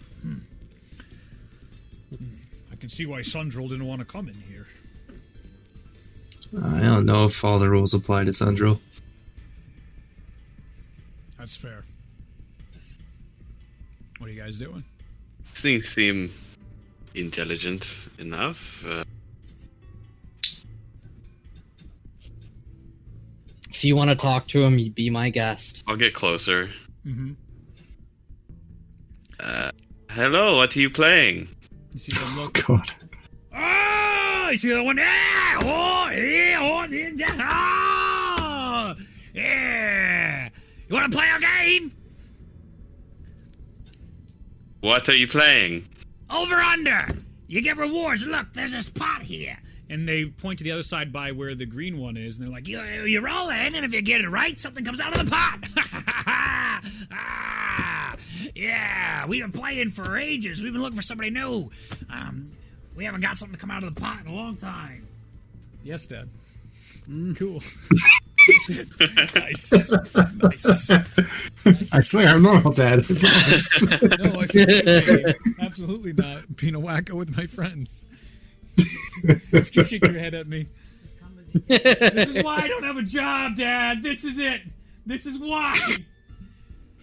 I can see why Sundrel didn't want to come in here. I don't know if all the rules apply to Sundrel. That's fair. What are you guys doing? These things seem intelligent enough. If you want to talk to him, you be my guest. I'll get closer. Mm-hmm. Hello, what are you playing? You see them look... God. Oh! You see that one? Yeah! Oh! Yeah! Oh! Yeah! Oh! Yeah! You want to play a game? What are you playing? Over under! You get rewards. Look, there's this pot here. And they point to the other side by where the green one is, and they're like, you roll in, and if you get it right, something comes out of the pot. Yeah, we've been playing for ages. We've been looking for somebody new. We haven't got something to come out of the pot in a long time. Yes, Dad. Cool. Nice. I swear I'm normal, Dad. No, I feel like absolutely not being a wacko with my friends. You shake your head at me. This is why I don't have a job, Dad. This is it. This is why.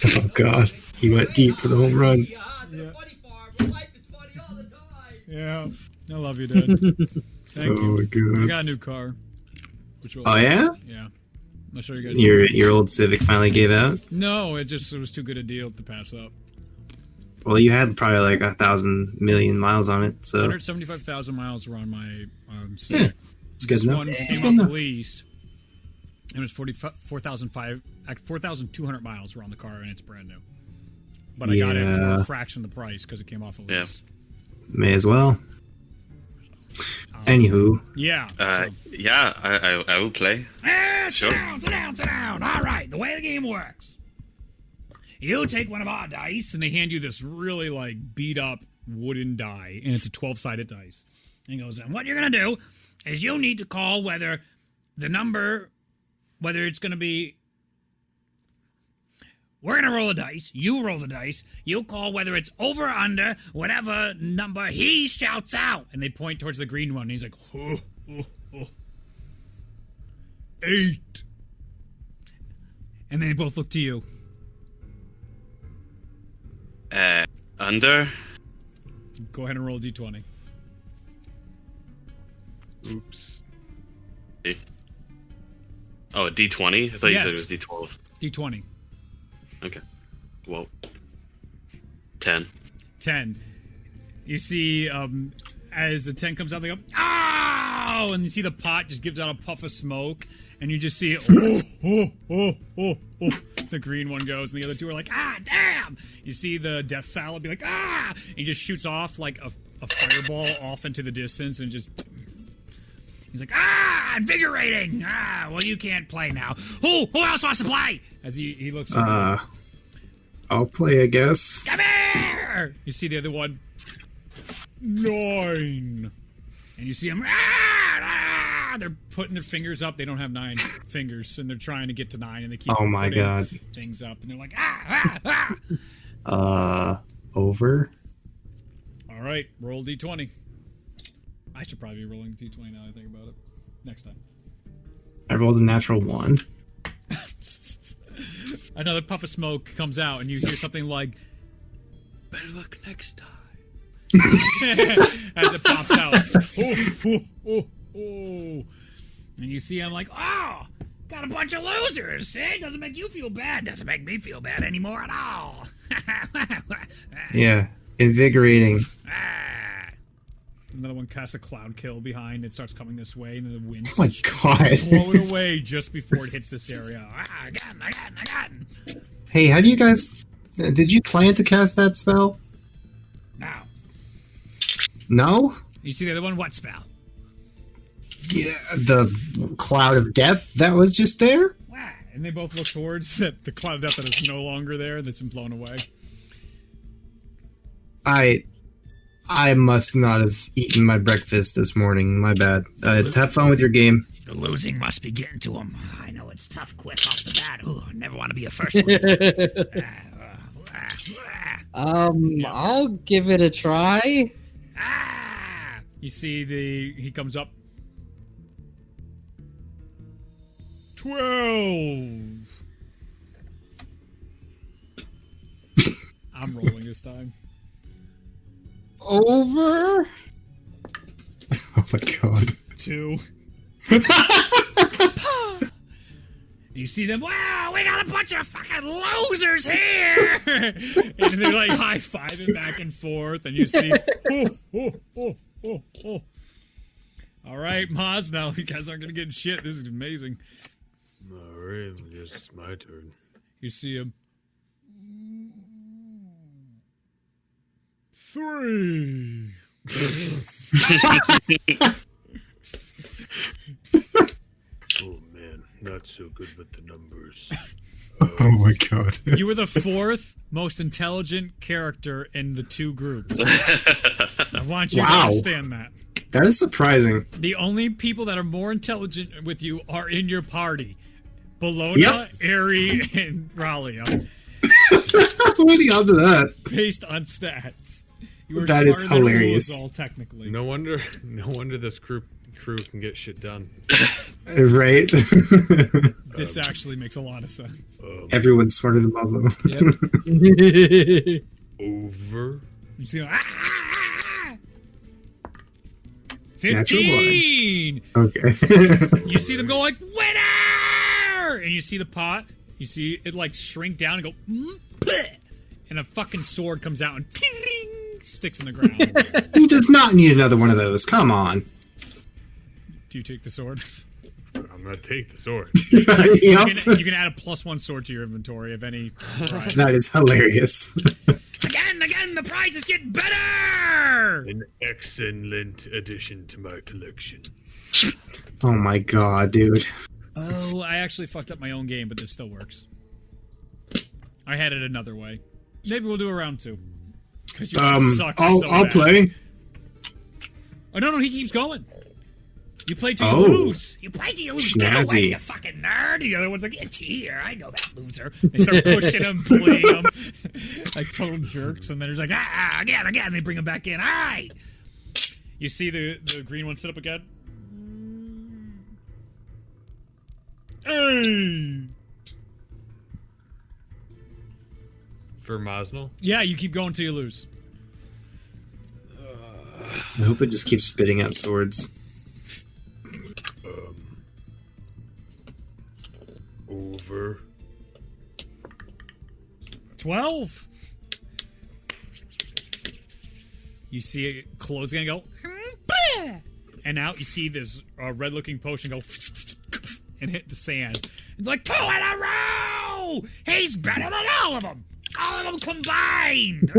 Oh God, he went deep for the home run. Yeah. I love you, Dad. Thank you. I God. got a new car. Which will, Oh yeah? Yeah. I'll show you guys. Your old Civic finally gave out? No, it was too good a deal to pass up. Well, you had probably like 1,000 million miles on it, so 175,000 miles were on my Civic. it's good This enough. one It's came good off enough. a lease. It was 4,200 miles were on the car, and it's brand new. But I got it for Yeah. a fraction of the price because it came off a Yeah. lease. May as well. Anywho, Yeah. Yeah, I will play. Sure. Sit down. All right, the way the game works. You take one of our dice, and they hand you this really, like, beat-up wooden die, and it's a 12-sided dice. And he goes, and what you're going to do is you need to call whether the number, whether it's going to be... We're going to roll the dice. You roll the dice. You call whether it's over or under, whatever number he shouts out. And they point towards the green one, and he's like, oh. 8. And they both look to you. Under. Go ahead and roll a d20. Oops. Oh, a D20? I thought you said Yes. it was D12. D20. Okay. Well, 10. 10. You see, as the 10 comes out, they go, "Ow!" And you see the pot just gives out a puff of smoke, and you just see, oh. The green one goes, and the other two are like, ah, damn! You see the death salad be like, ah! And he just shoots off like a fireball off into the distance, and just... He's like, ah, invigorating! Ah, well, you can't play now. Who else wants to play? As he looks around. I'll play, I guess. Come here! You see the other one. 9. And you see them. They're putting their fingers up. They don't have 9 fingers, and they're trying to get to 9, and they keep Oh my putting God. things up, and they're like, Over. All right, roll d20. I should probably be rolling d20 now that I think about it. Next time. I rolled a natural 1. Another puff of smoke comes out, and you hear something like, better luck next time. As it pops out. Oh. And you see him like, oh, got a bunch of losers. See? Doesn't make you feel bad. Doesn't make me feel bad anymore at all. Yeah, invigorating. Another one casts a cloud kill behind. It starts coming this way, and then the wind Oh my God. blow it away just before it hits this area. Again. Hey, how do you guys... Did you plan to cast that spell? Now, No? you see the other one? What spell? Yeah, the cloud of death that was just there? And they both look towards the cloud of death that is no longer there, that's been blown away. I must not have eaten my breakfast this morning. My bad. Have fun with your game. The losing must be getting to him. I know it's tough quick off the bat. Ooh, I never want to be a first loser. I'll give it a try. You see he comes up. 12. I'm rolling this time. Over. Oh my God. 2. You see them, wow, we got a bunch of fucking losers here! And they're like high-fiving back and forth, and you see, oh. All right, Maz, now you guys aren't going to get shit. This is amazing. All right, I guess it's my turn. You see him. 3. Oh man, not so good with the numbers. Oh my God. You were the 4th most intelligent character in the 2 groups. I want you to Wow. understand that. That is surprising. The only people that are more intelligent with you are in your party. Bologna, Yep. Aerie, and Ralia. What are the odds of that? Based on stats. You were That is smarter than hilarious. Rules, all technically. No wonder this crew can get shit done. Right? This actually makes a lot of sense. Everyone's smarter than Muslim. Over. You see, Natural 15! Okay. You see them go like, winner! And you see the pot. You see it like shrink down and go, bleh! And a fucking sword comes out and sticks in the ground. He does not need another one of those. Come on. Do you take the sword? I'm gonna take the sword. Yep. You can add a +1 sword to your inventory if any. Prize. That is hilarious. Again, the prizes get better! An excellent addition to my collection. Oh my god, dude. Oh, I actually fucked up my own game, but this still works. I had it another way. Maybe we'll do a round 2. You suck I'll bad. play. Oh no, he keeps going. You play till Oh. you lose. You play till you lose. Get away, Snazzy. you fucking nerd. The other one's like, it's here. I know that loser. They start pushing him, bullying him, like total jerks. And then there's like, again. They bring him back in. All right. You see the green one sit up again. Hey. For Mosnell? Yeah, you keep going till you lose. I hope it just keeps spitting out swords. Over. 12. You see it closing and go, and now you see this red-looking potion go and hit the sand. And like 2 in a row. He's better than all of them. All of them combined.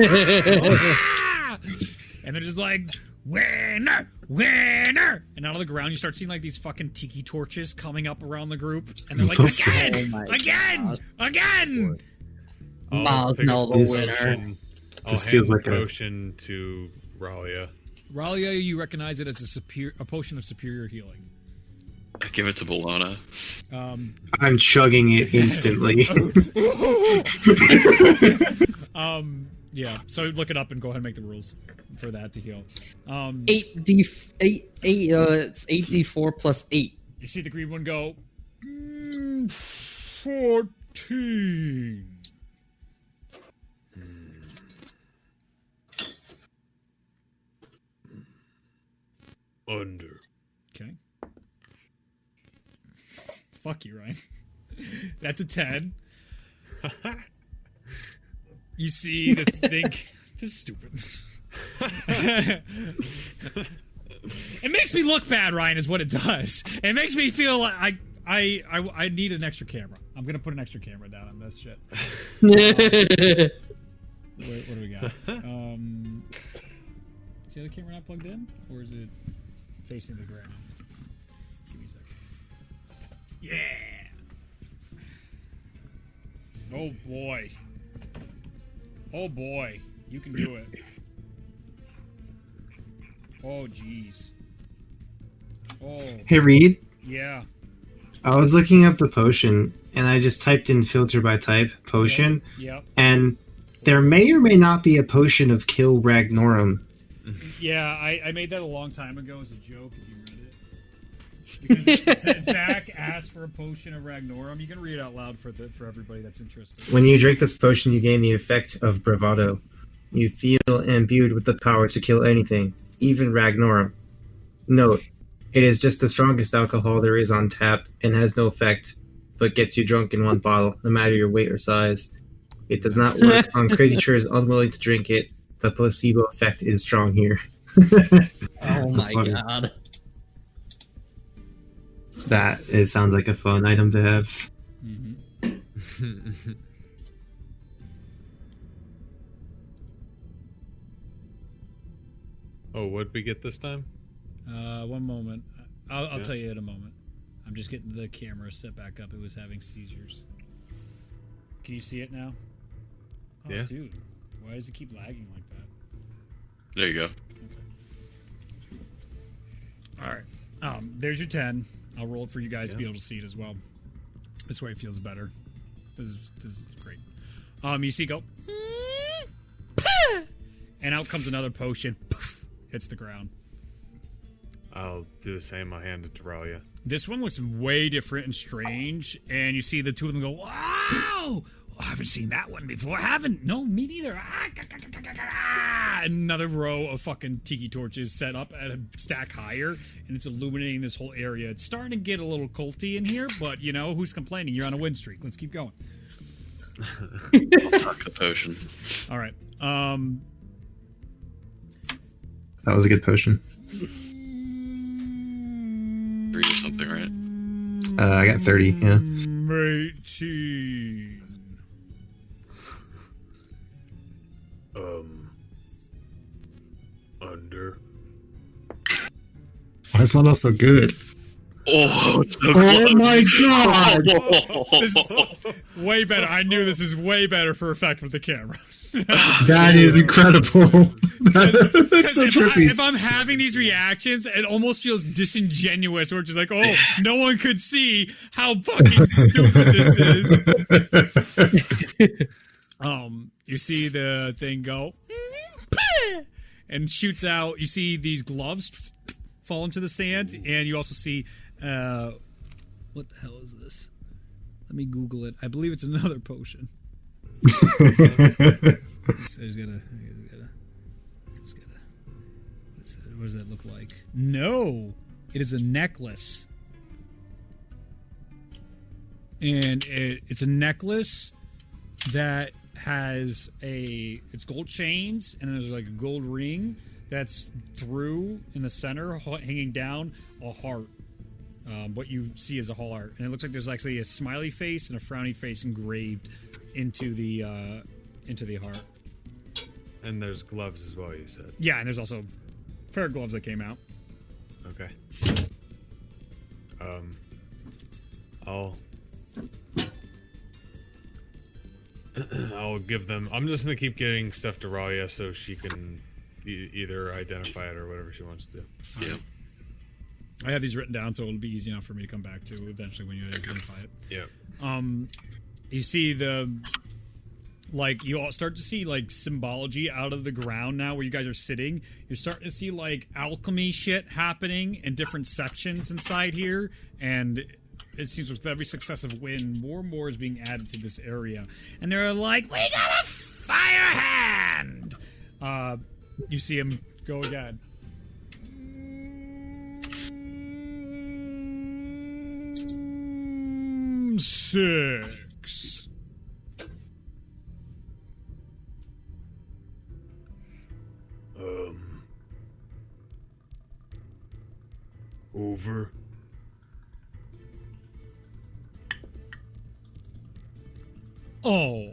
And they're just like, winner. And out of the ground, you start seeing like these fucking tiki torches coming up around the group, and they're like, again. Miles, pick no, up the This- winner. and I'll This hand feels the like a- potion to Ralia. Ralia, you recognize it as a potion of superior healing. I give it to Bologna. I'm chugging it instantly. Yeah. So look it up and go ahead and make the rules for that to heal. 8 it's 8d4 plus 8. You see the green one go, 14. Under. Okay. Fuck you, Ryan. That's a 10. You see the thing. This is stupid. It makes me look bad, Ryan, is what it does. It makes me feel like I need an extra camera. I'm gonna put an extra camera down on this shit. What do we got? Is the other camera not plugged in? Or is it facing the ground? Give me a second. Yeah! Oh boy. Oh boy. You can do it. Oh jeez. Oh, Hey, Reed. yeah. I was looking up the potion, and I just typed in filter by type potion, Yep. and there may or may not be a potion of Kill Ragnorum. Yeah, I made that a long time ago as a joke if you read it. Because Zach asked for a potion of Ragnorum. You can read it out loud for everybody that's interested. When you drink this potion, you gain the effect of bravado. You feel imbued with the power to kill anything, even Ragnorum. Note, it is just the strongest alcohol there is on tap and has no effect, but gets you drunk in one bottle, no matter your weight or size. It does not work on creatures unwilling to drink it. The placebo effect is strong here. Oh my funny. god. It sounds like a fun item to have. Mm-hmm. Oh, what'd we get this time? One moment. I'll tell you in a moment. I'm just getting the camera set back up. It was having seizures. Can you see it now? Oh, Yeah. dude. Why does it keep lagging like that? There you go. All right. There's your 10. I'll roll it for you guys to be able to see it as well. This way it feels better. This is great. You see, go, and out comes another potion. Poof, hits the ground. I'll do the same. I'll hand it to Ralia. This one looks way different and strange, and you see the two of them go, wow! I haven't seen that one before. I haven't. No, me neither. Another row of fucking tiki torches set up at a stack higher, and it's illuminating this whole area. It's starting to get a little culty in here, but, you know, who's complaining? You're on a win streak. Let's keep going. I'll tuck the potion. All right. That was a good potion. 3 or something, right? I got 30, yeah. 18. Under. Why is one so good? Oh, it's so Oh close. my god! This is way better. I knew this is way better for effect with the camera. That is incredible. That's so trippy. If I'm having these reactions, it almost feels disingenuous, or just like, oh, no one could see how fucking stupid this is. You see the thing go and shoots out. You see these gloves fall into the sand, and you also see what the hell is this? Let me Google it. I believe it's another potion. What does that look like? No, it is a necklace, and it's a necklace that has it's gold chains, and there's like a gold ring that's through in the center, hanging down a heart. What you see is a heart, and it looks like there's actually a smiley face and a frowny face engraved into the heart. And there's gloves as well, you said. Yeah, and there's also a pair of gloves that came out. Okay. I'll give them. I'm just gonna keep getting stuff to Ralia so she can either identify it or whatever she wants to do. Yeah. I have these written down, so it'll be easy enough for me to come back to eventually when you identify it. Yeah. You see you all start to see like symbology out of the ground now where you guys are sitting. You're starting to see like alchemy shit happening in different sections inside here, and it seems with every successive win, more and more is being added to this area. And they're like, we got a fire hand! You see him go again. Six. Over. Oh.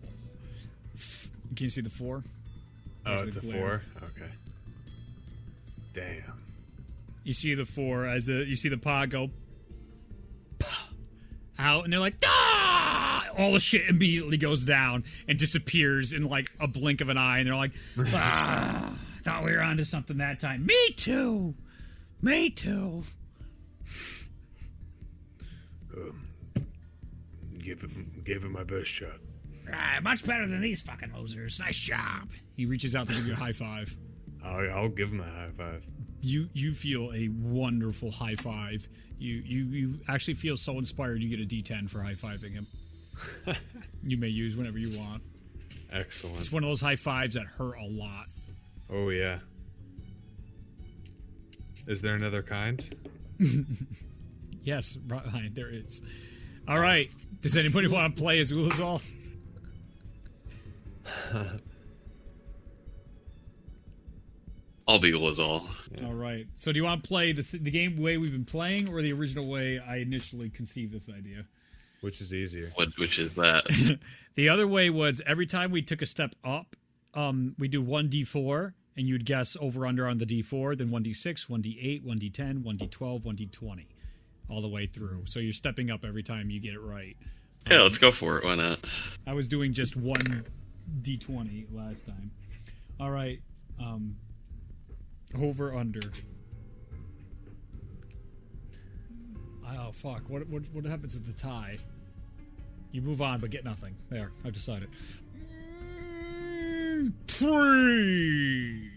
Can you see the 4? Oh, There's it's a the glare. 4? Okay. Damn. You see the 4 as you see the pod go out, and they're like, ah! All the shit immediately goes down and disappears in like a blink of an eye, and they're like, ah, thought we were onto something that time. Me too. Me too. Give it my best shot. Much better than these fucking losers. Nice job. He reaches out to give you a high five. I'll give him a high five. You feel a wonderful high five. You actually feel so inspired you get a D10 for high fiving him. You may use whenever you want. Excellent. It's one of those high fives that hurt a lot. Oh yeah. Is there another kind? Yes, Ryan, there is. All right. Does anybody want to play as Ulazal? I'll be Lazal. All right. So do you want to play the game way we've been playing, or the original way I initially conceived this idea? Which is easier? Which is that? The other way was every time we took a step up, we do 1d4, and you'd guess over under on the d4, then 1d6, 1d8, 1d10, 1d12, 1d20, all the way through. So you're stepping up every time you get it right. Yeah, let's go for it. Why not? I was doing just 1d20 last time. All right. Over under. Oh fuck! What happens with the tie? You move on, but get nothing. There, I've decided. 3.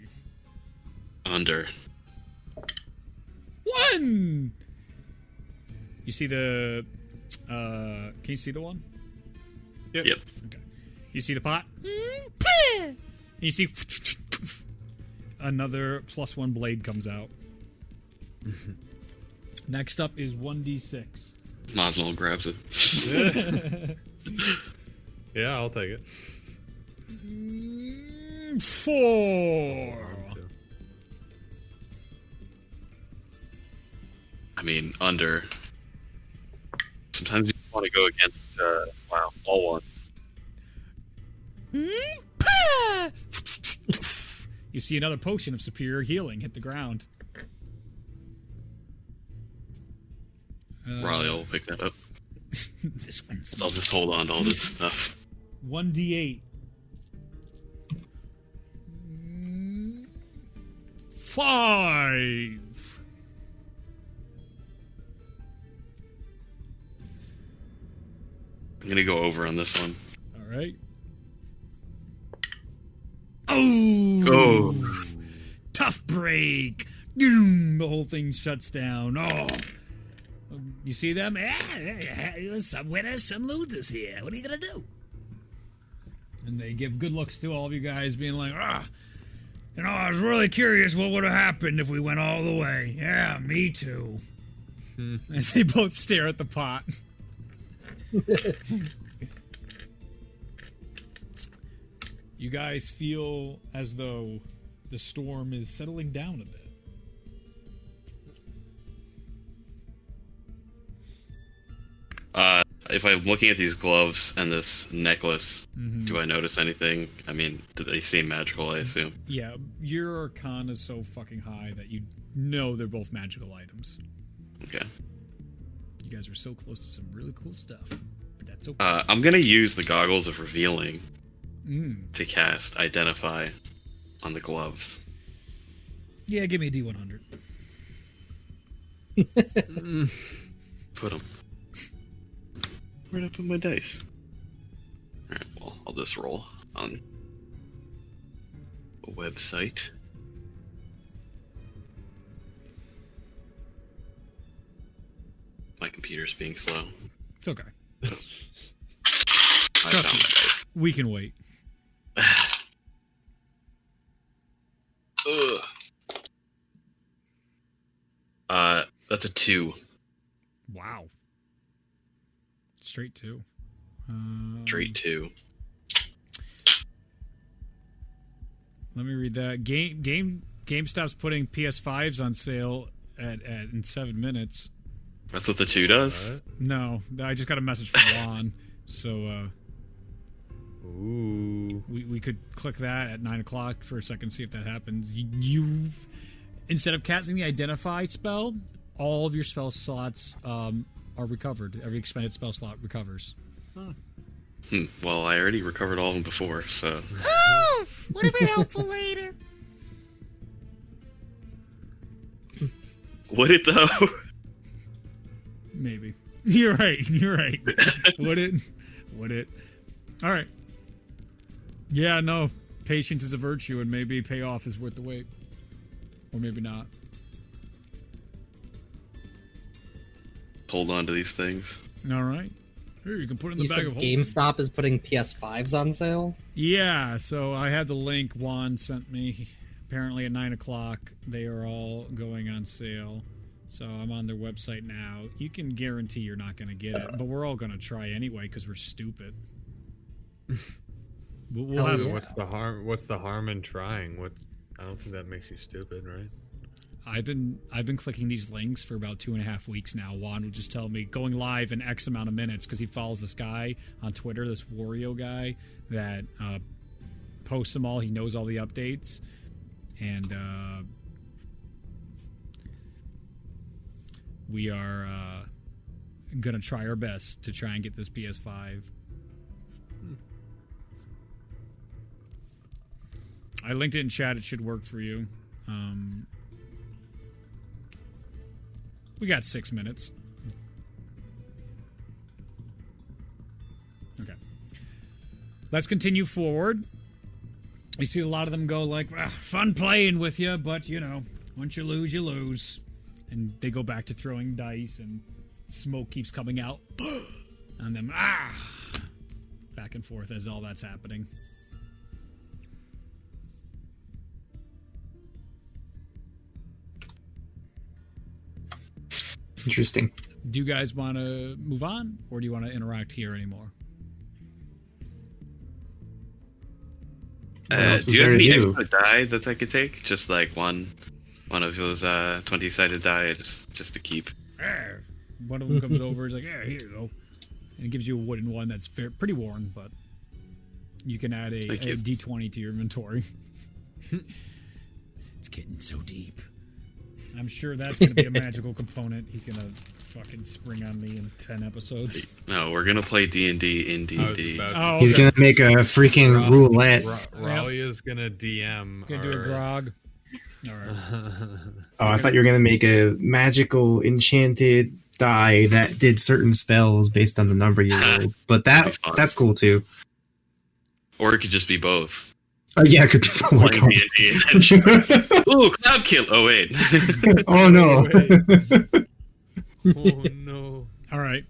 Under. one. You see the can you see the one? Yep. Okay. You see the pot? And you see another +1 blade comes out. Next up is 1d6. Mazel grabs it. Yeah, I'll take it. 4. I mean, under. Sometimes you want to go against, all ones. You see another potion of superior healing hit the ground. Raleigh will pick that up. This one's I'll just hold on to all this stuff. 1d8. 5. I'm gonna go over on this one. All right. Oh! Oh! Tough break. The whole thing shuts down. Oh. You see them? Some winners, some losers here. What are you going to do? And they give good looks to all of you guys, being like, I was really curious what would have happened if we went all the way. Yeah, me too. As they both stare at the pot. You guys feel as though the storm is settling down a bit. If I'm looking at these gloves and this necklace, do I notice anything? I mean, do they seem magical, I assume? Yeah, your arcana is so fucking high that you know they're both magical items. Okay. You guys are so close to some really cool stuff. But that's okay. I'm gonna use the goggles of revealing to cast Identify on the gloves. Yeah, give me a D100. Put them. Where'd I put my dice? Alright, well, I'll just roll on a website. My computer's being slow. It's okay. I found my dice. We can wait. That's a 2. Wow. Straight 2. Straight 2. Let me read that. GameStop's putting PS5s on sale in 7 minutes. That's what the 2 does? No, I just got a message from Juan. So Ooh. we could click that at 9 o'clock for a second, see if that happens. You've instead of casting the Identify spell, all of your spell slots are recovered. Every expended spell slot recovers. Well, I already recovered all of them before, so... Oh! Would have been helpful later. Would it, though? Maybe. You're right. Would it? All right. Yeah, no. Patience is a virtue, and maybe payoff is worth the wait. Or maybe not. Hold on to these things. All right. Here, you can put it in the You bag said of holding. GameStop is putting PS5s on sale? Yeah, so I had the link Juan sent me. Apparently at 9 o'clock, they are all going on sale. So I'm on their website now. You can guarantee you're not going to get it, but we're all going to try anyway because we're stupid. We'll have, What's the harm? What's the harm in trying? I don't think that makes you stupid, right? I've been clicking these links for about 2.5 weeks now. Juan will just tell me going live in X amount of minutes because he follows this guy on Twitter, this Wario guy that posts them all. He knows all the updates, and we are gonna try our best to try and get this PS5. I linked it in chat. It should work for you. We got 6 minutes. Okay. Let's continue forward. You see a lot of them go like, fun playing with you, but, once you lose, you lose. and they go back to throwing dice, and smoke keeps coming out, and then back and forth as all that's happening. Interesting. Do you guys want to move on, or do you want to interact here anymore? What else Do is you have there to any do? extra die that I could take? Just like one of those 20-sided die, just to keep. One of them comes over, he's like, here you go. And it gives you a wooden one that's pretty worn, but you can add a Thank you. D20 to your inventory. It's getting so deep. I'm sure that's going to be a magical component. He's going to fucking spring on me in 10 episodes. No, we're gonna play D&D in I was D&D. about to Oh, He's okay. gonna make a freaking roulette. Raleigh is gonna DM. Gonna do a our- grog. All right. Oh, I thought you were gonna make a magical enchanted die that did certain spells based on the number you rolled. But that's cool too. Or it could just be both. Oh yeah, it could be. Oh my Playing god. D&D adventure. Ooh, cloud kill. Oh wait. Oh no. Oh no. All right.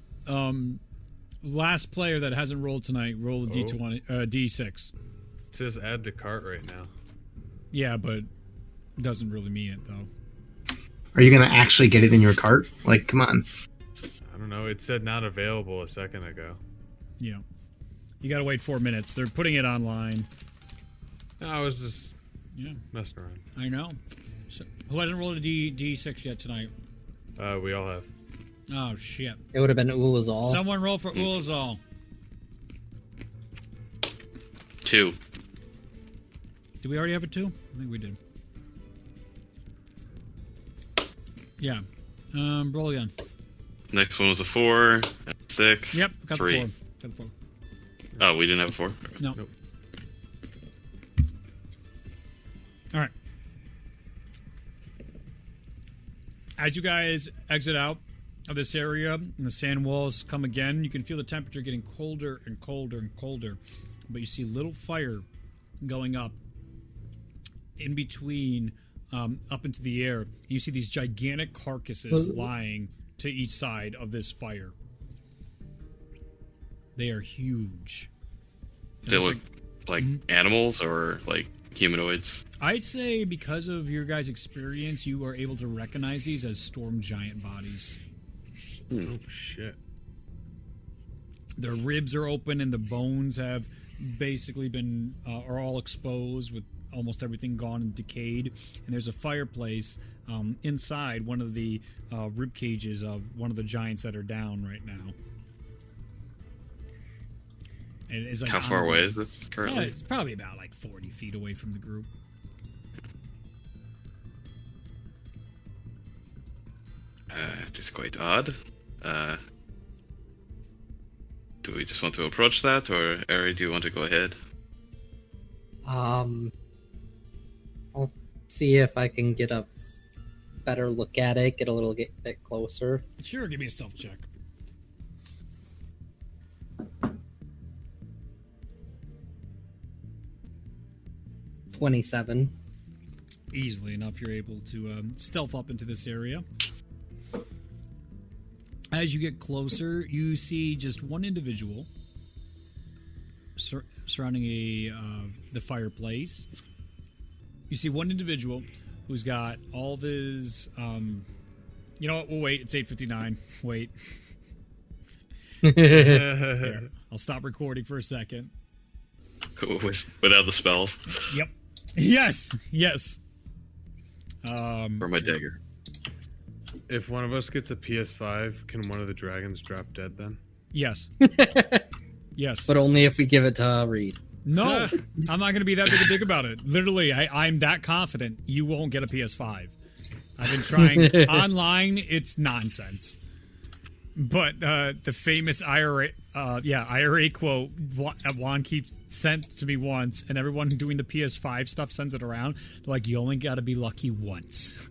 Last player that hasn't rolled tonight, roll a D20, D6. It says add to cart right now. Yeah, but doesn't really mean it though. Are you gonna actually get it in your cart? Like, come on. I don't know. It said not available a second ago. Yeah. You gotta wait 4 minutes. They're putting it online. No, I was just Yeah, messing around. I know. So, who hasn't rolled a D6 yet tonight? We all have. Oh shit! It would have been Ulazal. Someone roll for Ulazal. 2. Did we already have a 2? I think we did. Yeah. Roll again. Next one was a 4. 6. Yep, got 3. the 4. Got the 4. Oh, we didn't have a 4. No. Nope. All right. As you guys exit out of this area and the sand walls come again, you can feel the temperature getting colder and colder and colder. But you see little fire going up in between, up into the air. You see these gigantic carcasses lying to each side of this fire. They are huge. They look like animals or like humanoids. I'd say because of your guys' experience, you are able to recognize these as storm giant bodies. Oh shit. Their ribs are open and the bones have basically been are all exposed with almost everything gone and decayed. And there's a fireplace inside one of the rib cages of one of the giants that are down right now. And it's like How far away is this currently? It's probably about like 40 feet away from the group. It is quite odd. Do we just want to approach that, or Ari, do you want to go ahead? I'll see if I can get a better look at it, get a little bit closer. Sure, give me a stealth check. $27. Easily enough, you're able to stealth up into this area. As you get closer, you see just one individual surrounding the fireplace. You see one individual who's got all of his. You know what? We'll wait. It's 8:59. Wait. Here, I'll stop recording for a second. Without the spells. Yep. Yes. Yes. For my dagger. If one of us gets a PS5, can one of the dragons drop dead then? Yes. Yes. But only if we give it to Reed. No, I'm not going to be that big a dick about it. Literally, I'm that confident you won't get a PS5. I've been trying online. It's nonsense. But the famous IRA quote Juan keeps sent to me once, and everyone doing the PS5 stuff sends it around. They're like, you only got to be lucky once.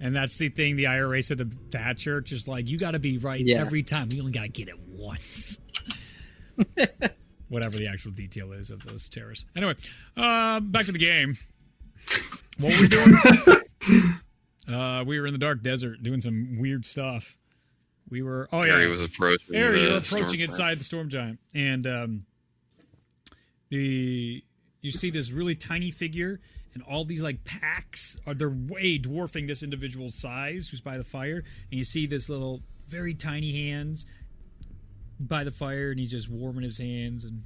And that's the thing the IRA said to Thatcher, just like, you got to be right every time. We only got to get it once. Whatever the actual detail is of those terrorists. Anyway, back to the game. What were we doing? We were in the dark desert doing some weird stuff. We were. Oh Harry yeah, was approaching. Harry, the you're approaching storm inside the storm giant, and you see this really tiny figure, and all these like packs they're way dwarfing this individual's size who's by the fire, and you see this little very tiny hands by the fire, and he's just warming his hands, and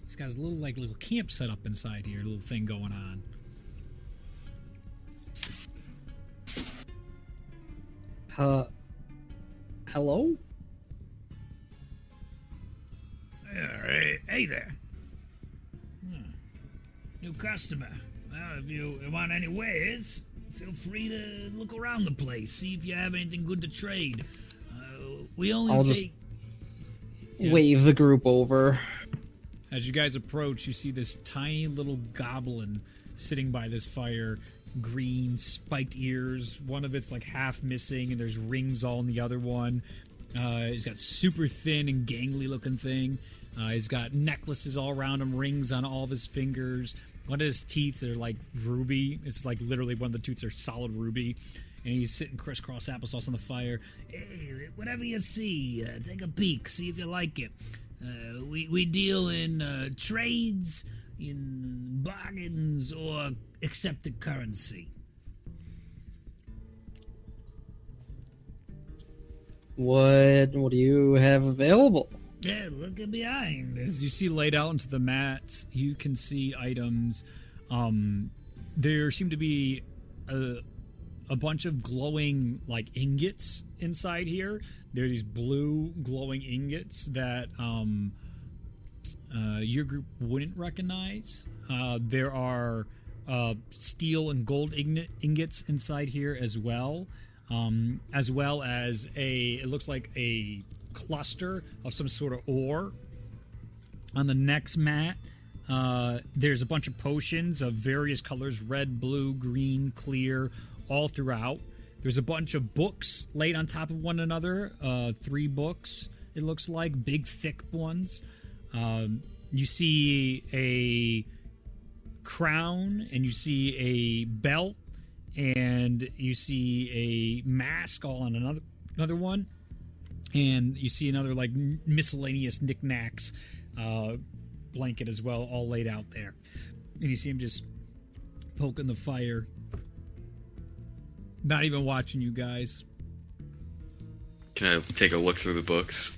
he's got his little camp set up inside here, little thing going on. Hello? Hey there. New customer. Well, if you want any wares, feel free to look around the place, see if you have anything good to trade. We only I'll just wave the group over. As you guys approach, you see this tiny little goblin sitting by this fire, green, spiked ears. One of it's like half missing, and there's rings all in the other one. He's got super thin and gangly looking thing. He's got necklaces all around him, rings on all of his fingers. One of his teeth are like ruby. It's like literally one of the tooths are solid ruby. And he's sitting crisscross applesauce on the fire. Hey, whatever you see, take a peek, see if you like it. We deal in trades, in bargains, or accepted currency. What do you have available? Yeah, look at behind. As you see laid out into the mats, you can see items. There seem to be a bunch of glowing like ingots inside here. There are these blue glowing ingots that your group wouldn't recognize. There are steel and gold ingots inside here as well as it looks like a cluster of some sort of ore. On the next mat, there's a bunch of potions of various colors: red, blue, green, clear, all throughout. There's a bunch of books laid on top of one another, 3 books, it looks like, big, thick ones. You see a crown, and you see a belt, and you see a mask all on another one. And you see another, like, miscellaneous knickknacks blanket as well, all laid out there. And you see him just poking the fire. Not even watching you guys. Can I take a look through the books?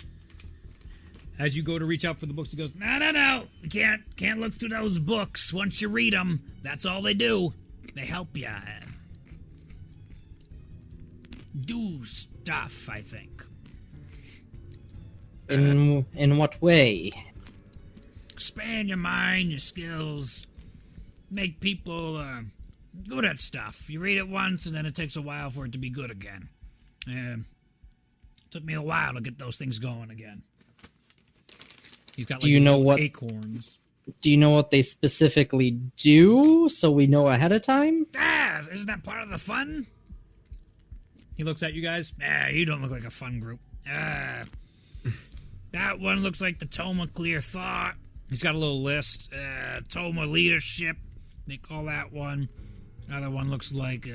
As you go to reach out for the books, he goes, No. We can't look through those books. Once you read them, that's all they do. They help you do stuff, I think. In what way? Expand your mind, your skills, make people good at stuff. You read it once, and then it takes a while for it to be good again. Took me a while to get those things going again. he's got like Do you know what? acorns. Do you know what they specifically do, so we know ahead of time? Isn't that part of the fun? He looks at you guys. You don't look like a fun group. That one looks like the Tome of Clear Thought. He's got a little list. Tome of Leadership, they call that one. Another one looks like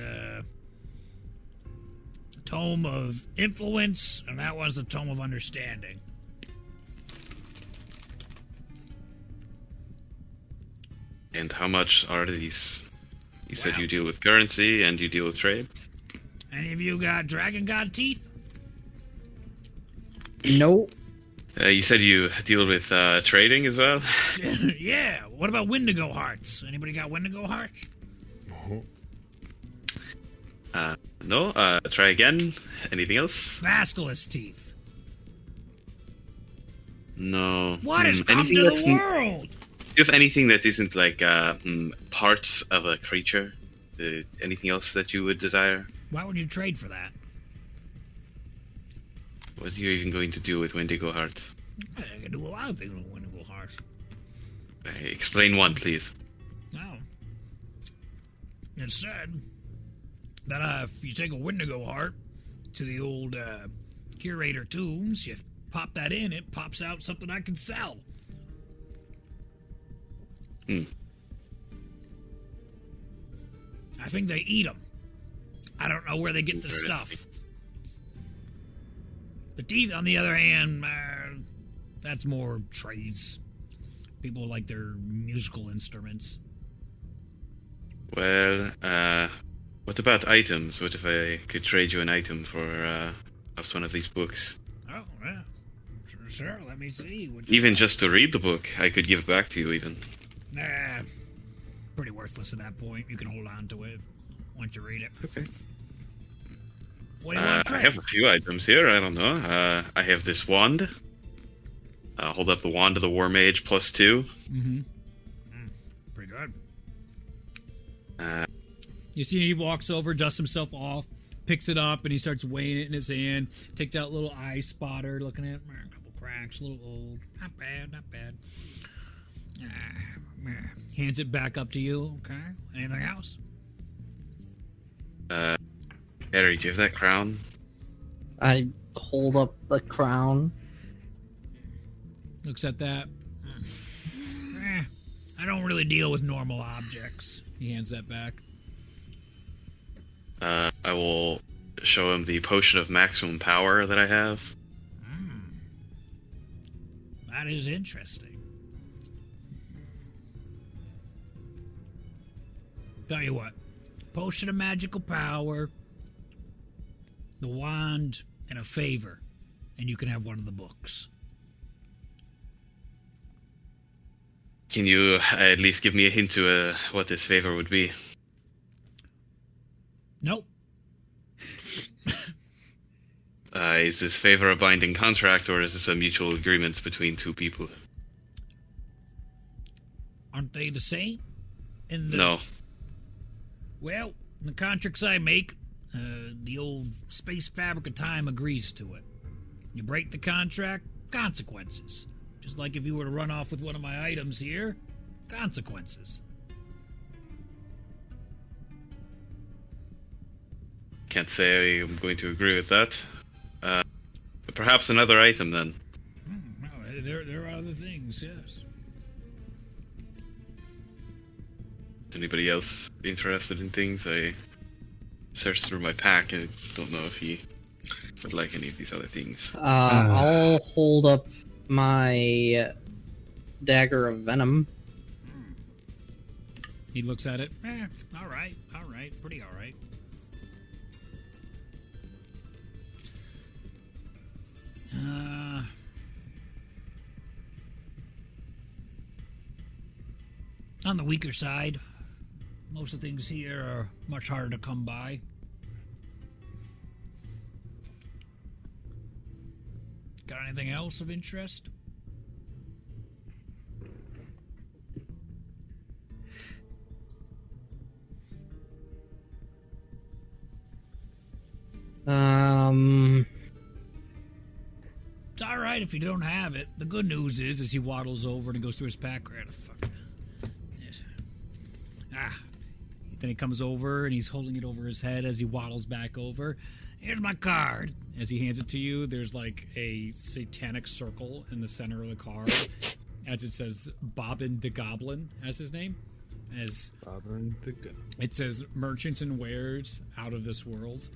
Tome of Influence, and that one's the Tome of Understanding. And how much are these? You said you deal with currency and you deal with trade? Any of you got Dragon God teeth? Nope. You said you deal with trading as well? Yeah. What about Wendigo hearts? Anybody got Wendigo hearts? No? Try again? Anything else? Vasculus teeth. No. What has come anything to that's the world? Do you have anything that isn't like parts of a creature? Anything else that you would desire? Why would you trade for that? What are you even going to do with Wendigo hearts? I can do a lot of things with Wendigo hearts. Explain one, please. No. It said that if you take a Wendigo heart to the old curator tombs, you pop that in, it pops out something I can sell. I think they eat them. I don't know where they get the stuff. The teeth, on the other hand, that's more trades. People like their musical instruments. Well, what about items? What if I could trade you an item for one of these books? Oh, yeah. Sure, let me see. Even just to read the book, I could give it back to you even. Nah, pretty worthless at that point. You can hold on to it once you read it. Okay. What do you want to I trade? have a few items here, I don't know. I have this wand. Hold up the wand of the War Mage +2. Mm-hmm. Pretty good. Uh, You see, he walks over, dusts himself off, picks it up, and he starts weighing it in his hand. Takes out a little eye spotter, looking at it. A couple cracks, a little old. Not bad, not bad. Hands it back up to you. Okay. Anything else? Harry, do you have that crown? I hold up the crown. Looks at that. I don't really deal with normal objects. He hands that back. I will show him the potion of maximum power that I have. That is interesting. Tell you what. Potion of magical power, the wand, and a favor. And you can have one of the books. Can you at least give me a hint to what this favor would be? Nope. Is this favor a binding contract, or is this a mutual agreement between two people? Aren't they the same? No. Well, in the contracts I make, the old space fabric of time agrees to it. You break the contract, consequences. Just like if you were to run off with one of my items here, consequences. Can't say I'm going to agree with that. But perhaps another item then. No, there are other things, yes. Is anybody else interested in things? I searched through my pack and don't know if he would like any of these other things. I'll hold up my dagger of venom. He looks at it. All right, pretty all right. On the weaker side, most of the things here are much harder to come by. Got anything else of interest? It's all right if you don't have it. The good news is, as he waddles over and he goes through his pack, right? Fuck. Yes. Then he comes over and he's holding it over his head as he waddles back over. Here's my card. As he hands it to you, there's like a satanic circle in the center of the card, as it says Bobbin the Goblin as his name. As it says merchants and wares out of this world.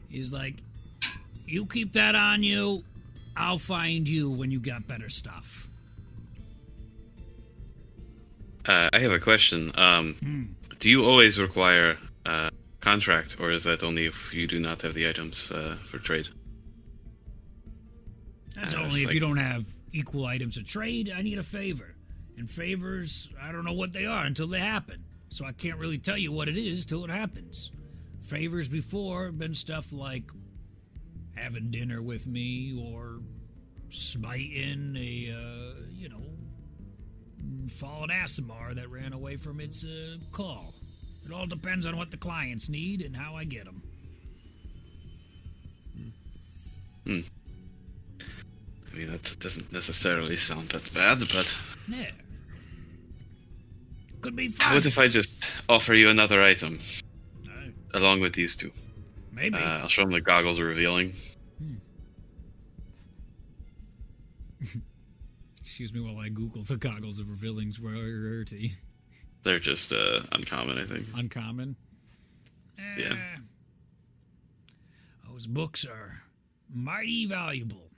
He's like, you keep that on you. I'll find you when you got better stuff. I have a question. Do you always require a contract, or is that only if you do not have the items for trade? That's only if you don't have equal items to trade. I need a favor. And favors, I don't know what they are until they happen. So I can't really tell you what it is till it happens. Favors before have been stuff like having dinner with me or smiting a, fallen Asimar that ran away from its call. It all depends on what the clients need and how I get them. I mean, that doesn't necessarily sound that bad, but... Yeah. Could be fun. What if I just offer you another item? Along with these two. Maybe. I'll show him the goggles are revealing. Excuse me while I Google the goggles of revealing's rarity. They're just uncommon, I think. Uncommon. Yeah. Those books are mighty valuable.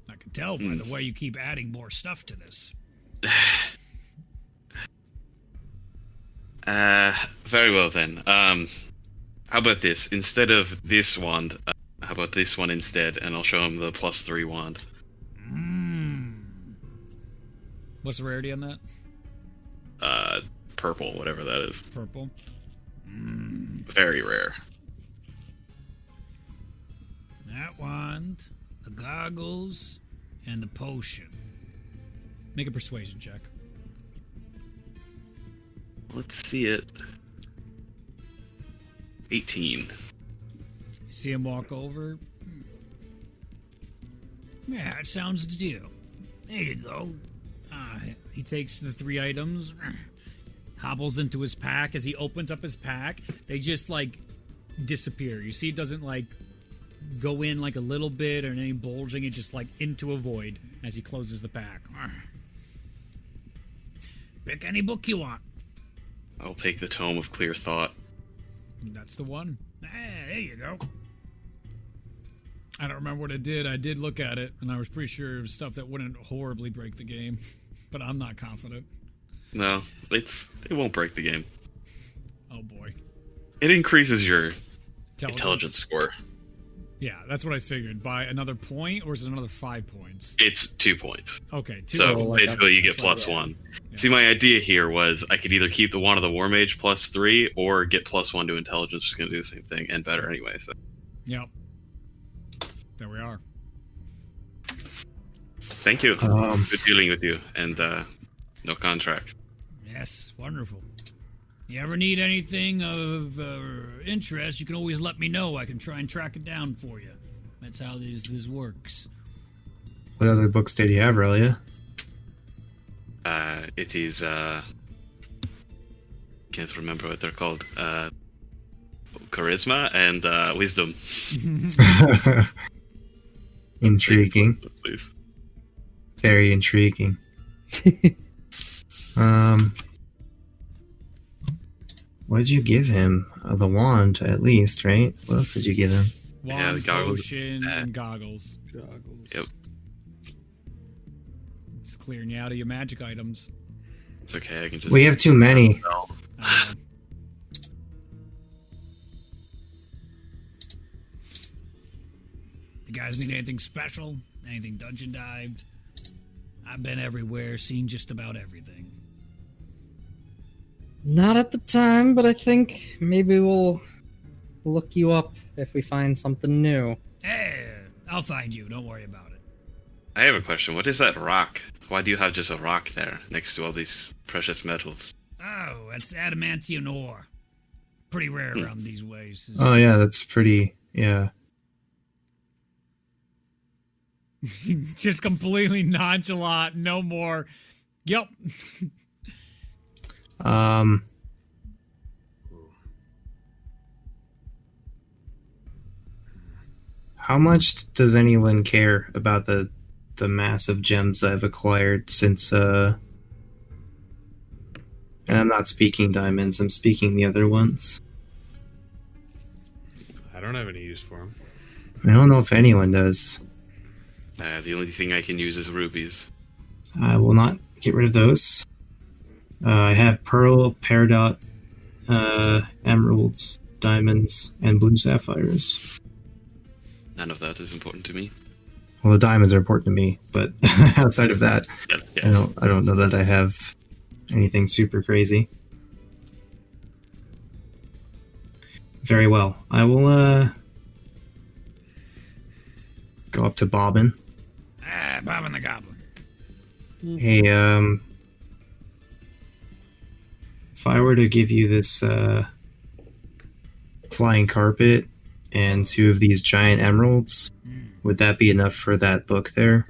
I can tell by the way you keep adding more stuff to this. Very well then. How about this? Instead of this wand, how about this one instead? And I'll show him the +3 wand. What's the rarity on that? Purple, whatever that is. Purple. Very rare. That wand, the goggles, and the potion. Make a persuasion check. Let's see it. 18. You see him walk over. Yeah, it sounds the deal. There you go. He takes the 3 items, hobbles into his pack. As he opens up his pack, they just like disappear. You see, it doesn't like go in like a little bit or any bulging. It just like into a void as he closes the pack. Pick any book you want. I'll take the Tome of Clear Thought. That's the one. There you go. I don't remember what it did. I did look at it, and I was pretty sure it was stuff that wouldn't horribly break the game, but I'm not confident. No, it won't break the game. Oh boy. It increases your intelligence score. Yeah, that's what I figured. By another point, or is it another 5 points? It's 2 points. Okay, 2. So like basically, you get that's +1. Yeah. See, my idea here was I could either keep the Wand of the War Mage +3, or get +1 to intelligence, which is going to do the same thing and better anyway. So Yep. There we are. thank you. Good dealing with you, and no contracts. Yes, wonderful. You ever need anything of interest, you can always let me know. I can try and track it down for you. That's how this works. What other books did you have, Relia? It is can't remember what they're called. Charisma and Wisdom. Intriguing. Please. Very intriguing. What did you give him? The wand, at least, right? What else did you give him? Wand, Yeah, the goggles. potion, and goggles. Yep. It's clearing you out of your magic items. It's okay. I can just. We have too many. Uh, You guys need anything special? Anything dungeon dived? I've been everywhere, seen just about everything. Not at the time, but I think maybe we'll look you up if we find something new. Hey, I'll find you. Don't worry about it. I have a question. What is that rock? Why do you have just a rock there next to all these precious metals? Oh, that's adamantium ore. Pretty rare around these ways. Oh yeah, that's pretty. Yeah. just completely nonchalant. No more. Yep. How much does anyone care about the massive gems I've acquired since and I'm not speaking diamonds, I'm speaking the other ones. I don't have any use for them. I don't know if anyone does. The only thing I can use is rubies. I will not get rid of those. I have pearl, peridot, emeralds, diamonds, and blue sapphires. None of that is important to me. Well, the diamonds are important to me, but outside of that, Yes. I don't know that I have anything super crazy. Very well. I will go up to Bobbin. Bob and the Goblin. Hey, if I were to give you this flying carpet and 2 of these giant emeralds, would that be enough for that book there?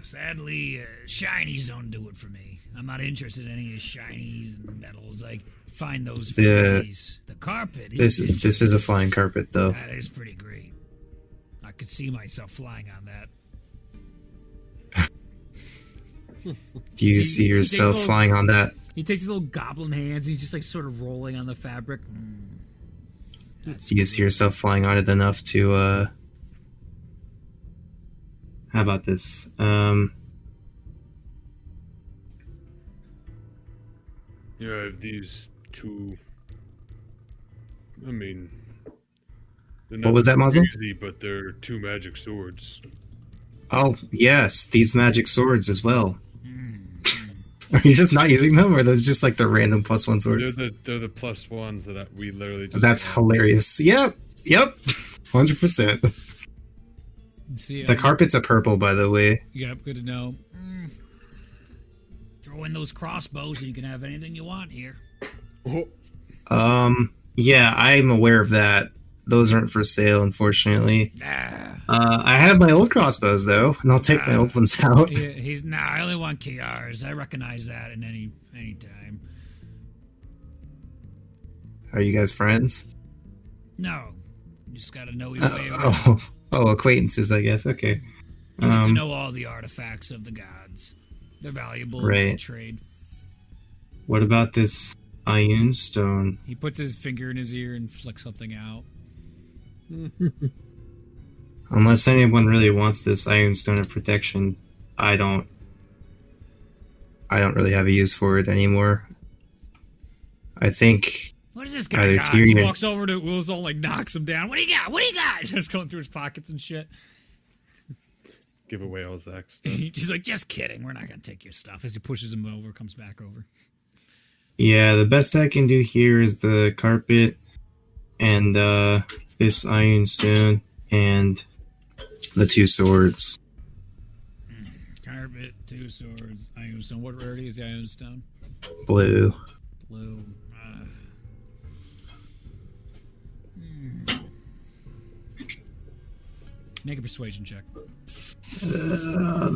Sadly, shinies don't do it for me. I'm not interested in any of shinies and metals. I find those for days. The carpet This is a flying carpet, though. That is pretty great. I could see myself flying on that. Do you See, see he takes yourself little- flying on that? He takes his little goblin hands and he's just like sort of rolling on the fabric. That's Do you see good. yourself flying on it enough to, How about this? You know, I have these two. I mean, they're What was that, Muzzle? crazy, but they're two magic swords. Oh, yes, these magic swords as well. Are you just not using them, or are those just like the random +1 swords? They're the plus ones that we literally just. That's hilarious. Yep, 100%. See, The carpet's a purple, by the way. Yep, good to know. Throw in those crossbows and you can have anything you want here. Oh, Yeah, I'm aware of that. Those aren't for sale, unfortunately. Ah. I have my old crossbows, though, and I'll take my old ones out. He's nah. I only want KRs. I recognize that in any time. Are you guys friends? No, you just gotta know your way around. Acquaintances, I guess. Okay. You need to know all the artifacts of the gods. They're valuable in Right. trade. What about this Ioun stone? He puts his finger in his ear and flicks something out. Unless anyone really wants this Ioun stone of protection, I don't really have a use for it anymore. I think What is this guy Either got? He Tyrion- walks over to Wilson, like knocks him down. What do you got? What do you got? Starts going through his pockets and shit. give away all Zach's stuff. He's like, just kidding. We're not gonna take your stuff. As he pushes him over, comes back over. yeah, the best I can do here is the carpet and this Ioun stone and the 2 swords. Carpet, 2 swords, Iron Stone. What rarity is the Iron Stone? Blue. Blue. Make a persuasion check.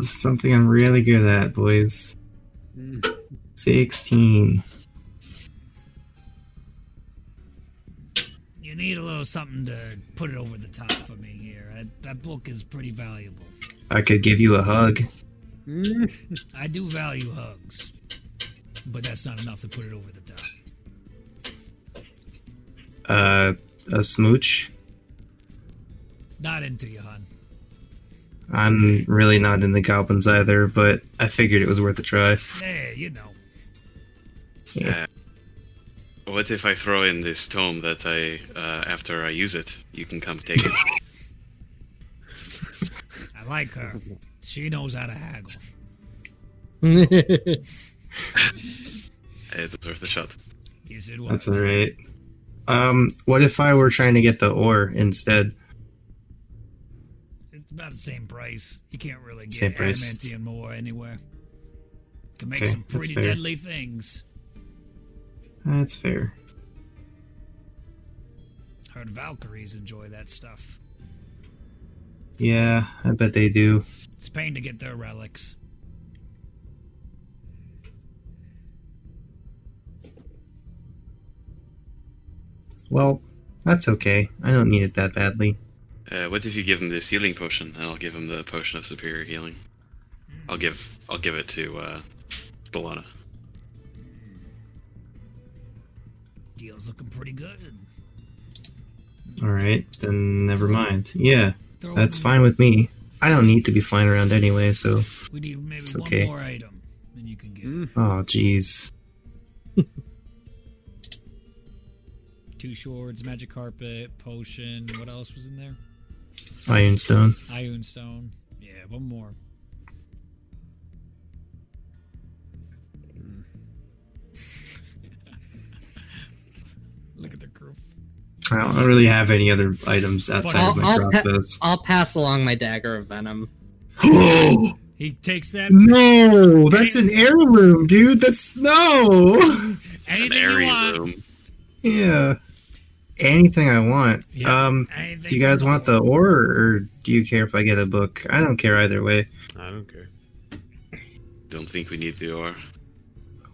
Something I'm really good at, boys. 16. You need a little something to put it over the top for me here. That book is pretty valuable. I could give you a hug. I do value hugs, but that's not enough to put it over the top. A smooch. Not into you, hon. I'm really not into goblins either, but I figured it was worth a try. Hey, you know. What if I throw in this tome that after I use it, you can come take it? I like her. She knows how to haggle. It's worth a shot. Yes, it was. That's alright. What if I were trying to get the ore instead? It's about the same price. You can't really Same get price. adamantium ore anywhere. Can make Okay, some that's pretty fair. deadly things. That's fair. Heard Valkyries enjoy that stuff. Yeah, I bet they do. It's a pain to get their relics. Well, that's okay. I don't need it that badly. What if you give him this healing potion, and I'll give him the potion of superior healing? I'll give it to Bolana. Deal's looking pretty good. Alright, then never mind. Yeah, Throw that's in- fine with me. I don't need to be flying around anyway, so... We need maybe It's one okay. more item, and you can get Oh, jeez. 2 swords, magic carpet, potion. What else was in there? Iron stone. Ioun stone. Yeah, one more. Look at the group. I don't really have any other items outside of my I'll- crossbows. I'll pass along my dagger of venom. He takes that. No, that's an heirloom, dude. That's no. Anything An airy you want. room. Yeah. Anything I want. Yeah, anything Do you guys you want the ore, or do you care if I get a book? I don't care either way. I don't care. Don't think we need the ore.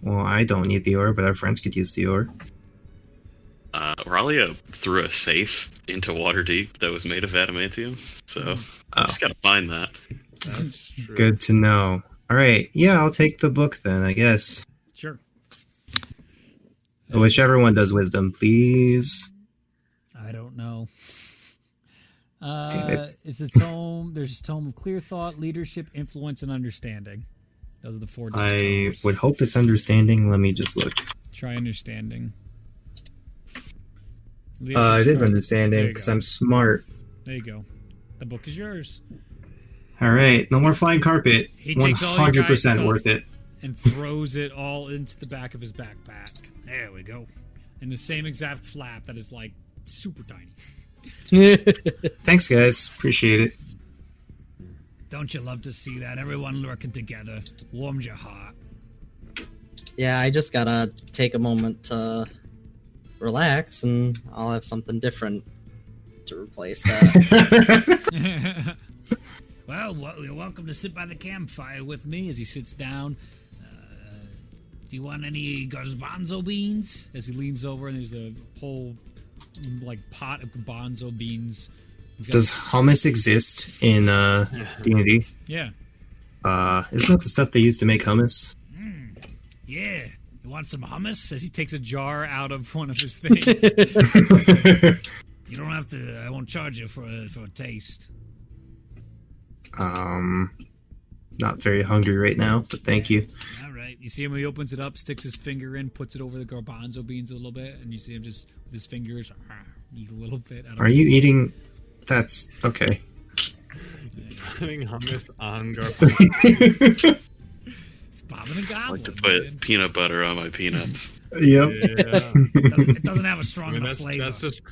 Well, I don't need the ore, but our friends could use the ore. Ralia threw a safe into Waterdeep that was made of adamantium, so Oh. just gotta find that. That's true. Good to know. All right. Yeah, I'll take the book then, I guess. Sure. Whichever one does wisdom, please. I don't know. Damn it. It's a tome. There's a tome of clear thought, leadership, influence, and understanding. Those are the 4 different I tomes. would hope it's understanding. Let me just look. Try understanding. It is Leadership's right. understanding There you because go. I'm smart. There you go. The book is yours. All right. No more flying carpet. He takes all your guys' 100% stuff. worth it. And throws it all into the back of his backpack. There we go. In the same exact flap that is like super tiny. Thanks, guys. Appreciate it. Don't you love to see that? Everyone working together warms your heart. Yeah, I just gotta take a moment to relax, and I'll have something different to replace that. Well, you're welcome to sit by the campfire with me as he sits down. Do you want any garbanzo beans? As he leans over and there's a whole like pot of garbanzo beans. He's got- Does hummus exist in D&D? Yeah. Isn't that the stuff they used to make hummus? Yeah. You want some hummus? As he takes a jar out of one of his things. You don't have to. I won't charge you for a taste. Not very hungry right now, but thank you. All right. You see him when he opens it up, sticks his finger in, puts it over the garbanzo beans a little bit, and you see him just with his fingers eat a little bit. Are you eating? That's okay. Putting hummus on garbanzo. It's bobbing and I gobbling. like to put man. peanut butter on my peanuts. Yep. Yeah. It doesn't have a I strong mean, enough flavor. that's just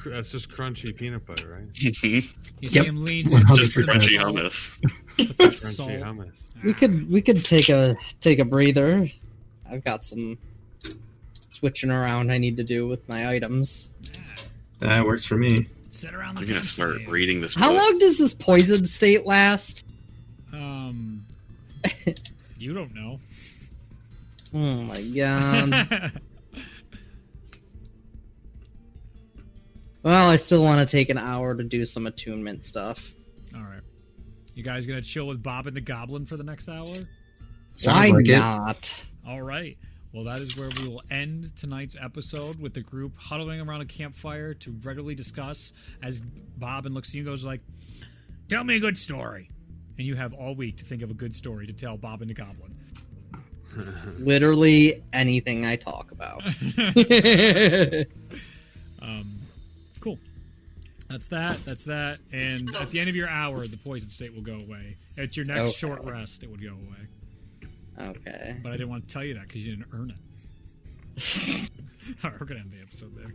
crunchy peanut butter, right? You see Yep. him leans 100%. in, Just puts some crunchy salt, hummus. puts some Crunchy salt. hummus. we could take a breather. I've got some switching around I need to do with my items. That works for me. Sit around the I'm gonna start campfire. reading this How book. long does this poison state last? You don't know. Oh my god. Well, I still want to take an hour to do some attunement stuff. All right. You guys gonna chill with Bob and the Goblin for the next hour? Sounds Why like it. not? All right. Well, that is where we will end tonight's episode with the group huddling around a campfire to regularly discuss as Bob and looks at you and goes like, Tell me a good story. and you have all week to think of a good story to tell Bob and the Goblin. Literally anything I talk about. Cool. That's that. And at the end of your hour, the poison state will go away. At your next Okay. short rest, it would go away. Okay. But I didn't want to tell you that because you didn't earn it. All right, we're going to end the episode there.